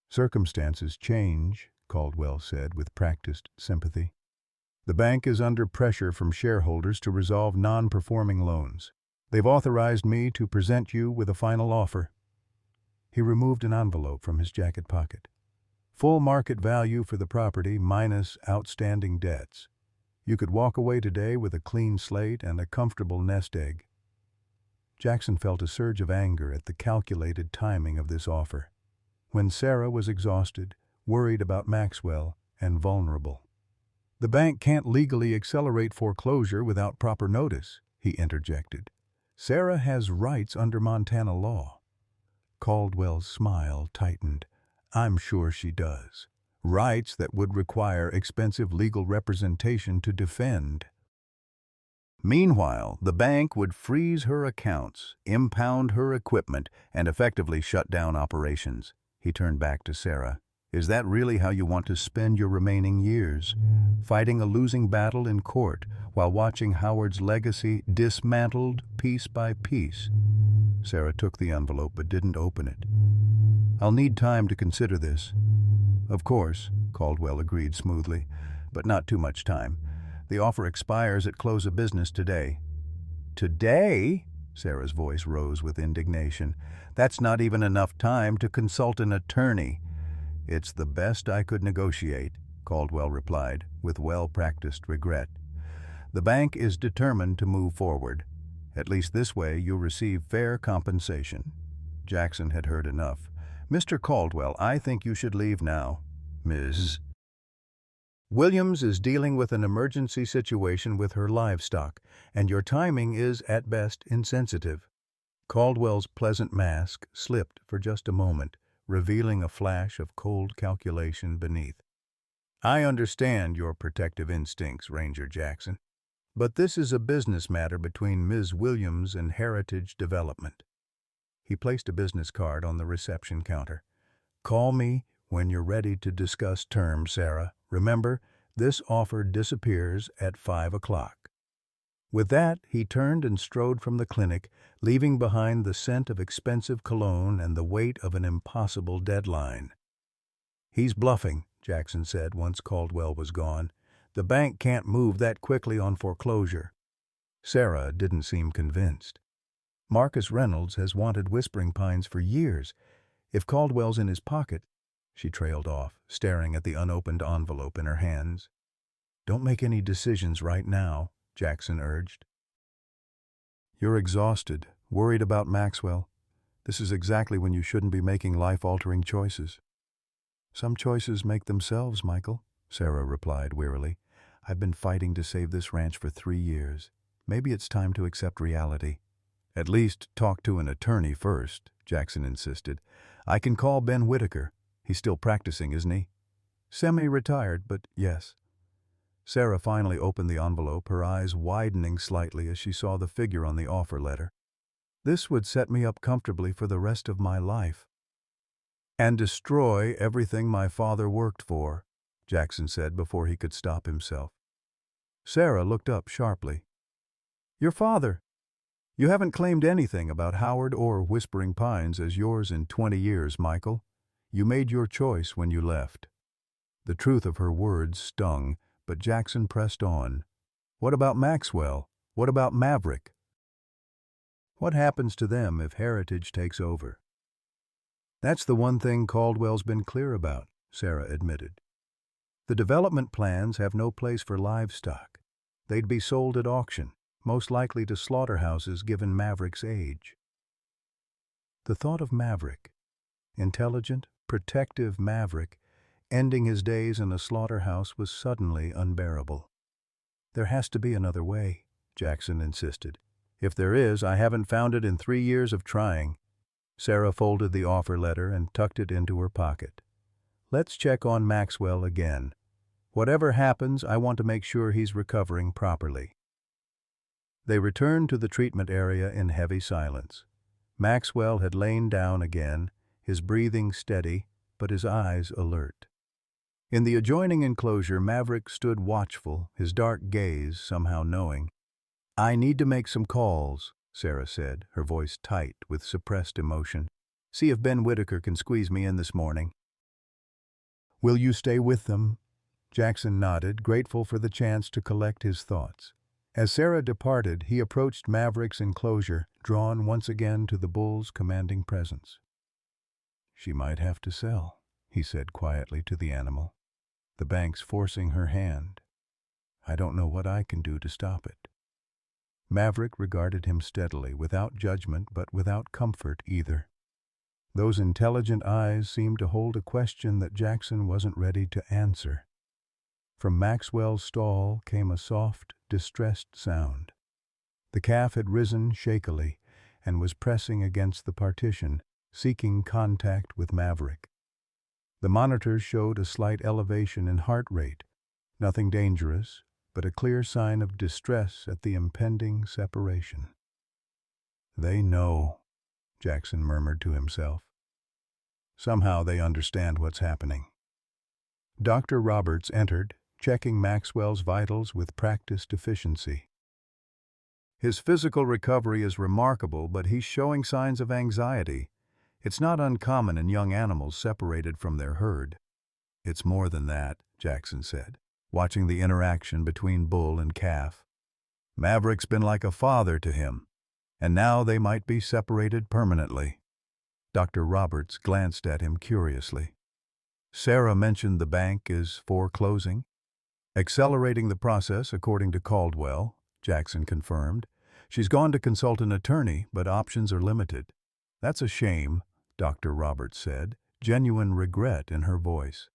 "Circumstances change," Caldwell said with practiced sympathy. "The bank is under pressure from shareholders to resolve non-performing loans. They've authorized me to present you with a final offer." He removed an envelope from his jacket pocket. "Full market value for the property minus outstanding debts. You could walk away today with a clean slate and a comfortable nest egg." Jackson felt a surge of anger at the calculated timing of this offer, when Sarah was exhausted, worried about Maxwell, and vulnerable. "The bank can't legally accelerate foreclosure without proper notice," he interjected. "Sarah has rights under Montana law." Caldwell's smile tightened. "I'm sure she does. Rights that would require expensive legal representation to defend." "Meanwhile, the bank would freeze her accounts, impound her equipment, and effectively shut down operations." He turned back to Sarah. "Is that really how you want to spend your remaining years? Fighting a losing battle in court while watching Howard's legacy dismantled piece by piece?" Sarah took the envelope but didn't open it. "I'll need time to consider this." "Of course," Caldwell agreed smoothly, "but not too much time. The offer expires at close of business today." "Today?" Sarah's voice rose with indignation. "That's not even enough time to consult an attorney." "It's the best I could negotiate," Caldwell replied, with well-practiced regret. "The bank is determined to move forward. At least this way you'll receive fair compensation." Jackson had heard enough. "Mr. Caldwell, I think you should leave now." "Ms. Williams is dealing with an emergency situation with her livestock, and your timing is, at best, insensitive." Caldwell's pleasant mask slipped for just a moment, revealing a flash of cold calculation beneath. "I understand your protective instincts, Ranger Jackson, but this is a business matter between Ms. Williams and Heritage Development." He placed a business card on the reception counter. "Call me when you're ready to discuss terms, Sarah. Remember, this offer disappears at 5 o'clock. With that, he turned and strode from the clinic, leaving behind the scent of expensive cologne and the weight of an impossible deadline. "He's bluffing," Jackson said once Caldwell was gone. "The bank can't move that quickly on foreclosure." Sarah didn't seem convinced. "Marcus Reynolds has wanted Whispering Pines for years. If Caldwell's in his pocket—" She trailed off, staring at the unopened envelope in her hands. "Don't make any decisions right now," Jackson urged. "You're exhausted, worried about Maxwell. This is exactly when you shouldn't be making life-altering choices. Some choices make themselves, Michael, Sarah replied wearily. I've been fighting to save this ranch for 3 years. Maybe it's time to accept reality. At least talk to an attorney first, Jackson insisted. I can call Ben Whitaker. He's still practicing, isn't he? Semi-retired, but yes. Sarah finally opened the envelope, her eyes widening slightly as she saw the figure on the offer letter. This would set me up comfortably for the rest of my life. And destroy everything my father worked for, Jackson said before he could stop himself. Sarah looked up sharply. Your father? You haven't claimed anything about Howard or Whispering Pines as yours in 20 years, Michael. You made your choice when you left. The truth of her words stung, but Jackson pressed on. What about Maxwell? What about Maverick? What happens to them if Heritage takes over? That's the one thing Caldwell's been clear about, Sarah admitted. The development plans have no place for livestock. They'd be sold at auction, most likely to slaughterhouses given Maverick's age. The thought of Maverick, intelligent, protective Maverick, ending his days in a slaughterhouse was suddenly unbearable. There has to be another way, Jackson insisted. If there is, I haven't found it in 3 years of trying. Sarah folded the offer letter and tucked it into her pocket. Let's check on Maxwell again. Whatever happens, I want to make sure he's recovering properly. They returned to the treatment area in heavy silence. Maxwell had lain down again, his breathing steady, but his eyes alert. In the adjoining enclosure, Maverick stood watchful, his dark gaze somehow knowing. I need to make some calls, Sarah said, her voice tight with suppressed emotion. See if Ben Whitaker can squeeze me in this morning. Will you stay with them? Jackson nodded, grateful for the chance to collect his thoughts. As Sarah departed, he approached Maverick's enclosure, drawn once again to the bull's commanding presence. She might have to sell, he said quietly to the animal. The bank's forcing her hand. I don't know what I can do to stop it. Maverick regarded him steadily, without judgment but without comfort either. Those intelligent eyes seemed to hold a question that Jackson wasn't ready to answer. From Maxwell's stall came a soft, distressed sound. The calf had risen shakily and was pressing against the partition, seeking contact with Maverick. The monitors showed a slight elevation in heart rate, nothing dangerous, but a clear sign of distress at the impending separation. They know, Jackson murmured to himself. Somehow they understand what's happening. Dr. Roberts entered, checking Maxwell's vitals with practiced efficiency. His physical recovery is remarkable, but he's showing signs of anxiety. It's not uncommon in young animals separated from their herd. It's more than that, Jackson said, watching the interaction between bull and calf. Maverick's been like a father to him, and now they might be separated permanently. Dr. Roberts glanced at him curiously. Sarah mentioned the bank is foreclosing. Accelerating the process, according to Caldwell, Jackson confirmed. She's gone to consult an attorney, but options are limited. That's a shame, Dr. Roberts said, genuine regret in her voice.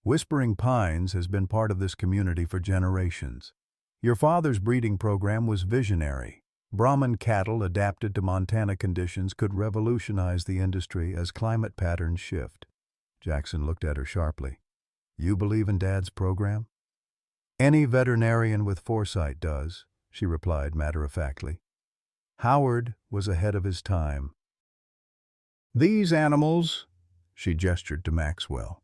Whispering Pines has been part of this community for generations. Your father's breeding program was visionary. Brahman cattle adapted to Montana conditions could revolutionize the industry as climate patterns shift. Jackson looked at her sharply. You believe in Dad's program? Any veterinarian with foresight does, she replied matter-of-factly. Howard was ahead of his time. These animals, she gestured to Maxwell,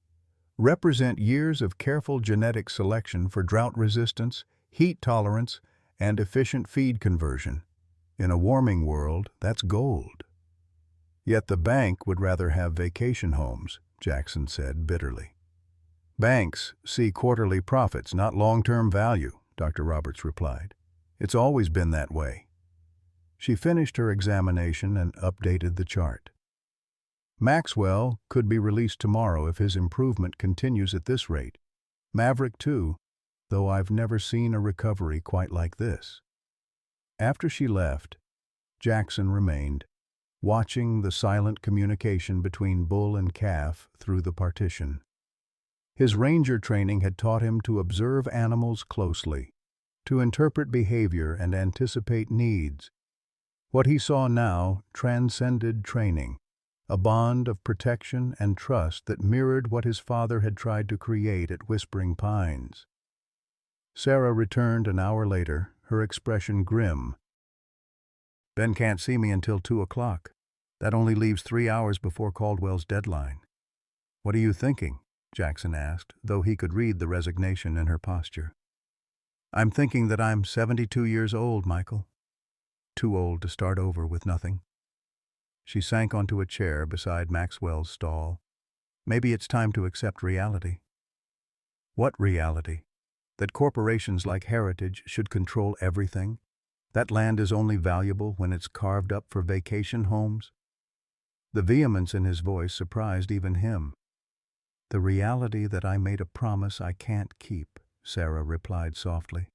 represent years of careful genetic selection for drought resistance, heat tolerance, and efficient feed conversion. In a warming world, that's gold. Yet the bank would rather have vacation homes, Jackson said bitterly. Banks see quarterly profits, not long-term value, Dr. Roberts replied. It's always been that way. She finished her examination and updated the chart. Maxwell could be released tomorrow if his improvement continues at this rate. Maverick too, though I've never seen a recovery quite like this. After she left, Jackson remained. watching the silent communication between bull and calf through the partition. His ranger training had taught him to observe animals closely, to interpret behavior and anticipate needs. What he saw now transcended training, a bond of protection and trust that mirrored what his father had tried to create at Whispering Pines. Sarah returned an hour later, her expression grim. "Ben can't see me until 2 o'clock. That only leaves 3 hours before Caldwell's deadline." "What are you thinking?" Jackson asked, though he could read the resignation in her posture. "I'm thinking that I'm 72 years old, Michael. Too old to start over with nothing." She sank onto a chair beside Maxwell's stall. "Maybe it's time to accept reality." "What reality? That corporations like Heritage should control everything? That land is only valuable when it's carved up for vacation homes?" The vehemence in his voice surprised even him. "The reality that I made a promise I can't keep," Sarah replied softly.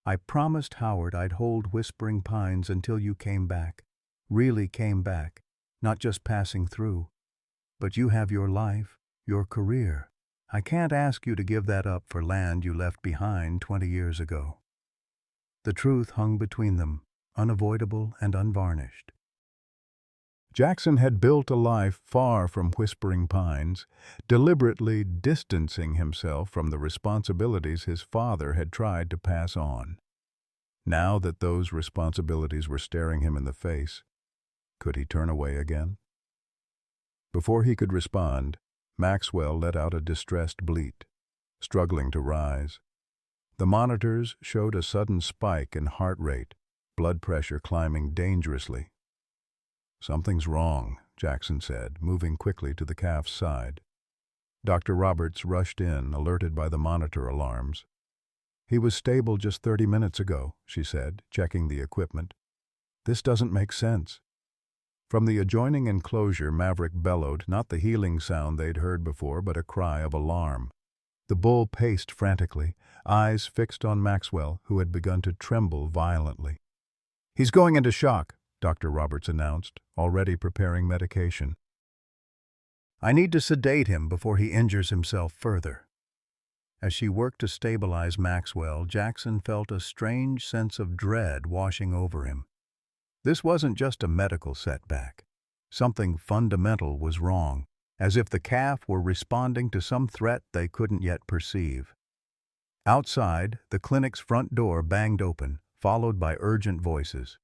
"I promised Howard I'd hold Whispering Pines until you came back, really came back, not just passing through. But you have your life, your career. I can't ask you to give that up for land you left behind 20 years ago." The truth hung between them, unavoidable and unvarnished. Jackson had built a life far from Whispering Pines, deliberately distancing himself from the responsibilities his father had tried to pass on. Now that those responsibilities were staring him in the face, could he turn away again? Before he could respond, Maxwell let out a distressed bleat, struggling to rise. The monitors showed a sudden spike in heart rate, blood pressure climbing dangerously. "Something's wrong," Jackson said, moving quickly to the calf's side. Dr. Roberts rushed in, alerted by the monitor alarms. "He was stable just 30 minutes ago," she said, checking the equipment. "This doesn't make sense." From the adjoining enclosure, Maverick bellowed, not the healing sound they'd heard before, but a cry of alarm. The bull paced frantically, eyes fixed on Maxwell, who had begun to tremble violently. "He's going into shock," Dr. Roberts announced, already preparing medication. "I need to sedate him before he injures himself further." As she worked to stabilize Maxwell, Jackson felt a strange sense of dread washing over him. This wasn't just a medical setback. Something fundamental was wrong, as if the calf were responding to some threat they couldn't yet perceive. Outside, the clinic's front door banged open, followed by urgent voices.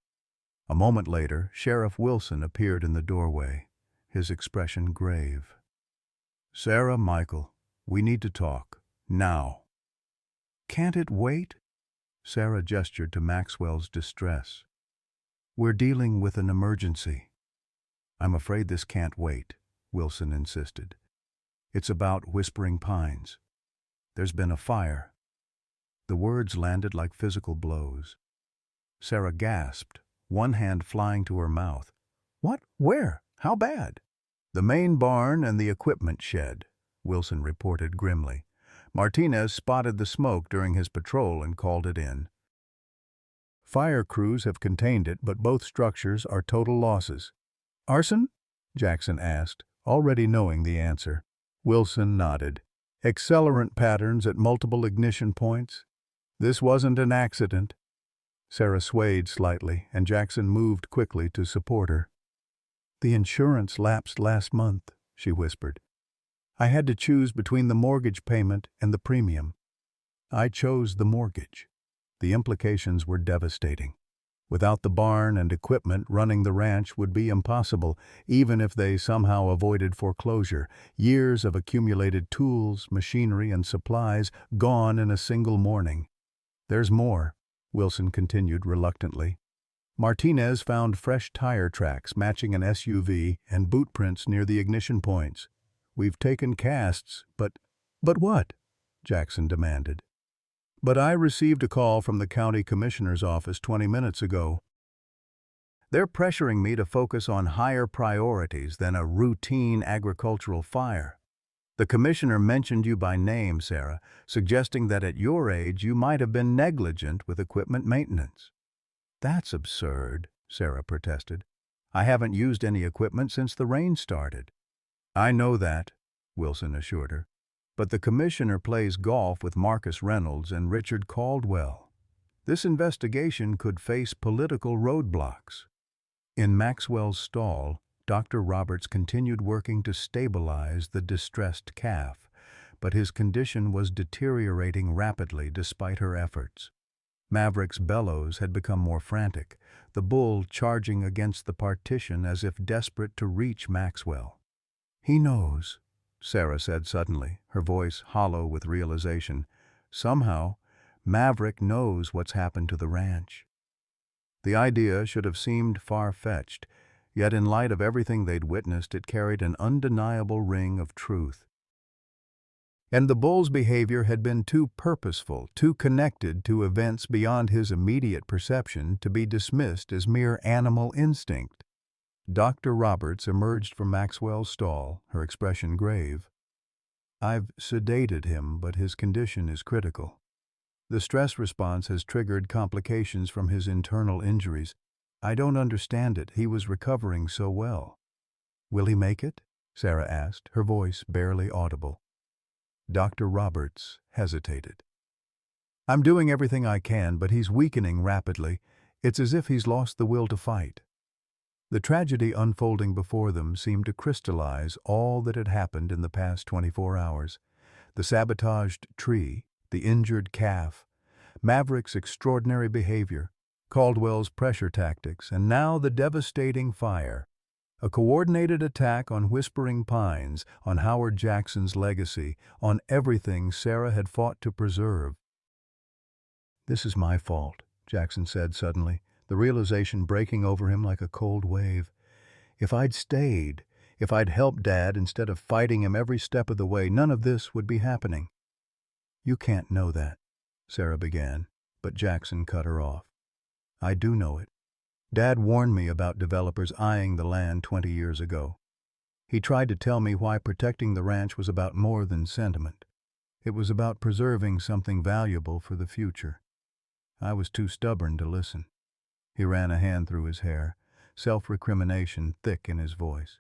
A moment later, Sheriff Wilson appeared in the doorway, his expression grave. "Sarah, Michael, we need to talk. Now." "Can't it wait?" Sarah gestured to Maxwell's distress. "We're dealing with an emergency." "I'm afraid this can't wait," Wilson insisted. "It's about Whispering Pines. There's been a fire." The words landed like physical blows. Sarah gasped, one hand flying to her mouth. "What? Where? How bad?" "The main barn and the equipment shed," Wilson reported grimly. "Martinez spotted the smoke during his patrol and called it in. Fire crews have contained it, but both structures are total losses." "Arson?" Jackson asked, already knowing the answer. Wilson nodded. "Accelerant patterns at multiple ignition points. This wasn't an accident." Sarah swayed slightly, and Jackson moved quickly to support her. "The insurance lapsed last month," she whispered. "I had to choose between the mortgage payment and the premium. I chose the mortgage." The implications were devastating. Without the barn and equipment, running the ranch would be impossible, even if they somehow avoided foreclosure. Years of accumulated tools, machinery, and supplies gone in a single morning. "There's more," Wilson continued reluctantly. "Martinez found fresh tire tracks matching an SUV and boot prints near the ignition points. We've taken casts, but..." "But what?" Jackson demanded. "But I received a call from the county commissioner's office 20 minutes ago. They're pressuring me to focus on higher priorities than a routine agricultural fire. The commissioner mentioned you by name, Sarah, suggesting that at your age you might have been negligent with equipment maintenance." "That's absurd," Sarah protested. I haven't used any equipment since the rain started." "I know that," Wilson assured her. "But the commissioner plays golf with Marcus Reynolds and Richard Caldwell. This investigation could face political roadblocks." In Maxwell's stall, Dr. Roberts continued working to stabilize the distressed calf, but his condition was deteriorating rapidly despite her efforts. Maverick's bellows had become more frantic, the bull charging against the partition as if desperate to reach Maxwell. "He knows," Sarah said suddenly, her voice hollow with realization. "Somehow, Maverick knows what's happened to the ranch." The idea should have seemed far-fetched, yet in light of everything they'd witnessed, it carried an undeniable ring of truth. And the bull's behavior had been too purposeful, too connected to events beyond his immediate perception to be dismissed as mere animal instinct. Dr. Roberts emerged from Maxwell's stall, her expression grave. "I've sedated him, but his condition is critical. The stress response has triggered complications from his internal injuries. I don't understand it. He was recovering so well." "Will he make it?" Sarah asked, her voice barely audible. Dr. Roberts hesitated. "I'm doing everything I can, but he's weakening rapidly. It's as if he's lost the will to fight." The tragedy unfolding before them seemed to crystallize all that had happened in the past 24 hours. The sabotaged tree, the injured calf, Maverick's extraordinary behavior, Caldwell's pressure tactics, and now the devastating fire. A coordinated attack on Whispering Pines, on Howard Jackson's legacy, on everything Sarah had fought to preserve. "This is my fault," Jackson said suddenly, the realization breaking over him like a cold wave. "If I'd stayed, if I'd helped Dad instead of fighting him every step of the way, none of this would be happening." "You can't know that," Sarah began, but Jackson cut her off. "I do know it. Dad warned me about developers eyeing the land 20 years ago. He tried to tell me why protecting the ranch was about more than sentiment. It was about preserving something valuable for the future. I was too stubborn to listen." He ran a hand through his hair, self-recrimination thick in his voice.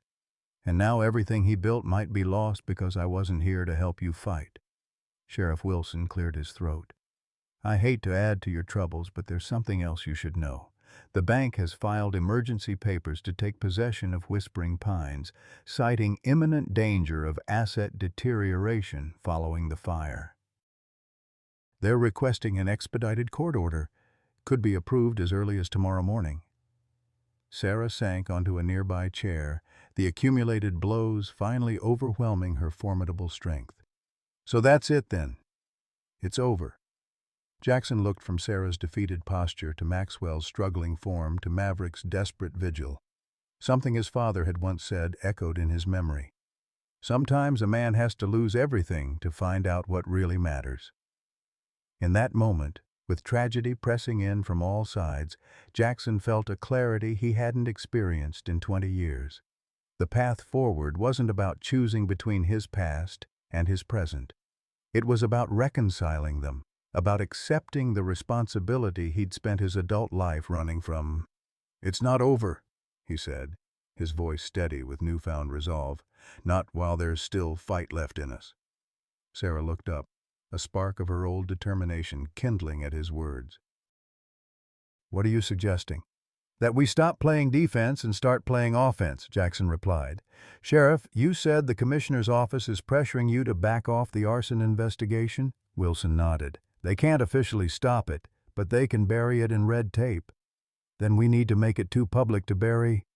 "And now everything he built might be lost because I wasn't here to help you fight." Sheriff Wilson cleared his throat. "I hate to add to your troubles, but there's something else you should know. The bank has filed emergency papers to take possession of Whispering Pines, citing imminent danger of asset deterioration following the fire. They're requesting an expedited court order. Could be approved as early as tomorrow morning." Sarah sank onto a nearby chair, the accumulated blows finally overwhelming her formidable strength. "So that's it then. It's over." Jackson looked from Sarah's defeated posture to Maxwell's struggling form to Maverick's desperate vigil. Something his father had once said echoed in his memory. Sometimes a man has to lose everything to find out what really matters. In that moment, with tragedy pressing in from all sides, Jackson felt a clarity he hadn't experienced in 20 years. The path forward wasn't about choosing between his past and his present. It was about reconciling them, about accepting the responsibility he'd spent his adult life running from. "It's not over," he said, his voice steady with newfound resolve. "Not while there's still fight left in us." Sarah looked up, a spark of her old determination kindling at his words. "What are you suggesting?" "That we stop playing defense and start playing offense," Jackson replied. "Sheriff, you said the commissioner's office is pressuring you to back off the arson investigation?" Wilson nodded. "They can't officially stop it, but they can bury it in red tape." "Then we need to make it too public to bury."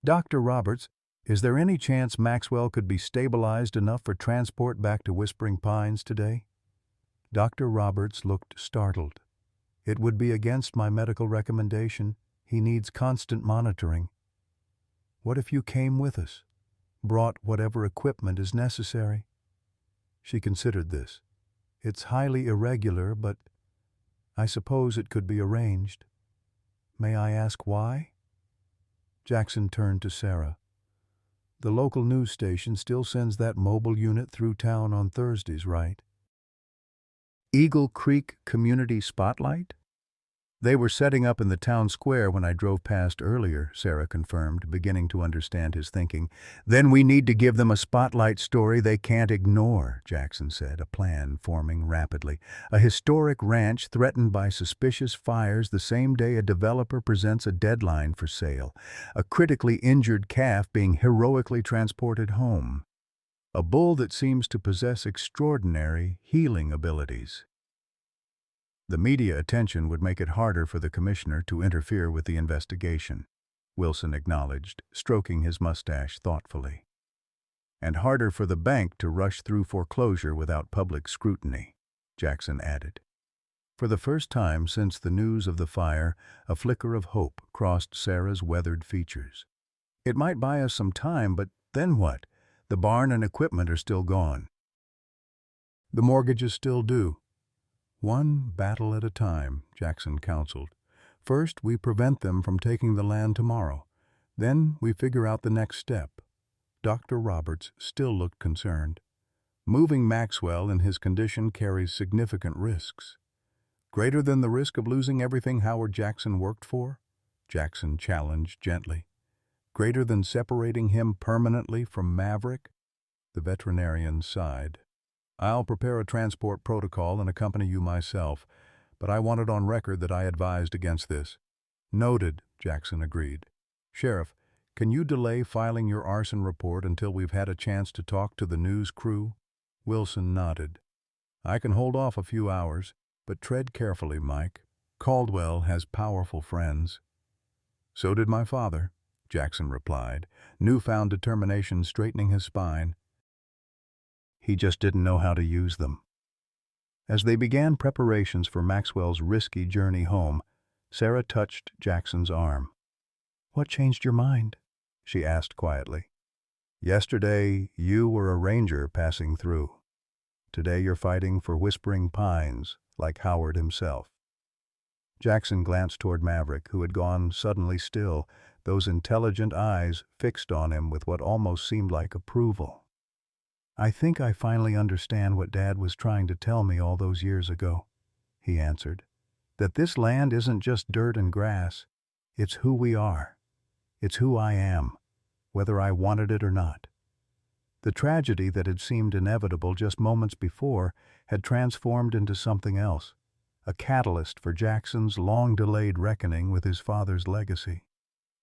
"Dr. Roberts, is there any chance Maxwell could be stabilized enough for transport back to Whispering Pines today?" Dr. Roberts looked startled. "It would be against my medical recommendation. He needs constant monitoring." "What if you came with us, brought whatever equipment is necessary?" She considered this. "It's highly irregular, but I suppose it could be arranged. May I ask why?" Jackson turned to Sarah. "The local news station still sends that mobile unit through town on Thursdays, right?" "Eagle Creek Community Spotlight?" They were setting up in the town square when I drove past earlier, Sarah confirmed, beginning to understand his thinking. Then we need to give them a spotlight story they can't ignore, Jackson said, a plan forming rapidly. A historic ranch threatened by suspicious fires the same day a developer presents a deadline for sale. A critically injured calf being heroically transported home. A bull that seems to possess extraordinary healing abilities. The media attention would make it harder for the commissioner to interfere with the investigation, Wilson acknowledged, stroking his mustache thoughtfully. And harder for the bank to rush through foreclosure without public scrutiny, Jackson added. For the first time since the news of the fire, a flicker of hope crossed Sarah's weathered features. It might buy us some time, but then what? The barn and equipment are still gone. The mortgage is still due. One battle at a time, Jackson counseled. First, we prevent them from taking the land tomorrow. Then we figure out the next step. Dr. Roberts still looked concerned. Moving Maxwell in his condition carries significant risks. Greater than the risk of losing everything Howard Jackson worked for? Jackson challenged gently. Greater than separating him permanently from Maverick? The veterinarian sighed. I'll prepare a transport protocol and accompany you myself, but I want it on record that I advised against this. Noted, Jackson agreed. Sheriff, can you delay filing your arson report until we've had a chance to talk to the news crew? Wilson nodded. I can hold off a few hours, but tread carefully, Mike. Caldwell has powerful friends. So did my father, Jackson replied, newfound determination straightening his spine. He just didn't know how to use them. As they began preparations for Maxwell's risky journey home, Sarah touched Jackson's arm. What changed your mind? She asked quietly. Yesterday, you were a ranger passing through. Today you're fighting for Whispering Pines, like Howard himself. Jackson glanced toward Maverick, who had gone suddenly still, those intelligent eyes fixed on him with what almost seemed like approval. I think I finally understand what Dad was trying to tell me all those years ago, he answered. That this land isn't just dirt and grass. It's who we are. It's who I am, whether I wanted it or not. The tragedy that had seemed inevitable just moments before had transformed into something else, a catalyst for Jackson's long-delayed reckoning with his father's legacy.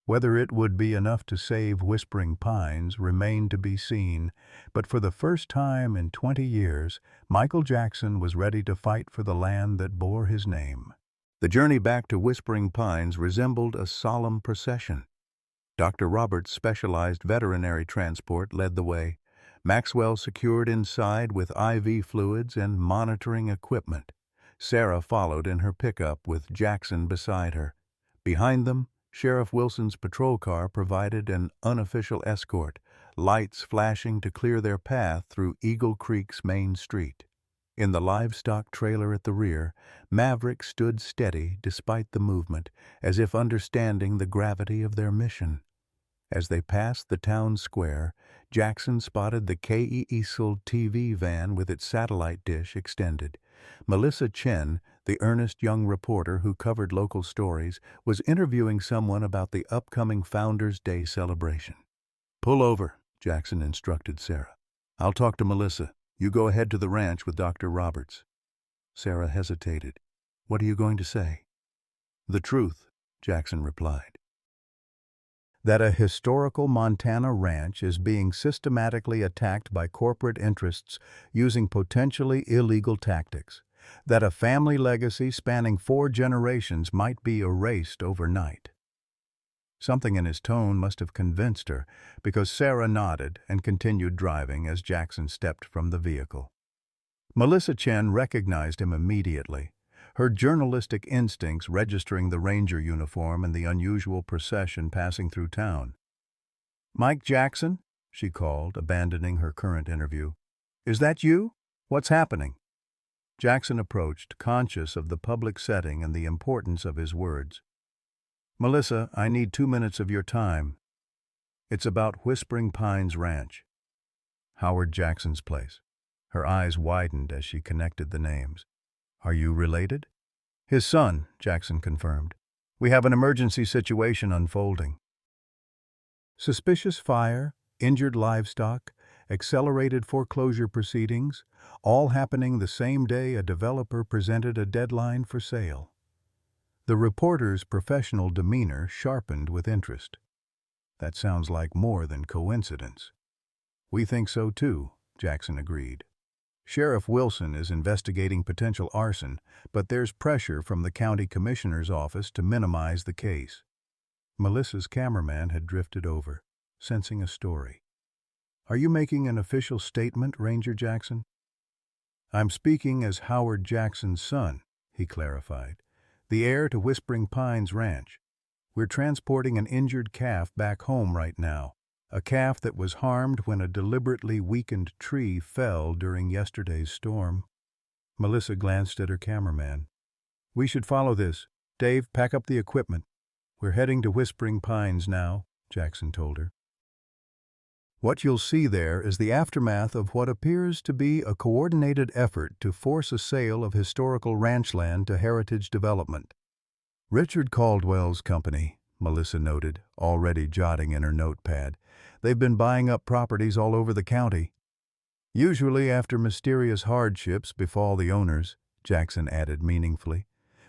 Whether it would be enough to save Whispering Pines remained to be seen, but for the first time in 20 years, Michael Jackson was ready to fight for the land that bore his name. The journey back to Whispering Pines resembled a solemn procession. Dr. Roberts' specialized veterinary transport led the way, Maxwell secured inside with IV fluids and monitoring equipment. Sarah followed in her pickup with Jackson beside her. Behind them, Sheriff Wilson's patrol car provided an unofficial escort, lights flashing to clear their path through Eagle Creek's main street. In the livestock trailer at the rear, Maverick stood steady despite the movement, as if understanding the gravity of their mission. As they passed the town square, Jackson spotted the KESL TV van with its satellite dish extended. Melissa Chen, the earnest young reporter who covered local stories, was interviewing someone about the upcoming Founders' Day celebration. Pull over, Jackson instructed Sarah. I'll talk to Melissa. You go ahead to the ranch with Dr. Roberts. Sarah hesitated. What are you going to say? The truth, Jackson replied. That a historical Montana ranch is being systematically attacked by corporate interests using potentially illegal tactics. That a family legacy spanning 4 generations might be erased overnight. Something in his tone must have convinced her, because Sarah nodded and continued driving as Jackson stepped from the vehicle. Melissa Chen recognized him immediately, her journalistic instincts registering the ranger uniform and the unusual procession passing through town. "Mike Jackson?" she called, abandoning her current interview. "Is that you? What's happening?" Jackson approached, conscious of the public setting and the importance of his words. "Melissa, I need 2 minutes of your time. It's about Whispering Pines Ranch." Howard Jackson's place. Her eyes widened as she connected the names. "Are you related?" His son, Jackson confirmed. We have an emergency situation unfolding. Suspicious fire, injured livestock, accelerated foreclosure proceedings, all happening the same day a developer presented a deadline for sale. The reporter's professional demeanor sharpened with interest. That sounds like more than coincidence. We think so too, Jackson agreed. Sheriff Wilson is investigating potential arson, but there's pressure from the county commissioner's office to minimize the case. Melissa's cameraman had drifted over, sensing a story. Are you making an official statement, Ranger Jackson? I'm speaking as Howard Jackson's son, he clarified, the heir to Whispering Pines Ranch. We're transporting an injured calf back home right now, a calf that was harmed when a deliberately weakened tree fell during yesterday's storm. Melissa glanced at her cameraman. We should follow this. Dave, pack up the equipment. We're heading to Whispering Pines now, Jackson told her. What you'll see there is the aftermath of what appears to be a coordinated effort to force a sale of historical ranch land to Heritage Development. Richard Caldwell's company, Melissa noted, already jotting in her notepad. They've been buying up properties all over the county. Usually after mysterious hardships befall the owners, Jackson added meaningfully.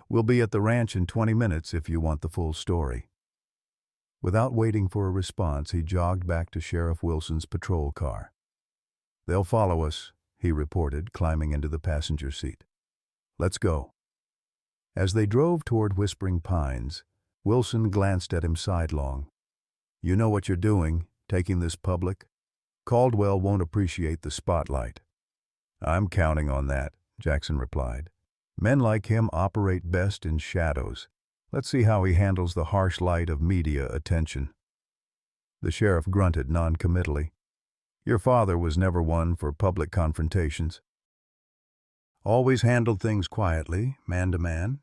We'll be at the ranch in 20 minutes if you want the full story. Without waiting for a response, he jogged back to Sheriff Wilson's patrol car. They'll follow us, he reported, climbing into the passenger seat. Let's go. As they drove toward Whispering Pines, Wilson glanced at him sidelong. You know what you're doing, taking this public? Caldwell won't appreciate the spotlight. I'm counting on that, Jackson replied. Men like him operate best in shadows. Let's see how he handles the harsh light of media attention. The sheriff grunted non-committally. Your father was never one for public confrontations. Always handled things quietly, man to man.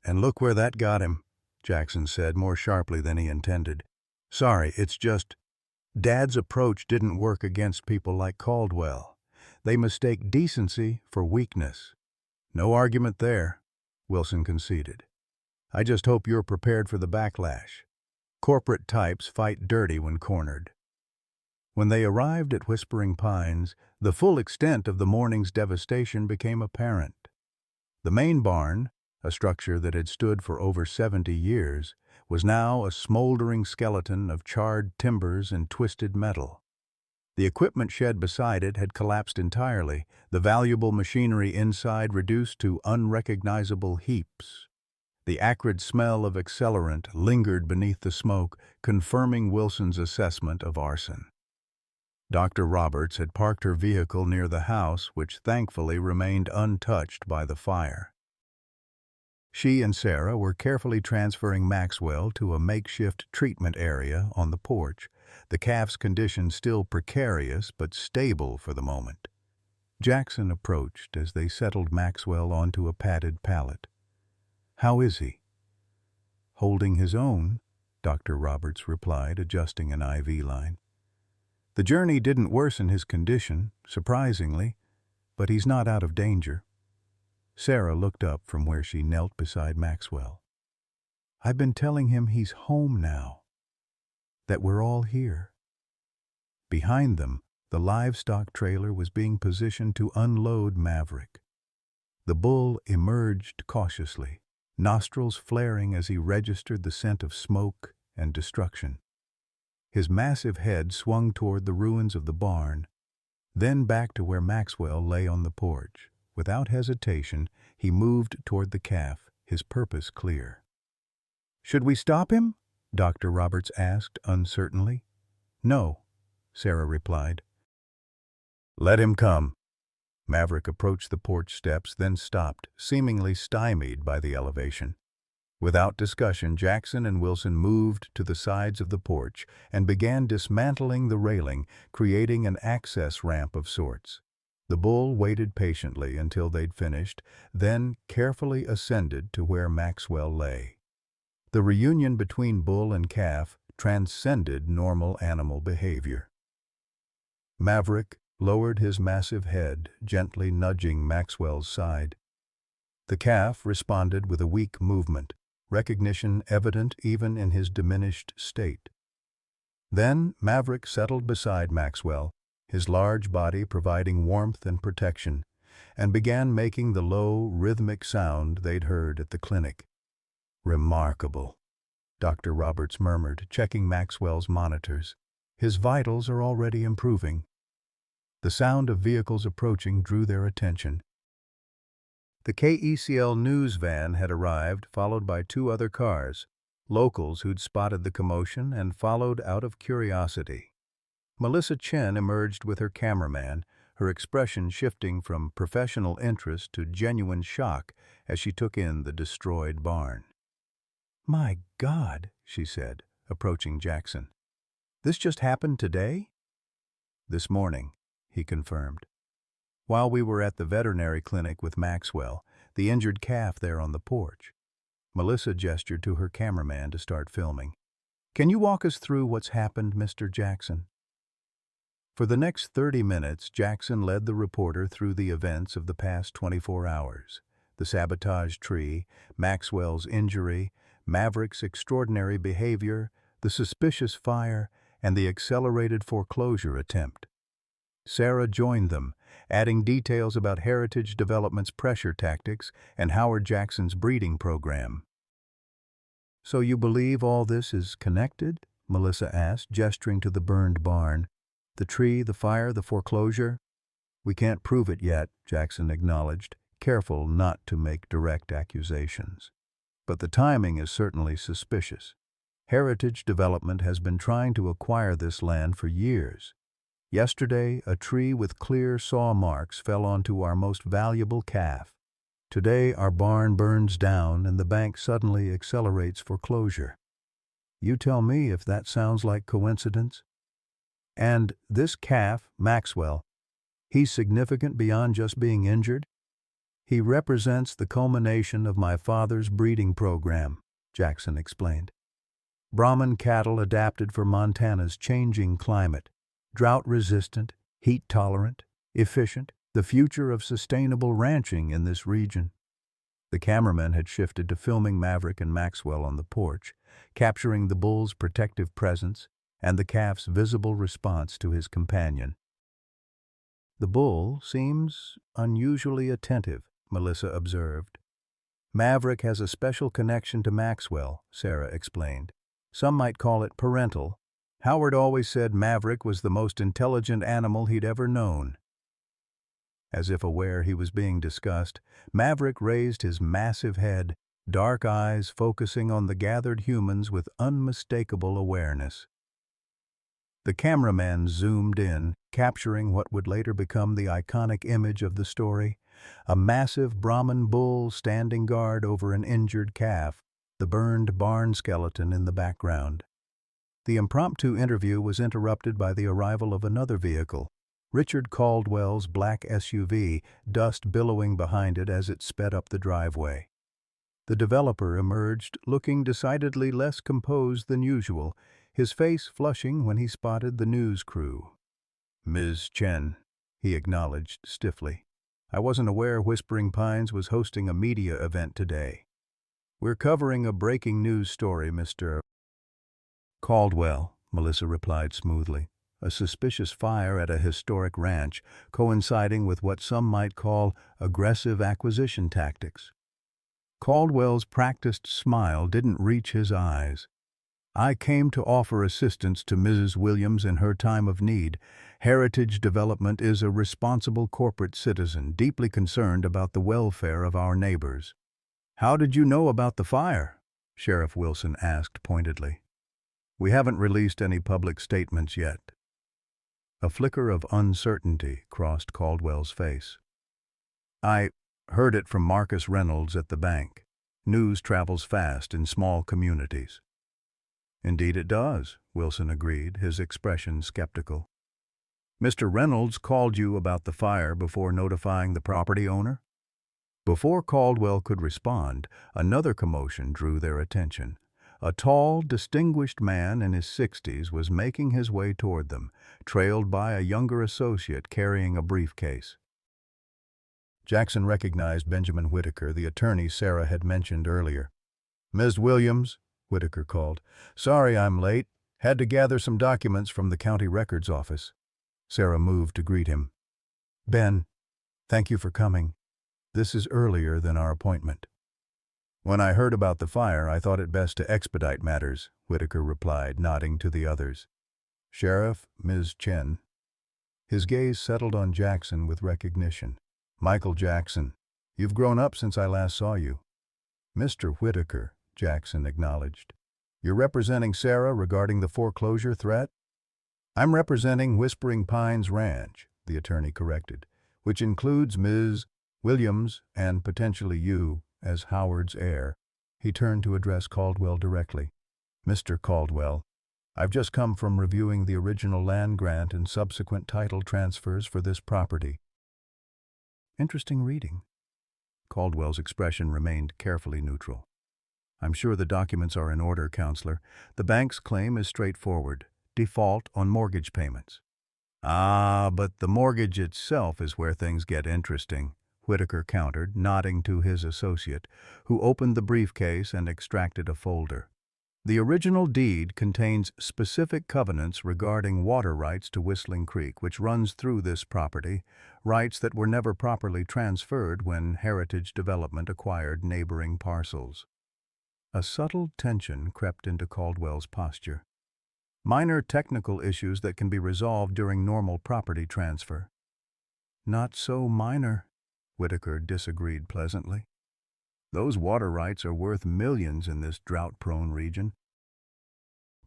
And look where that got him, Jackson said more sharply than he intended. Sorry, it's just, Dad's approach didn't work against people like Caldwell. They mistake decency for weakness. No argument there, Wilson conceded. I just hope you're prepared for the backlash. Corporate types fight dirty when cornered. When they arrived at Whispering Pines, the full extent of the morning's devastation became apparent. The main barn, a structure that had stood for over 70 years, was now a smoldering skeleton of charred timbers and twisted metal. The equipment shed beside it had collapsed entirely, the valuable machinery inside reduced to unrecognizable heaps. The acrid smell of accelerant lingered beneath the smoke, confirming Wilson's assessment of arson. Dr. Roberts had parked her vehicle near the house, which thankfully remained untouched by the fire. She and Sarah were carefully transferring Maxwell to a makeshift treatment area on the porch, the calf's condition still precarious but stable for the moment. Jackson approached as they settled Maxwell onto a padded pallet. How is he? Holding his own, Dr. Roberts replied, adjusting an IV line. The journey didn't worsen his condition, surprisingly, but he's not out of danger. Sarah looked up from where she knelt beside Maxwell. I've been telling him he's home now, that we're all here. Behind them, the livestock trailer was being positioned to unload Maverick. The bull emerged cautiously, nostrils flaring as he registered the scent of smoke and destruction. His massive head swung toward the ruins of the barn, then back to where Maxwell lay on the porch. Without hesitation, he moved toward the calf, his purpose clear. Should we stop him? Dr. Roberts asked uncertainly. No, Sarah replied. Let him come. Maverick approached the porch steps, then stopped, seemingly stymied by the elevation. Without discussion, Jackson and Wilson moved to the sides of the porch and began dismantling the railing, creating an access ramp of sorts. The bull waited patiently until they'd finished, then carefully ascended to where Maxwell lay. The reunion between bull and calf transcended normal animal behavior. Maverick lowered his massive head, gently nudging Maxwell's side. The calf responded with a weak movement, recognition evident even in his diminished state. Then Maverick settled beside Maxwell, his large body providing warmth and protection, and began making the low, rhythmic sound they'd heard at the clinic. "Remarkable," Dr. Roberts murmured, checking Maxwell's monitors. "His vitals are already improving." The sound of vehicles approaching drew their attention. The KECL news van had arrived, followed by two other cars, locals who'd spotted the commotion and followed out of curiosity. Melissa Chen emerged with her cameraman, her expression shifting from professional interest to genuine shock as she took in the destroyed barn. "My God," she said, approaching Jackson. "This just happened today?" "This morning," he confirmed. "While we were at the veterinary clinic with Maxwell, the injured calf there on the porch." Melissa gestured to her cameraman to start filming. "Can you walk us through what's happened, Mr. Jackson?" For the next 30 minutes, Jackson led the reporter through the events of the past 24 hours. The sabotage tree, Maxwell's injury, Maverick's extraordinary behavior, the suspicious fire, and the accelerated foreclosure attempt. Sarah joined them, adding details about Heritage Development's pressure tactics and Howard Jackson's breeding program. "So you believe all this is connected?" Melissa asked, gesturing to the burned barn. "The tree, the fire, the foreclosure?" "We can't prove it yet," Jackson acknowledged, careful not to make direct accusations. "But the timing is certainly suspicious. Heritage Development has been trying to acquire this land for years. Yesterday, a tree with clear saw marks fell onto our most valuable calf. Today, our barn burns down and the bank suddenly accelerates foreclosure. You tell me if that sounds like coincidence? And this calf, Maxwell, he's significant beyond just being injured? He represents the culmination of my father's breeding program," Jackson explained. "Brahman cattle adapted for Montana's changing climate. Drought-resistant, heat-tolerant, efficient, the future of sustainable ranching in this region." The cameraman had shifted to filming Maverick and Maxwell on the porch, capturing the bull's protective presence and the calf's visible response to his companion. "The bull seems unusually attentive," Melissa observed. "Maverick has a special connection to Maxwell," Sarah explained. "Some might call it parental. Howard always said Maverick was the most intelligent animal he'd ever known." As if aware he was being discussed, Maverick raised his massive head, dark eyes focusing on the gathered humans with unmistakable awareness. The cameraman zoomed in, capturing what would later become the iconic image of the story, a massive Brahman bull standing guard over an injured calf, the burned barn skeleton in the background. The impromptu interview was interrupted by the arrival of another vehicle, Richard Caldwell's black SUV, dust billowing behind it as it sped up the driveway. The developer emerged, looking decidedly less composed than usual, his face flushing when he spotted the news crew. "Ms. Chen," he acknowledged stiffly. "I wasn't aware Whispering Pines was hosting a media event today." "We're covering a breaking news story, Mr. Caldwell," Melissa replied smoothly. "A suspicious fire at a historic ranch, coinciding with what some might call aggressive acquisition tactics." Caldwell's practiced smile didn't reach his eyes. "I came to offer assistance to Mrs. Williams in her time of need. Heritage Development is a responsible corporate citizen, deeply concerned about the welfare of our neighbors." "How did you know about the fire?" Sheriff Wilson asked pointedly. "We haven't released any public statements yet." A flicker of uncertainty crossed Caldwell's face. "I heard it from Marcus Reynolds at the bank. News travels fast in small communities." "Indeed it does," Wilson agreed, his expression skeptical. "Mr. Reynolds called you about the fire before notifying the property owner?" Before Caldwell could respond, another commotion drew their attention. A tall, distinguished man in his 60s was making his way toward them, trailed by a younger associate carrying a briefcase. Jackson recognized Benjamin Whitaker, the attorney Sarah had mentioned earlier. "Ms. Williams," Whitaker called. "Sorry I'm late. Had to gather some documents from the county records office." Sarah moved to greet him. "Ben, thank you for coming. This is earlier than our appointment." "When I heard about the fire, I thought it best to expedite matters," Whitaker replied, nodding to the others. "Sheriff, Ms. Chen." His gaze settled on Jackson with recognition. "Michael Jackson, you've grown up since I last saw you." "Mr. Whitaker," Jackson acknowledged. "You're representing Sarah regarding the foreclosure threat?" "I'm representing Whispering Pines Ranch," the attorney corrected, "which includes Ms. Williams and potentially you as Howard's heir." He turned to address Caldwell directly. "Mr. Caldwell, I've just come from reviewing the original land grant and subsequent title transfers for this property." "Interesting reading." Caldwell's expression remained carefully neutral. "I'm sure the documents are in order, Counselor. The bank's claim is straightforward: default on mortgage payments." "Ah, but the mortgage itself is where things get interesting," Whitaker countered, nodding to his associate, who opened the briefcase and extracted a folder. "The original deed contains specific covenants regarding water rights to Whistling Creek, which runs through this property, rights that were never properly transferred when Heritage Development acquired neighboring parcels." A subtle tension crept into Caldwell's posture. "Minor technical issues that can be resolved during normal property transfer." "Not so minor," Whitaker disagreed pleasantly. "Those water rights are worth millions in this drought-prone region.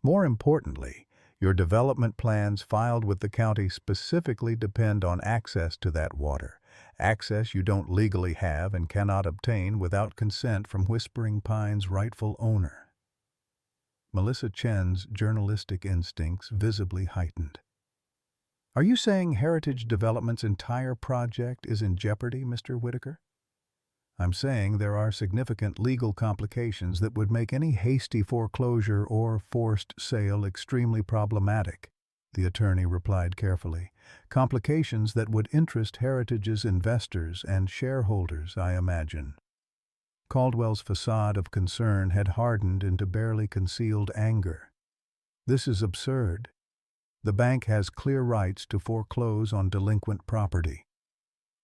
More importantly, your development plans filed with the county specifically depend on access to that water, access you don't legally have and cannot obtain without consent from Whispering Pines' rightful owner." Melissa Chen's journalistic instincts visibly heightened. "Are you saying Heritage Development's entire project is in jeopardy, Mr. Whitaker?" "I'm saying there are significant legal complications that would make any hasty foreclosure or forced sale extremely problematic," the attorney replied carefully. "Complications that would interest Heritage's investors and shareholders, I imagine." Caldwell's facade of concern had hardened into barely concealed anger. "This is absurd. The bank has clear rights to foreclose on delinquent property."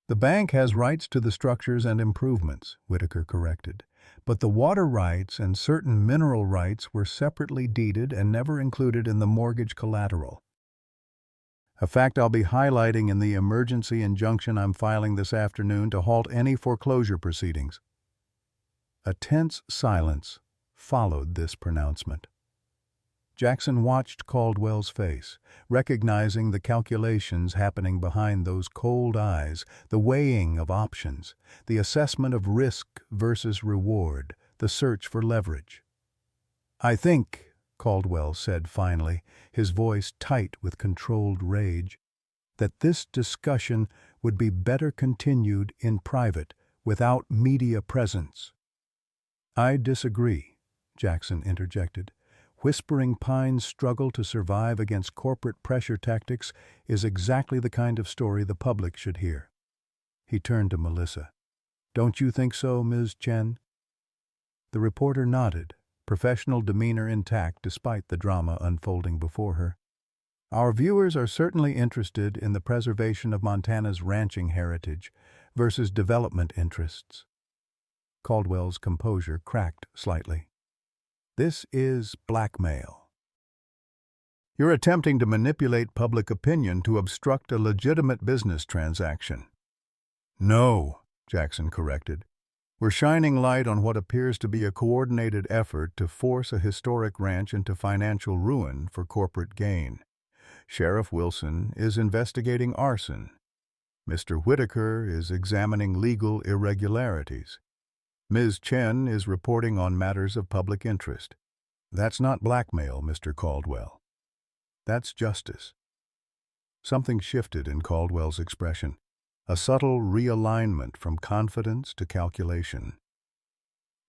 "The bank has rights to the structures and improvements," Whitaker corrected, "but the water rights and certain mineral rights were separately deeded and never included in the mortgage collateral. A fact I'll be highlighting in the emergency injunction I'm filing this afternoon to halt any foreclosure proceedings." A tense silence followed this pronouncement. Jackson watched Caldwell's face, recognizing the calculations happening behind those cold eyes, the weighing of options, the assessment of risk versus reward, the search for leverage. "I think," Caldwell said finally, his voice tight with controlled rage, "that this discussion would be better continued in private, without media presence." "I disagree," Jackson interjected. "Whispering Pines' struggle to survive against corporate pressure tactics is exactly the kind of story the public should hear." He turned to Melissa. "Don't you think so, Ms. Chen?" The reporter nodded, professional demeanor intact despite the drama unfolding before her. "Our viewers are certainly interested in the preservation of Montana's ranching heritage versus development interests." Caldwell's composure cracked slightly. "This is blackmail. You're attempting to manipulate public opinion to obstruct a legitimate business transaction." "No," Jackson corrected. "We're shining light on what appears to be a coordinated effort to force a historic ranch into financial ruin for corporate gain. Sheriff Wilson is investigating arson. Mr. Whitaker is examining legal irregularities. Ms. Chen is reporting on matters of public interest. That's not blackmail, Mr. Caldwell. That's justice." Something shifted in Caldwell's expression, a subtle realignment from confidence to calculation.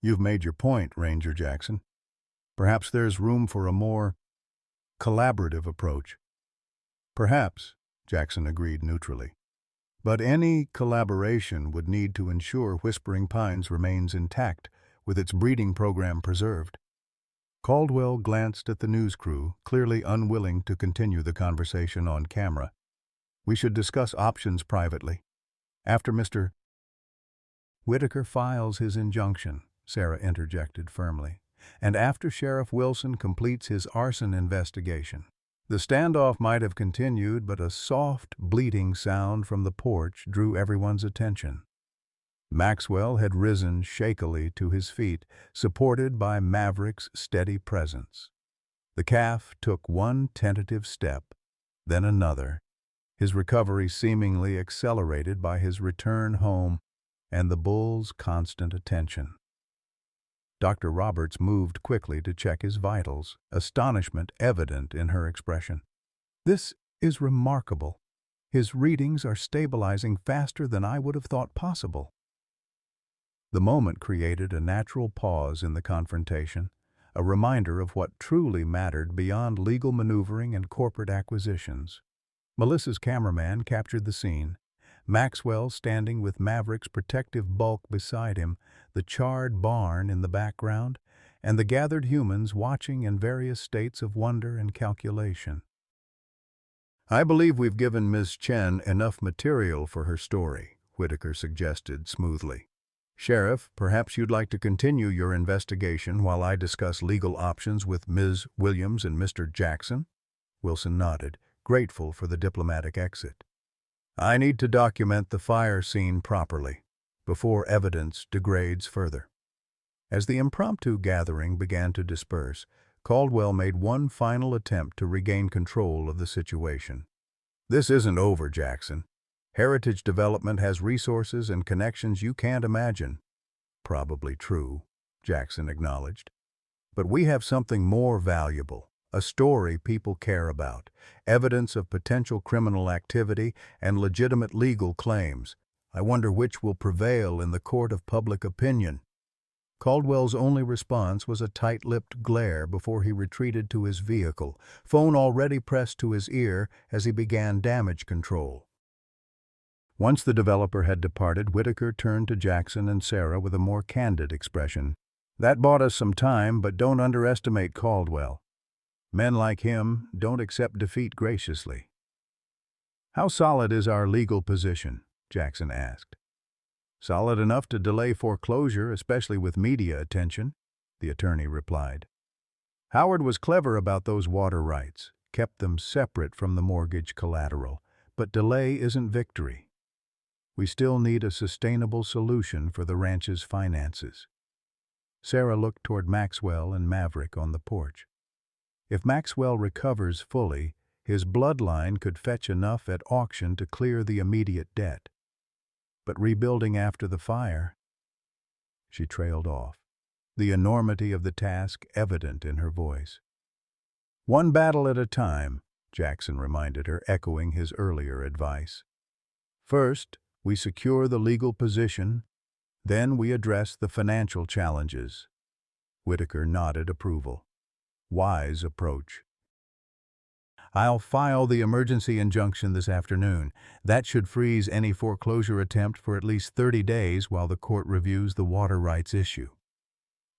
"You've made your point, Ranger Jackson. Perhaps there's room for a more collaborative approach." "Perhaps," Jackson agreed neutrally. But any collaboration would need to ensure Whispering Pines remains intact, with its breeding program preserved. Caldwell glanced at the news crew, clearly unwilling to continue the conversation on camera. "We should discuss options privately. After Mr. Whitaker files his injunction," Sarah interjected firmly, "and after Sheriff Wilson completes his arson investigation." The standoff might have continued, but a soft, bleating sound from the porch drew everyone's attention. Maxwell had risen shakily to his feet, supported by Maverick's steady presence. The calf took one tentative step, then another, his recovery seemingly accelerated by his return home and the bull's constant attention. Dr. Roberts moved quickly to check his vitals, astonishment evident in her expression. "This is remarkable. His readings are stabilizing faster than I would have thought possible." The moment created a natural pause in the confrontation, a reminder of what truly mattered beyond legal maneuvering and corporate acquisitions. Melissa's cameraman captured the scene. Maxwell standing with Maverick's protective bulk beside him, the charred barn in the background, and the gathered humans watching in various states of wonder and calculation. "I believe we've given Ms. Chen enough material for her story," Whitaker suggested smoothly. "Sheriff, perhaps you'd like to continue your investigation while I discuss legal options with Ms. Williams and Mr. Jackson?" Wilson nodded, grateful for the diplomatic exit. "I need to document the fire scene properly, before evidence degrades further." As the impromptu gathering began to disperse, Caldwell made one final attempt to regain control of the situation. "This isn't over, Jackson. Heritage Development has resources and connections you can't imagine." "Probably true," Jackson acknowledged. "But we have something more valuable. A story people care about, evidence of potential criminal activity, and legitimate legal claims. I wonder which will prevail in the court of public opinion." Caldwell's only response was a tight-lipped glare before he retreated to his vehicle, phone already pressed to his ear as he began damage control. Once the developer had departed, Whitaker turned to Jackson and Sarah with a more candid expression. "That bought us some time, but don't underestimate Caldwell. Men like him don't accept defeat graciously." "How solid is our legal position?" Jackson asked. "Solid enough to delay foreclosure, especially with media attention," the attorney replied. "Howard was clever about those water rights, kept them separate from the mortgage collateral, but delay isn't victory. We still need a sustainable solution for the ranch's finances." Sarah looked toward Maxwell and Maverick on the porch. If Maxwell recovers fully, his bloodline could fetch enough at auction to clear the immediate debt. But rebuilding after the fire... She trailed off, the enormity of the task evident in her voice. "One battle at a time," Jackson reminded her, echoing his earlier advice. "First, we secure the legal position, then we address the financial challenges." Whitaker nodded approval. "Wise approach." "I'll file the emergency injunction this afternoon. That should freeze any foreclosure attempt for at least 30 days while the court reviews the water rights issue."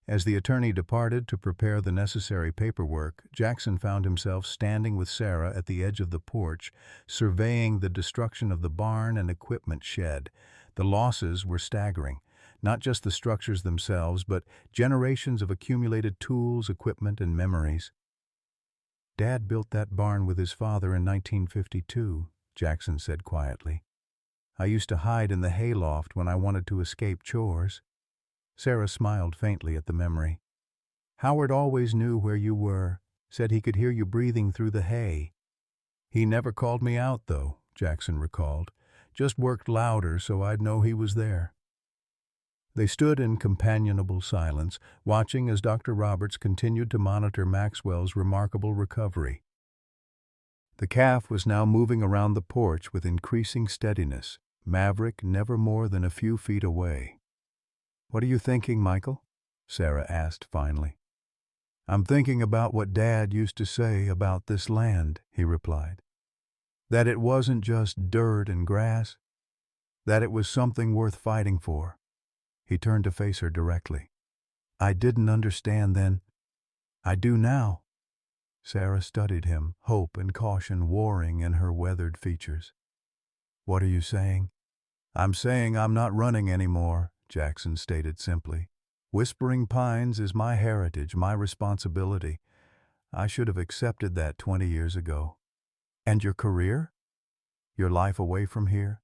As the attorney departed to prepare the necessary paperwork, Jackson found himself standing with Sarah at the edge of the porch, surveying the destruction of the barn and equipment shed. The losses were staggering. Not just the structures themselves, but generations of accumulated tools, equipment, and memories. "Dad built that barn with his father in 1952, Jackson said quietly. "I used to hide in the hayloft when I wanted to escape chores." Sarah smiled faintly at the memory. "Howard always knew where you were, said he could hear you breathing through the hay." "He never called me out, though," Jackson recalled. "Just worked louder so I'd know he was there." They stood in companionable silence, watching as Dr. Roberts continued to monitor Maxwell's remarkable recovery. The calf was now moving around the porch with increasing steadiness, Maverick never more than a few feet away. "What are you thinking, Michael?" Sarah asked finally. "I'm thinking about what Dad used to say about this land," he replied. "That it wasn't just dirt and grass, that it was something worth fighting for. He turned to face her directly. I didn't understand then. I do now. Sarah studied him, hope and caution warring in her weathered features. What are you saying? I'm saying I'm not running anymore, Jackson stated simply. Whispering Pines is my heritage, my responsibility. I should have accepted that 20 years ago. And your career? Your life away from here?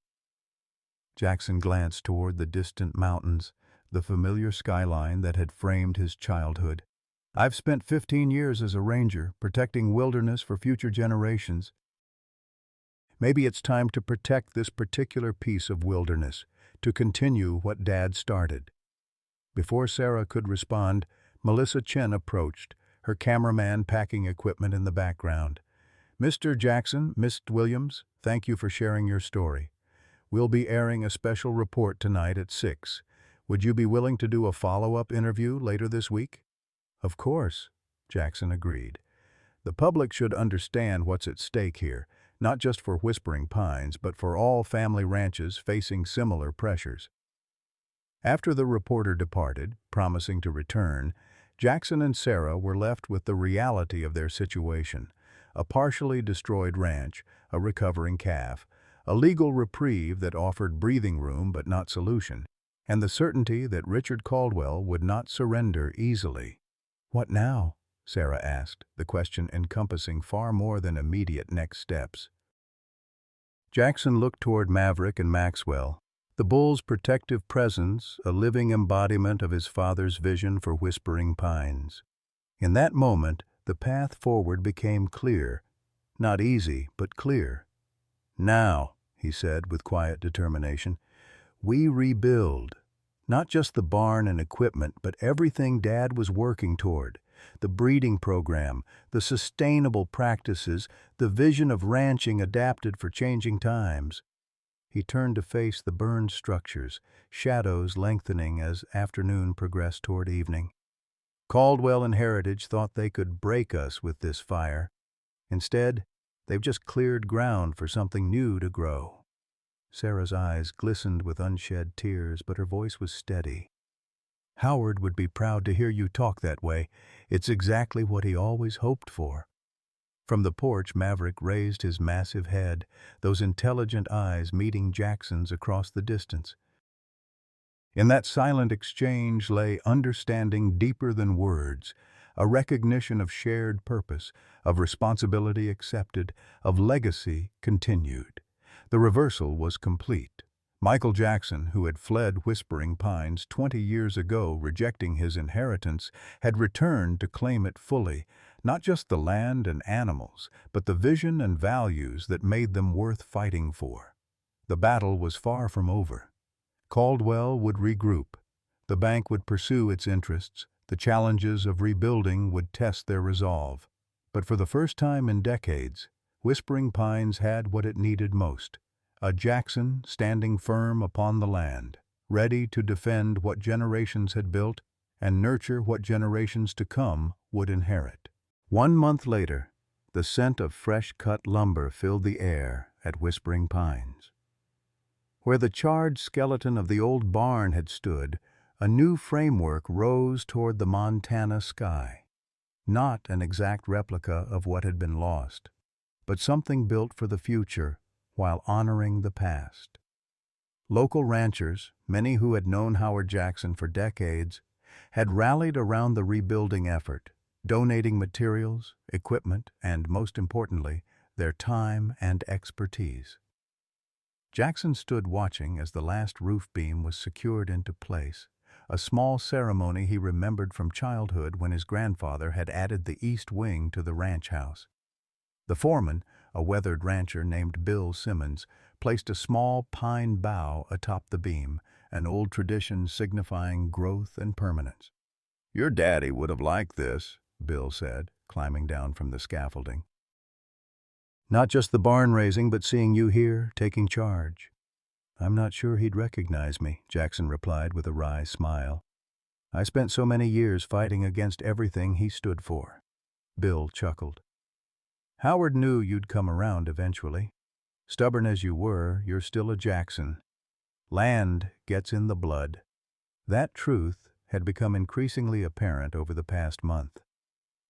Jackson glanced toward the distant mountains, the familiar skyline that had framed his childhood. I've spent 15 years as a ranger, protecting wilderness for future generations. Maybe it's time to protect this particular piece of wilderness, to continue what Dad started. Before Sarah could respond, Melissa Chen approached, her cameraman packing equipment in the background. Mr. Jackson, Miss Williams, thank you for sharing your story. We'll be airing a special report tonight at 6. Would you be willing to do a follow-up interview later this week? Of course, Jackson agreed. The public should understand what's at stake here, not just for Whispering Pines, but for all family ranches facing similar pressures. After the reporter departed, promising to return, Jackson and Sarah were left with the reality of their situation: a partially destroyed ranch, a recovering calf, a legal reprieve that offered breathing room but not solution, and the certainty that Richard Caldwell would not surrender easily. What now? Sarah asked, the question encompassing far more than immediate next steps. Jackson looked toward Maverick and Maxwell, the bull's protective presence a living embodiment of his father's vision for Whispering Pines. In that moment, the path forward became clear. Not easy, but clear. Now, he said with quiet determination, we rebuild. Not just the barn and equipment, but everything Dad was working toward. The breeding program, the sustainable practices, the vision of ranching adapted for changing times. He turned to face the burned structures, shadows lengthening as afternoon progressed toward evening. Caldwell and Heritage thought they could break us with this fire. Instead, they've just cleared ground for something new to grow. Sarah's eyes glistened with unshed tears, but her voice was steady. Howard would be proud to hear you talk that way. It's exactly what he always hoped for. From the porch, Maverick raised his massive head, those intelligent eyes meeting Jackson's across the distance. In that silent exchange lay understanding deeper than words, a recognition of shared purpose, of responsibility accepted, of legacy continued. The reversal was complete. Michael Jackson, who had fled Whispering Pines 20 years ago, rejecting his inheritance, had returned to claim it fully, not just the land and animals, but the vision and values that made them worth fighting for. The battle was far from over. Caldwell would regroup. The bank would pursue its interests. The challenges of rebuilding would test their resolve. But for the first time in decades, Whispering Pines had what it needed most: a Jackson standing firm upon the land, ready to defend what generations had built and nurture what generations to come would inherit. 1 month later, the scent of fresh-cut lumber filled the air at Whispering Pines. Where the charred skeleton of the old barn had stood, a new framework rose toward the Montana sky. Not an exact replica of what had been lost, but something built for the future while honoring the past. Local ranchers, many who had known Howard Jackson for decades, had rallied around the rebuilding effort, donating materials, equipment, and, most importantly, their time and expertise. Jackson stood watching as the last roof beam was secured into place, a small ceremony he remembered from childhood when his grandfather had added the east wing to the ranch house. The foreman, a weathered rancher named Bill Simmons, placed a small pine bough atop the beam, an old tradition signifying growth and permanence. "Your daddy would have liked this," Bill said, climbing down from the scaffolding. "Not just the barn raising, but seeing you here, taking charge." "I'm not sure he'd recognize me," Jackson replied with a wry smile. "I spent so many years fighting against everything he stood for." Bill chuckled. "Howard knew you'd come around eventually. Stubborn as you were, you're still a Jackson. Land gets in the blood. That truth had become increasingly apparent over the past month.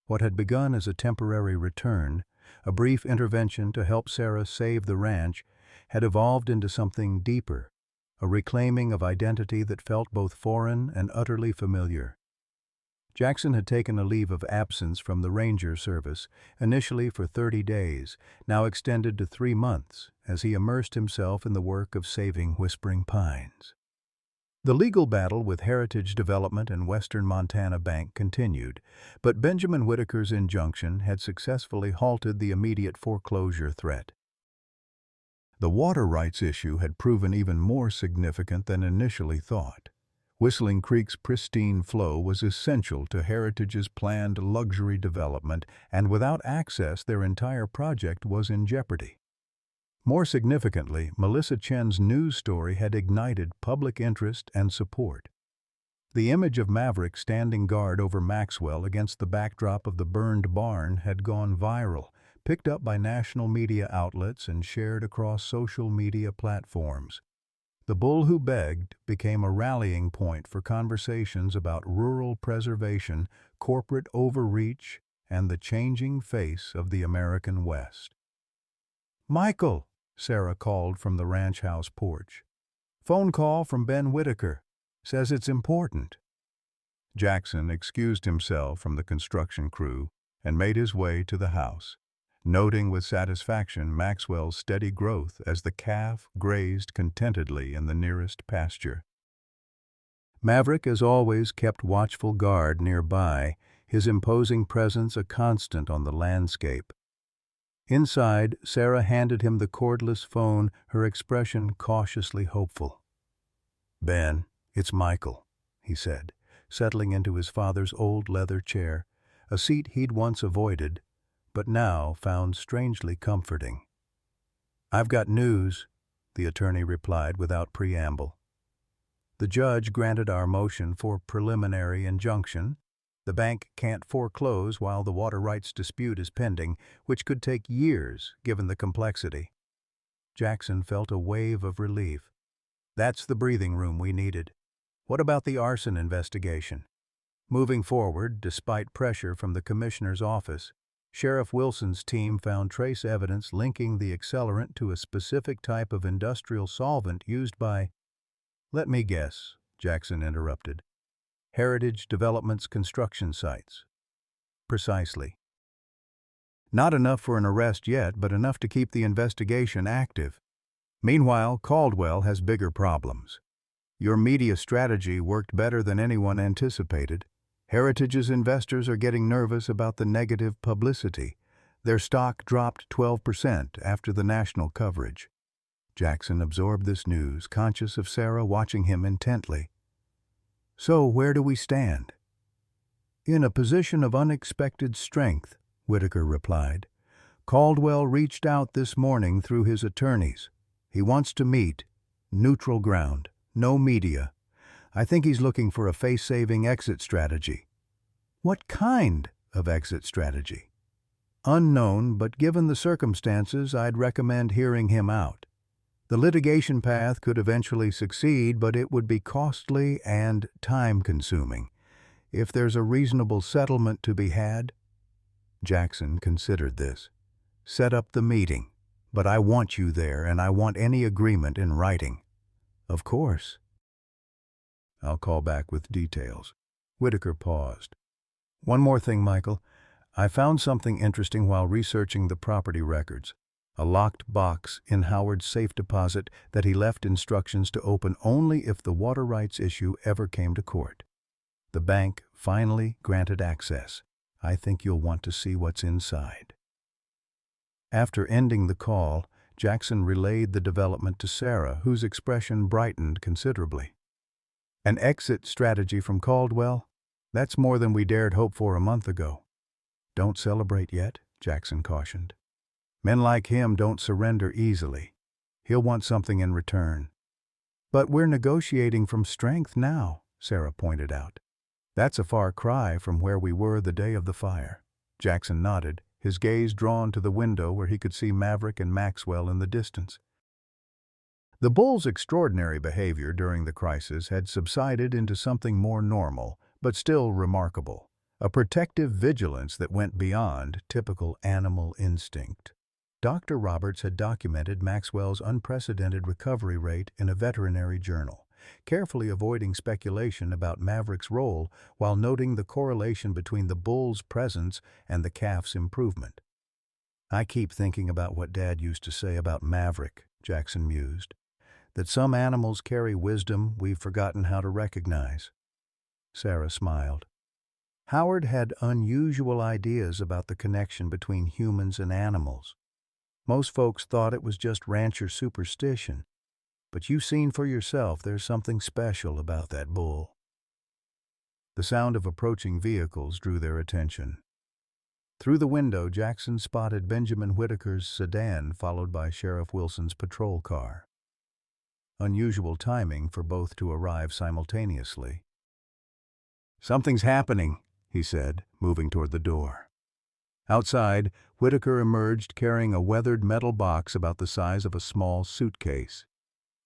What had begun as a temporary return, a brief intervention to help Sarah save the ranch, had evolved into something deeper, a reclaiming of identity that felt both foreign and utterly familiar. Jackson had taken a leave of absence from the ranger service, initially for 30 days, now extended to 3 months, as he immersed himself in the work of saving Whispering Pines. The legal battle with Heritage Development and Western Montana Bank continued, but Benjamin Whitaker's injunction had successfully halted the immediate foreclosure threat. The water rights issue had proven even more significant than initially thought. Whistling Creek's pristine flow was essential to Heritage's planned luxury development, and without access, their entire project was in jeopardy. More significantly, Melissa Chen's news story had ignited public interest and support. The image of Maverick standing guard over Maxwell against the backdrop of the burned barn had gone viral, picked up by national media outlets and shared across social media platforms. The Bull Who Begged became a rallying point for conversations about rural preservation, corporate overreach, and the changing face of the American West. "Michael," Sarah called from the ranch house porch. "Phone call from Ben Whitaker. Says it's important." Jackson excused himself from the construction crew and made his way to the house, noting with satisfaction Maxwell's steady growth as the calf grazed contentedly in the nearest pasture. Maverick, as always, kept watchful guard nearby, his imposing presence a constant on the landscape. Inside, Sarah handed him the cordless phone, her expression cautiously hopeful. "Ben, it's Michael," he said, settling into his father's old leather chair, a seat he'd once avoided, but now found strangely comforting. "I've got news," the attorney replied without preamble. "The judge granted our motion for preliminary injunction. The bank can't foreclose while the water rights dispute is pending, which could take years given the complexity." Jackson felt a wave of relief. That's the breathing room we needed. What about the arson investigation? Moving forward, despite pressure from the commissioner's office, Sheriff Wilson's team found trace evidence linking the accelerant to a specific type of industrial solvent used by— "Let me guess," Jackson interrupted. "Heritage Development's construction sites." "Precisely." "Not enough for an arrest yet, but enough to keep the investigation active. Meanwhile, Caldwell has bigger problems. Your media strategy worked better than anyone anticipated. Heritage's investors are getting nervous about the negative publicity. Their stock dropped 12% after the national coverage." Jackson absorbed this news, conscious of Sarah watching him intently. "So where do we stand?" "In a position of unexpected strength," Whitaker replied. "Caldwell reached out this morning through his attorneys. He wants to meet. Neutral ground. No media. I think he's looking for a face-saving exit strategy." "What kind of exit strategy?" "Unknown, but given the circumstances, I'd recommend hearing him out. The litigation path could eventually succeed, but it would be costly and time-consuming. If there's a reasonable settlement to be had—" Jackson considered this. "Set up the meeting, but I want you there, and I want any agreement in writing." "Of course." "I'll call back with details." Whitaker paused. "One more thing, Michael. I found something interesting while researching the property records. A locked box in Howard's safe deposit that he left instructions to open only if the water rights issue ever came to court. The bank finally granted access. I think you'll want to see what's inside." After ending the call, Jackson relayed the development to Sarah, whose expression brightened considerably. "An exit strategy from Caldwell? That's more than we dared hope for a month ago." "Don't celebrate yet," Jackson cautioned. "Men like him don't surrender easily. He'll want something in return." "But we're negotiating from strength now," Sarah pointed out. "That's a far cry from where we were the day of the fire." Jackson nodded, his gaze drawn to the window where he could see Maverick and Maxwell in the distance. The bull's extraordinary behavior during the crisis had subsided into something more normal, but still remarkable, a protective vigilance that went beyond typical animal instinct. Dr. Roberts had documented Maxwell's unprecedented recovery rate in a veterinary journal, carefully avoiding speculation about Maverick's role while noting the correlation between the bull's presence and the calf's improvement. "I keep thinking about what Dad used to say about Maverick," Jackson mused, "that some animals carry wisdom we've forgotten how to recognize." Sarah smiled. Howard had unusual ideas about the connection between humans and animals. Most folks thought it was just rancher superstition, but you've seen for yourself there's something special about that bull. The sound of approaching vehicles drew their attention. Through the window, Jackson spotted Benjamin Whitaker's sedan followed by Sheriff Wilson's patrol car. Unusual timing for both to arrive simultaneously. "Something's happening," he said, moving toward the door. Outside, Whitaker emerged carrying a weathered metal box about the size of a small suitcase.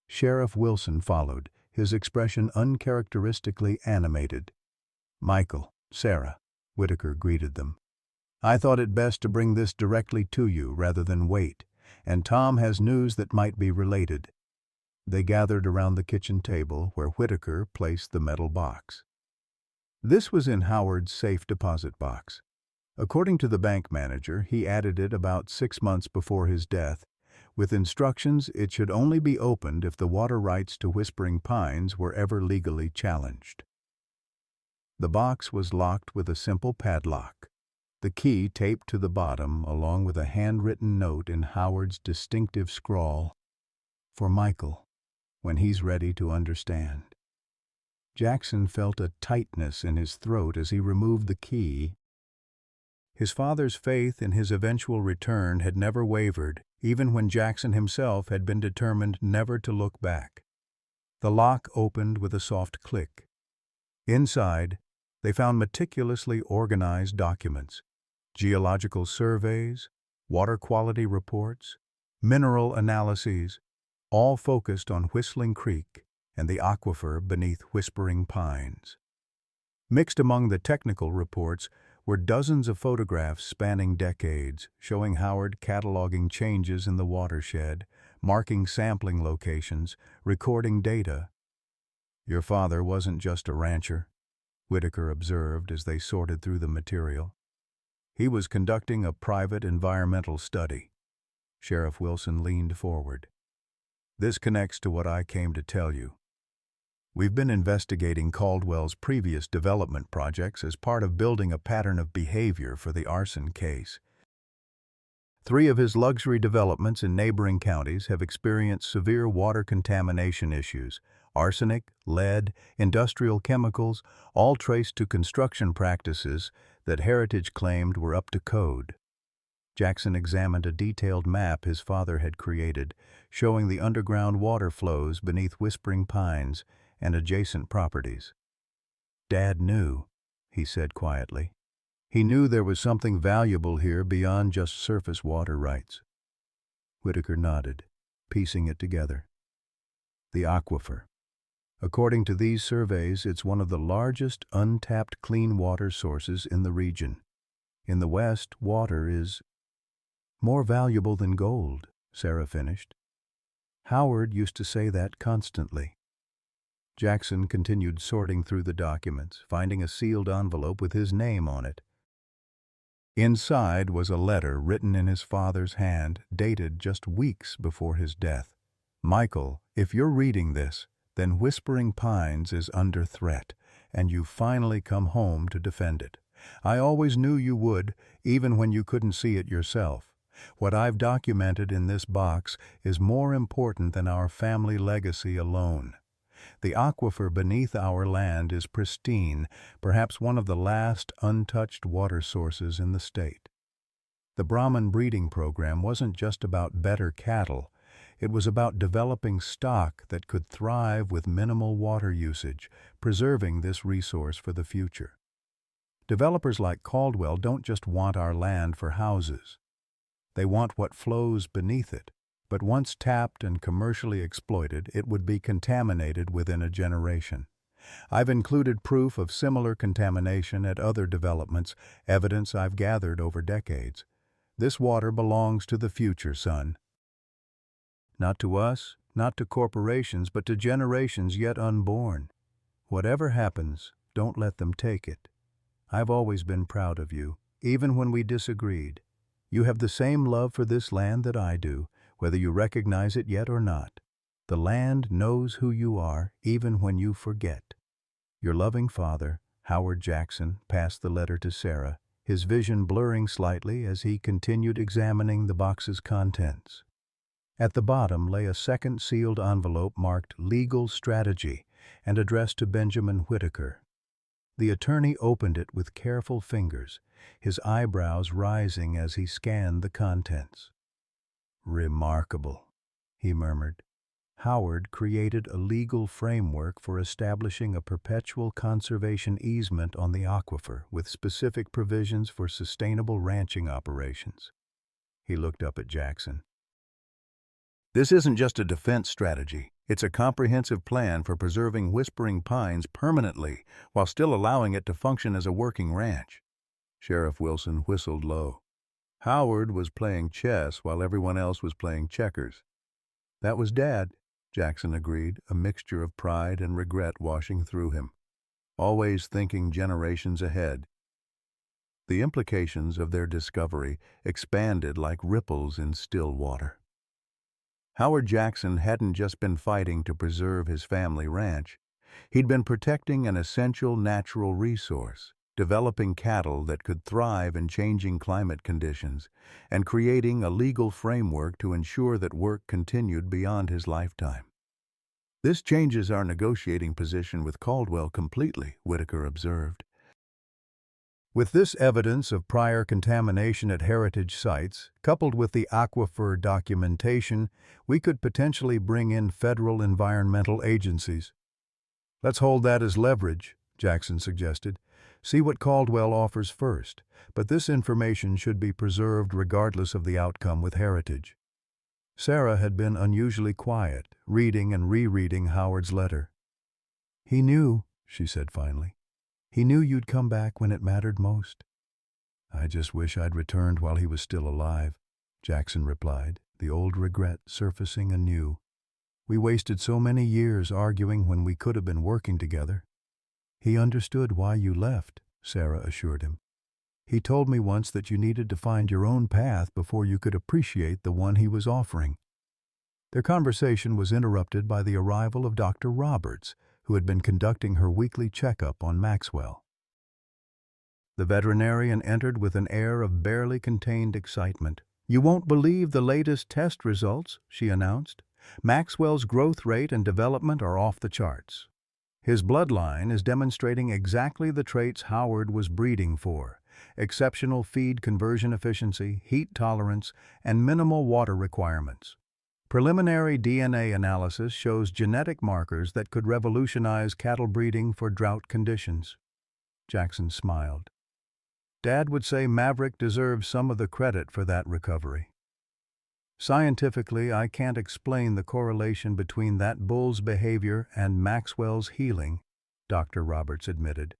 Sheriff Wilson followed, his expression uncharacteristically animated. "Michael, Sarah," Whitaker greeted them. "I thought it best to bring this directly to you rather than wait, and Tom has news that might be related." They gathered around the kitchen table where Whitaker placed the metal box. This was in Howard's safe deposit box. According to the bank manager, he added it about 6 months before his death, with instructions it should only be opened if the water rights to Whispering Pines were ever legally challenged. The box was locked with a simple padlock, the key taped to the bottom along with a handwritten note in Howard's distinctive scrawl, "For Michael, when he's ready to understand." Jackson felt a tightness in his throat as he removed the key. His father's faith in his eventual return had never wavered, even when Jackson himself had been determined never to look back. The lock opened with a soft click. Inside, they found meticulously organized documents, geological surveys, water quality reports, mineral analyses, all focused on Whistling Creek and the aquifer beneath Whispering Pines. Mixed among the technical reports were dozens of photographs spanning decades, showing Howard cataloging changes in the watershed, marking sampling locations, recording data. "Your father wasn't just a rancher," Whitaker observed as they sorted through the material. "He was conducting a private environmental study." Sheriff Wilson leaned forward. "This connects to what I came to tell you. We've been investigating Caldwell's previous development projects as part of building a pattern of behavior for the arson case. 3 of his luxury developments in neighboring counties have experienced severe water contamination issues: arsenic, lead, industrial chemicals, all traced to construction practices that Heritage claimed were up to code. Jackson examined a detailed map his father had created, showing the underground water flows beneath Whispering Pines and adjacent properties. "Dad knew," he said quietly. "He knew there was something valuable here beyond just surface water rights." Whitaker nodded, piecing it together. "The aquifer. According to these surveys, it's one of the largest untapped clean water sources in the region. In the West, water is more valuable than gold," Sarah finished. "Howard used to say that constantly." Jackson continued sorting through the documents, finding a sealed envelope with his name on it. Inside was a letter written in his father's hand, dated just weeks before his death. "Michael, if you're reading this, then Whispering Pines is under threat, and you've finally come home to defend it. I always knew you would, even when you couldn't see it yourself. What I've documented in this box is more important than our family legacy alone. The aquifer beneath our land is pristine, perhaps one of the last untouched water sources in the state. The Brahman breeding program wasn't just about better cattle. It was about developing stock that could thrive with minimal water usage, preserving this resource for the future. Developers like Caldwell don't just want our land for houses. They want what flows beneath it, but once tapped and commercially exploited, it would be contaminated within a generation. I've included proof of similar contamination at other developments, evidence I've gathered over decades. This water belongs to the future, son. Not to us, not to corporations, but to generations yet unborn. Whatever happens, don't let them take it. I've always been proud of you, even when we disagreed. You have the same love for this land that I do, whether you recognize it yet or not. The land knows who you are, even when you forget. Your loving father, Howard Jackson, passed the letter to Sarah, his vision blurring slightly as he continued examining the box's contents. At the bottom lay a second sealed envelope marked Legal Strategy and addressed to Benjamin Whitaker. The attorney opened it with careful fingers, his eyebrows rising as he scanned the contents. "Remarkable," he murmured. Howard created a legal framework for establishing a perpetual conservation easement on the aquifer with specific provisions for sustainable ranching operations. He looked up at Jackson. "This isn't just a defense strategy. It's a comprehensive plan for preserving Whispering Pines permanently while still allowing it to function as a working ranch." Sheriff Wilson whistled low. Howard was playing chess while everyone else was playing checkers. "That was Dad," Jackson agreed, a mixture of pride and regret washing through him. Always thinking generations ahead. The implications of their discovery expanded like ripples in still water. Howard Jackson hadn't just been fighting to preserve his family ranch. He'd been protecting an essential natural resource, developing cattle that could thrive in changing climate conditions, and creating a legal framework to ensure that work continued beyond his lifetime. "This changes our negotiating position with Caldwell completely," Whitaker observed. With this evidence of prior contamination at heritage sites, coupled with the aquifer documentation, we could potentially bring in federal environmental agencies. "Let's hold that as leverage," Jackson suggested. "See what Caldwell offers first, but this information should be preserved regardless of the outcome with heritage." Sarah had been unusually quiet, reading and rereading Howard's letter. "He knew," she said finally. "He knew you'd come back when it mattered most." "I just wish I'd returned while he was still alive," Jackson replied, the old regret surfacing anew. "We wasted so many years arguing when we could have been working together." "He understood why you left," Sarah assured him. "He told me once that you needed to find your own path before you could appreciate the one he was offering." Their conversation was interrupted by the arrival of Dr. Roberts, who had been conducting her weekly checkup on Maxwell. The veterinarian entered with an air of barely contained excitement. "You won't believe the latest test results," she announced. "Maxwell's growth rate and development are off the charts. His bloodline is demonstrating exactly the traits Howard was breeding for: exceptional feed conversion efficiency, heat tolerance, and minimal water requirements. Preliminary DNA analysis shows genetic markers that could revolutionize cattle breeding for drought conditions." Jackson smiled. "Dad would say Maverick deserves some of the credit for that recovery." "Scientifically, I can't explain the correlation between that bull's behavior and Maxwell's healing," Dr. Roberts admitted.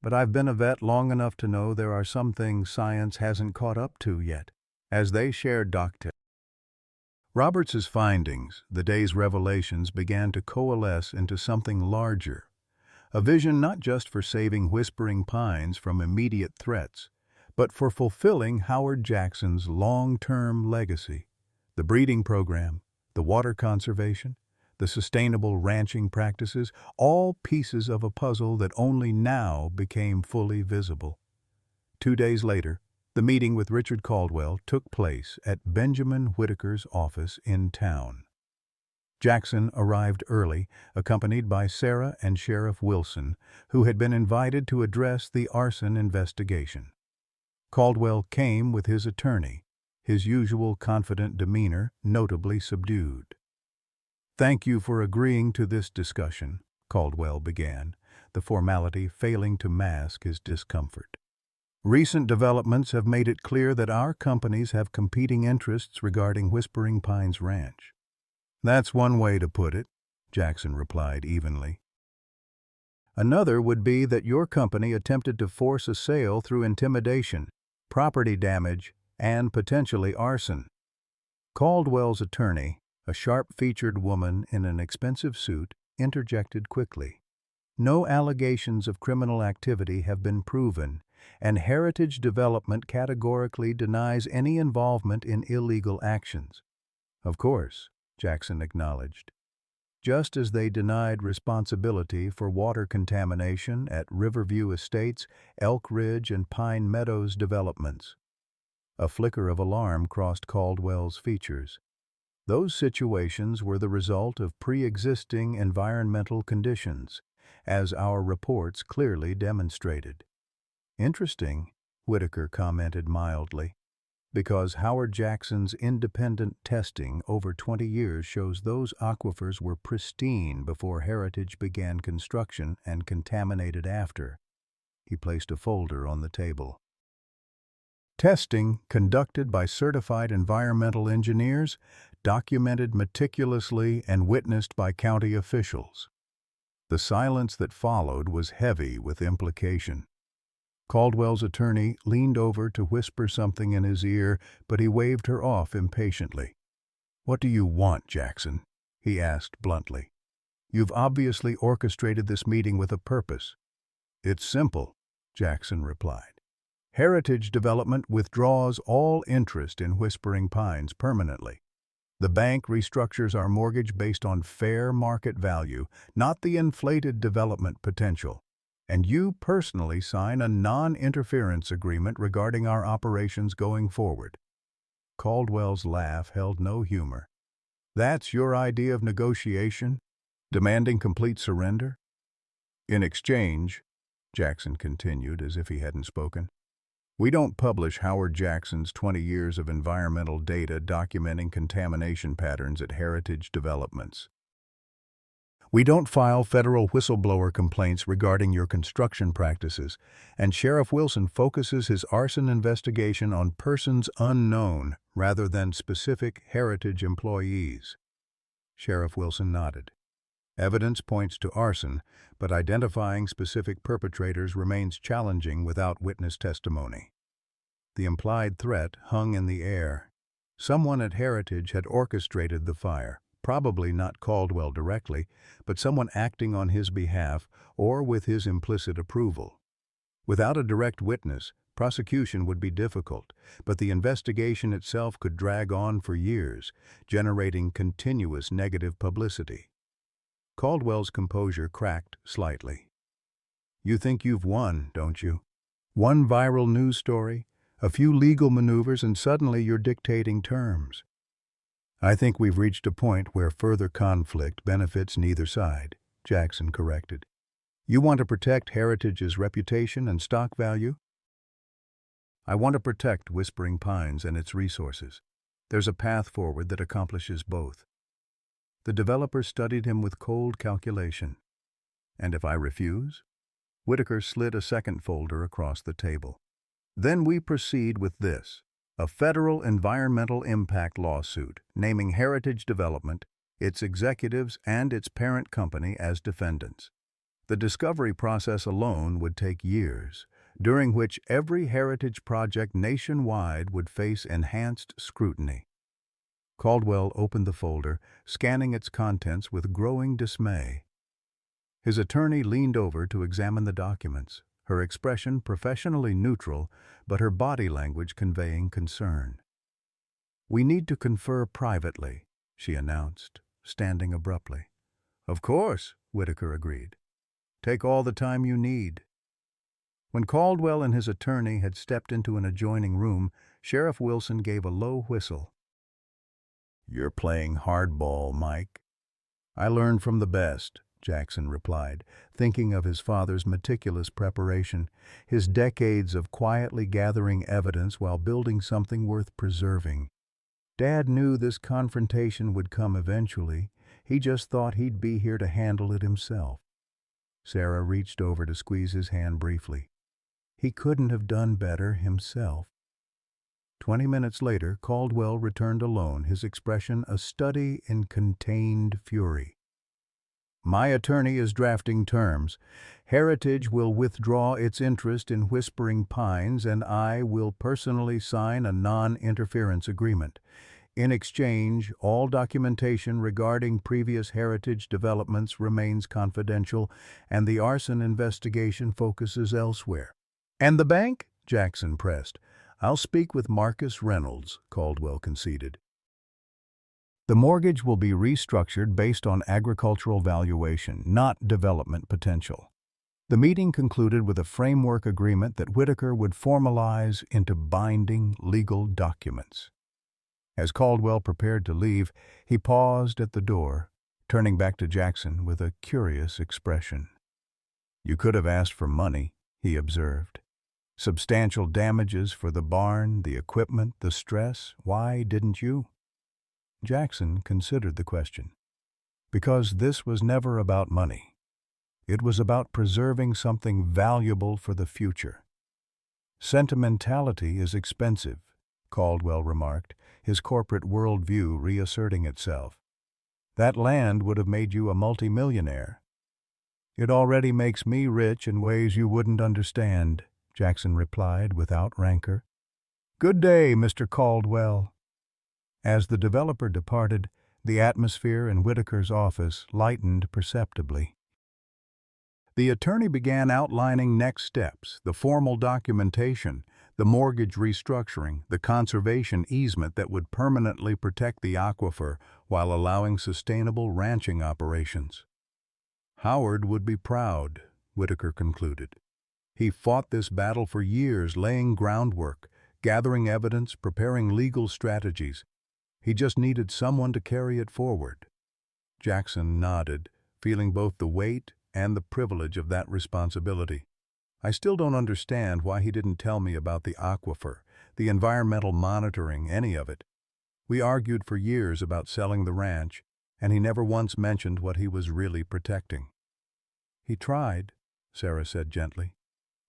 "But I've been a vet long enough to know there are some things science hasn't caught up to yet." As they shared Dr. Roberts's findings, the day's revelations began to coalesce into something larger. A vision not just for saving Whispering Pines from immediate threats, but for fulfilling Howard Jackson's long-term legacy. The breeding program, the water conservation, the sustainable ranching practices, all pieces of a puzzle that only now became fully visible. 2 days later, the meeting with Richard Caldwell took place at Benjamin Whitaker's office in town. Jackson arrived early, accompanied by Sarah and Sheriff Wilson, who had been invited to address the arson investigation. Caldwell came with his attorney, his usual confident demeanor notably subdued. "Thank you for agreeing to this discussion," Caldwell began, the formality failing to mask his discomfort. Recent developments have made it clear that our companies have competing interests regarding Whispering Pines Ranch. That's one way to put it, Jackson replied evenly. Another would be that your company attempted to force a sale through intimidation, property damage, and potentially arson. Caldwell's attorney, a sharp-featured woman in an expensive suit, interjected quickly. No allegations of criminal activity have been proven, and Heritage Development categorically denies any involvement in illegal actions. Of course, Jackson acknowledged. Just as they denied responsibility for water contamination at Riverview Estates, Elk Ridge, and Pine Meadows developments. A flicker of alarm crossed Caldwell's features. Those situations were the result of pre-existing environmental conditions, as our reports clearly demonstrated. Interesting, Whitaker commented mildly, because Howard Jackson's independent testing over 20 years shows those aquifers were pristine before Heritage began construction and contaminated after. He placed a folder on the table. Testing, conducted by certified environmental engineers, documented meticulously and witnessed by county officials. The silence that followed was heavy with implication. Caldwell's attorney leaned over to whisper something in his ear, but he waved her off impatiently. "What do you want, Jackson?" he asked bluntly. "You've obviously orchestrated this meeting with a purpose." "It's simple," Jackson replied. "Heritage Development withdraws all interest in Whispering Pines permanently. The bank restructures our mortgage based on fair market value, not the inflated development potential. And you personally sign a non-interference agreement regarding our operations going forward." Caldwell's laugh held no humor. "That's your idea of negotiation? Demanding complete surrender?" "In exchange," Jackson continued as if he hadn't spoken, "we don't publish Howard Jackson's 20 years of environmental data documenting contamination patterns at Heritage Developments. We don't file federal whistleblower complaints regarding your construction practices, and Sheriff Wilson focuses his arson investigation on persons unknown rather than specific Heritage employees." Sheriff Wilson nodded. "Evidence points to arson, but identifying specific perpetrators remains challenging without witness testimony." The implied threat hung in the air. Someone at Heritage had orchestrated the fire. Probably not Caldwell directly, but someone acting on his behalf or with his implicit approval. Without a direct witness, prosecution would be difficult, but the investigation itself could drag on for years, generating continuous negative publicity. Caldwell's composure cracked slightly. "You think you've won, don't you? One viral news story, a few legal maneuvers, and suddenly you're dictating terms." "I think we've reached a point where further conflict benefits neither side," Jackson corrected. "You want to protect Heritage's reputation and stock value?" "I want to protect Whispering Pines and its resources. There's a path forward that accomplishes both." The developer studied him with cold calculation. "And if I refuse?" Whitaker slid a second folder across the table. "Then we proceed with this. A federal environmental impact lawsuit naming Heritage Development, its executives, and its parent company as defendants. The discovery process alone would take years, during which every heritage project nationwide would face enhanced scrutiny." Caldwell opened the folder, scanning its contents with growing dismay. His attorney leaned over to examine the documents, her expression professionally neutral, but her body language conveying concern. "We need to confer privately," she announced, standing abruptly. "Of course," Whitaker agreed. "Take all the time you need." When Caldwell and his attorney had stepped into an adjoining room, Sheriff Wilson gave a low whistle. "You're playing hardball, Mike." "I learned from the best," Jackson replied, thinking of his father's meticulous preparation, his decades of quietly gathering evidence while building something worth preserving. Dad knew this confrontation would come eventually. He just thought he'd be here to handle it himself. Sarah reached over to squeeze his hand briefly. He couldn't have done better himself. 20 minutes later, Caldwell returned alone, his expression a study in contained fury. My attorney is drafting terms. Heritage will withdraw its interest in Whispering Pines, and I will personally sign a non-interference agreement. In exchange, all documentation regarding previous Heritage developments remains confidential, and the arson investigation focuses elsewhere. And the bank? Jackson pressed. I'll speak with Marcus Reynolds, Caldwell conceded. The mortgage will be restructured based on agricultural valuation, not development potential. The meeting concluded with a framework agreement that Whitaker would formalize into binding legal documents. As Caldwell prepared to leave, he paused at the door, turning back to Jackson with a curious expression. You could have asked for money, he observed. Substantial damages for the barn, the equipment, the stress. Why didn't you? Jackson considered the question. Because this was never about money. It was about preserving something valuable for the future. Sentimentality is expensive, Caldwell remarked, his corporate worldview reasserting itself. That land would have made you a multimillionaire. It already makes me rich in ways you wouldn't understand, Jackson replied without rancor. Good day, Mr. Caldwell. As the developer departed, the atmosphere in Whitaker's office lightened perceptibly. The attorney began outlining next steps, the formal documentation, the mortgage restructuring, the conservation easement that would permanently protect the aquifer while allowing sustainable ranching operations. Howard would be proud, Whitaker concluded. He fought this battle for years, laying groundwork, gathering evidence, preparing legal strategies. He just needed someone to carry it forward. Jackson nodded, feeling both the weight and the privilege of that responsibility. I still don't understand why he didn't tell me about the aquifer, the environmental monitoring, any of it. We argued for years about selling the ranch, and he never once mentioned what he was really protecting. He tried, Sarah said gently.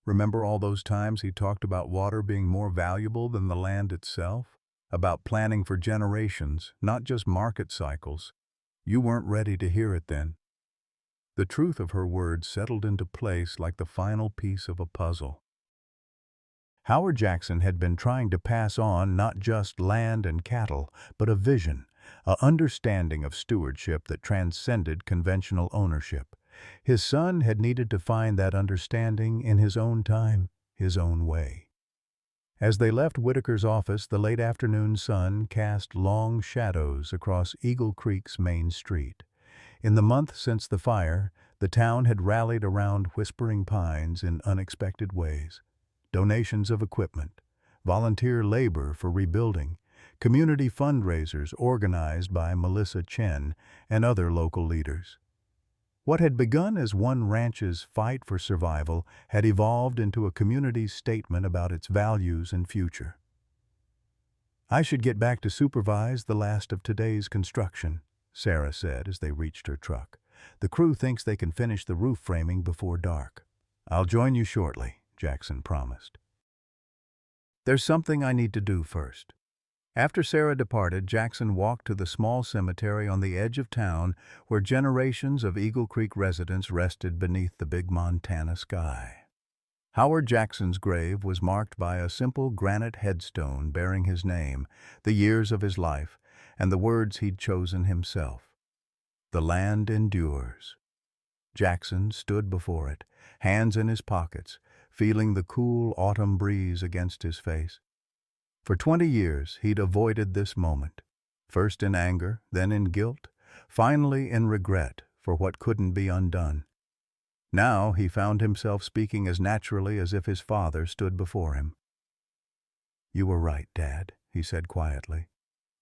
Remember all those times he talked about water being more valuable than the land itself? About planning for generations, not just market cycles. You weren't ready to hear it then. The truth of her words settled into place like the final piece of a puzzle. Howard Jackson had been trying to pass on not just land and cattle, but a vision, an understanding of stewardship that transcended conventional ownership. His son had needed to find that understanding in his own time, his own way. As they left Whitaker's office, the late afternoon sun cast long shadows across Eagle Creek's main street. In the month since the fire, the town had rallied around Whispering Pines in unexpected ways. Donations of equipment, volunteer labor for rebuilding, community fundraisers organized by Melissa Chen and other local leaders. What had begun as one ranch's fight for survival had evolved into a community's statement about its values and future. I should get back to supervise the last of today's construction, Sarah said as they reached her truck. The crew thinks they can finish the roof framing before dark. I'll join you shortly, Jackson promised. There's something I need to do first. After Sarah departed, Jackson walked to the small cemetery on the edge of town where generations of Eagle Creek residents rested beneath the big Montana sky. Howard Jackson's grave was marked by a simple granite headstone bearing his name, the years of his life, and the words he'd chosen himself. The land endures. Jackson stood before it, hands in his pockets, feeling the cool autumn breeze against his face. For 20 years, he'd avoided this moment, first in anger, then in guilt, finally in regret for what couldn't be undone. Now he found himself speaking as naturally as if his father stood before him. You were right, Dad, he said quietly.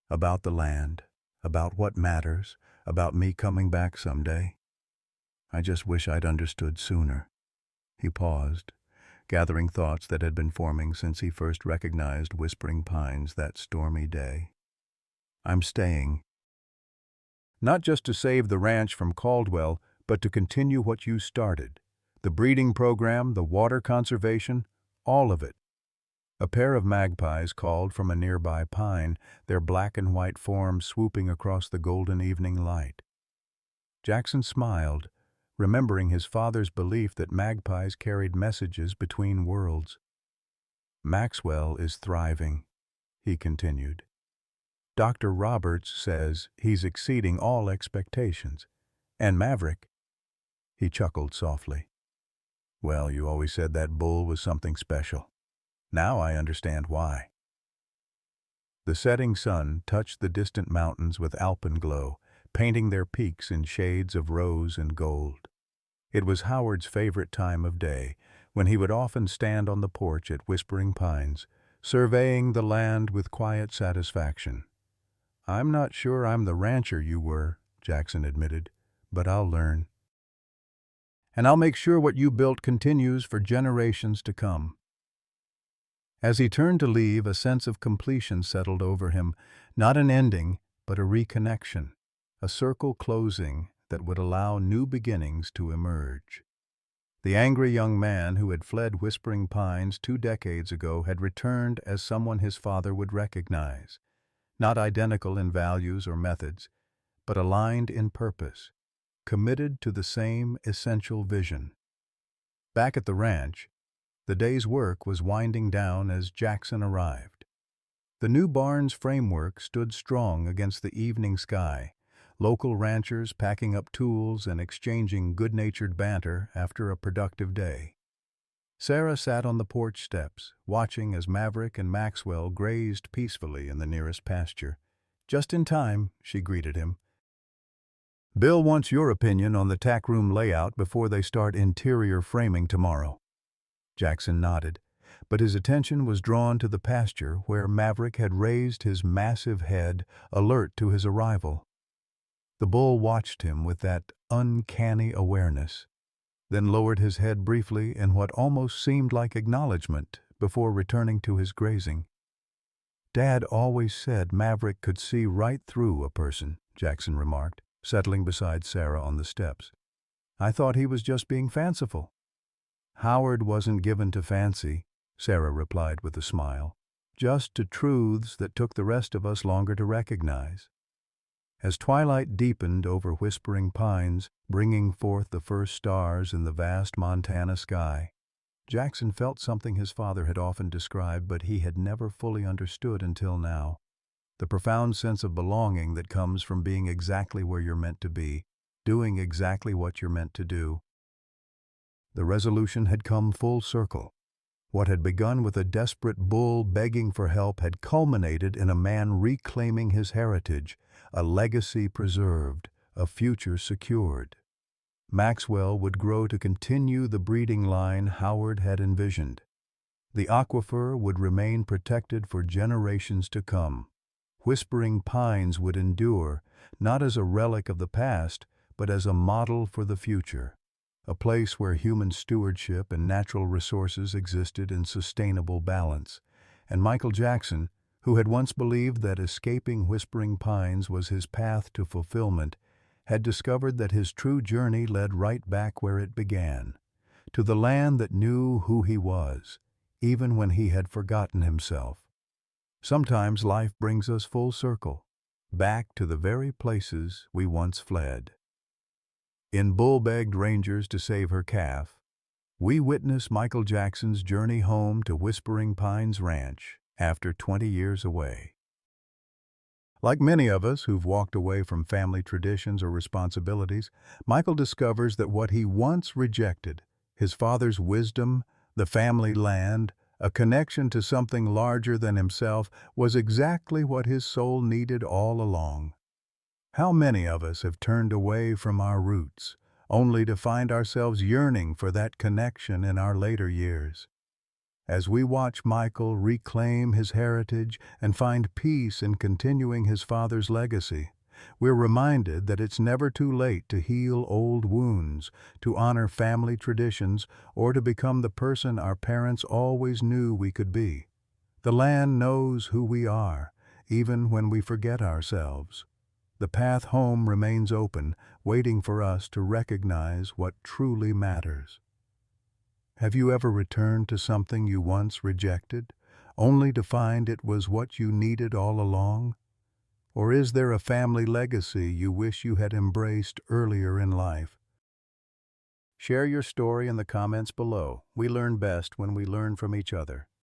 About the land, about what matters, about me coming back someday. I just wish I'd understood sooner. He paused, gathering thoughts that had been forming since he first recognized Whispering Pines that stormy day. I'm staying. Not just to save the ranch from Caldwell, but to continue what you started. The breeding program, the water conservation, all of it. A pair of magpies called from a nearby pine, their black and white forms swooping across the golden evening light. Jackson smiled, remembering his father's belief that magpies carried messages between worlds. "Maxwell is thriving," he continued. "Dr. Roberts says he's exceeding all expectations. And Maverick," he chuckled softly. "Well, you always said that bull was something special. Now I understand why." The setting sun touched the distant mountains with alpenglow, painting their peaks in shades of rose and gold. It was Howard's favorite time of day, when he would often stand on the porch at Whispering Pines, surveying the land with quiet satisfaction. "I'm not sure I'm the rancher you were," Jackson admitted, "but I'll learn. And I'll make sure what you built continues for generations to come." As he turned to leave, a sense of completion settled over him, not an ending, but a reconnection, a circle closing that would allow new beginnings to emerge. The angry young man who had fled Whispering Pines 2 decades ago had returned as someone his father would recognize, not identical in values or methods, but aligned in purpose, committed to the same essential vision. Back at the ranch, the day's work was winding down as Jackson arrived. The new barn's framework stood strong against the evening sky, local ranchers packing up tools and exchanging good-natured banter after a productive day. Sarah sat on the porch steps, watching as Maverick and Maxwell grazed peacefully in the nearest pasture. "Just in time," she greeted him. "Bill wants your opinion on the tack room layout before they start interior framing tomorrow." Jackson nodded, but his attention was drawn to the pasture where Maverick had raised his massive head, alert to his arrival. The bull watched him with that uncanny awareness, then lowered his head briefly in what almost seemed like acknowledgement before returning to his grazing. "Dad always said Maverick could see right through a person," Jackson remarked, settling beside Sarah on the steps. "I thought he was just being fanciful." "Howard wasn't given to fancy," Sarah replied with a smile, "just to truths that took the rest of us longer to recognize." As twilight deepened over Whispering Pines, bringing forth the first stars in the vast Montana sky, Jackson felt something his father had often described but he had never fully understood until now. The profound sense of belonging that comes from being exactly where you're meant to be, doing exactly what you're meant to do. The resolution had come full circle. What had begun with a desperate bull begging for help had culminated in a man reclaiming his heritage, a legacy preserved, a future secured. Maxwell would grow to continue the breeding line Howard had envisioned. The aquifer would remain protected for generations to come. Whispering Pines would endure, not as a relic of the past, but as a model for the future. A place where human stewardship and natural resources existed in sustainable balance. And Michael Jackson, who had once believed that escaping Whispering Pines was his path to fulfillment, had discovered that his true journey led right back where it began, to the land that knew who he was, even when he had forgotten himself. Sometimes life brings us full circle, back to the very places we once fled. In Bull Begged Rangers to Save Her Calf, we witness Michael Jackson's journey home to Whispering Pines Ranch after 20 years away. Like many of us who've walked away from family traditions or responsibilities, Michael discovers that what he once rejected, his father's wisdom, the family land, a connection to something larger than himself, was exactly what his soul needed all along. How many of us have turned away from our roots, only to find ourselves yearning for that connection in our later years? As we watch Michael reclaim his heritage and find peace in continuing his father's legacy, we're reminded that it's never too late to heal old wounds, to honor family traditions, or to become the person our parents always knew we could be. The land knows who we are, even when we forget ourselves. The path home remains open, waiting for us to recognize what truly matters. Have you ever returned to something you once rejected, only to find it was what you needed all along? Or is there a family legacy you wish you had embraced earlier in life? Share your story in the comments below. We learn best when we learn from each other.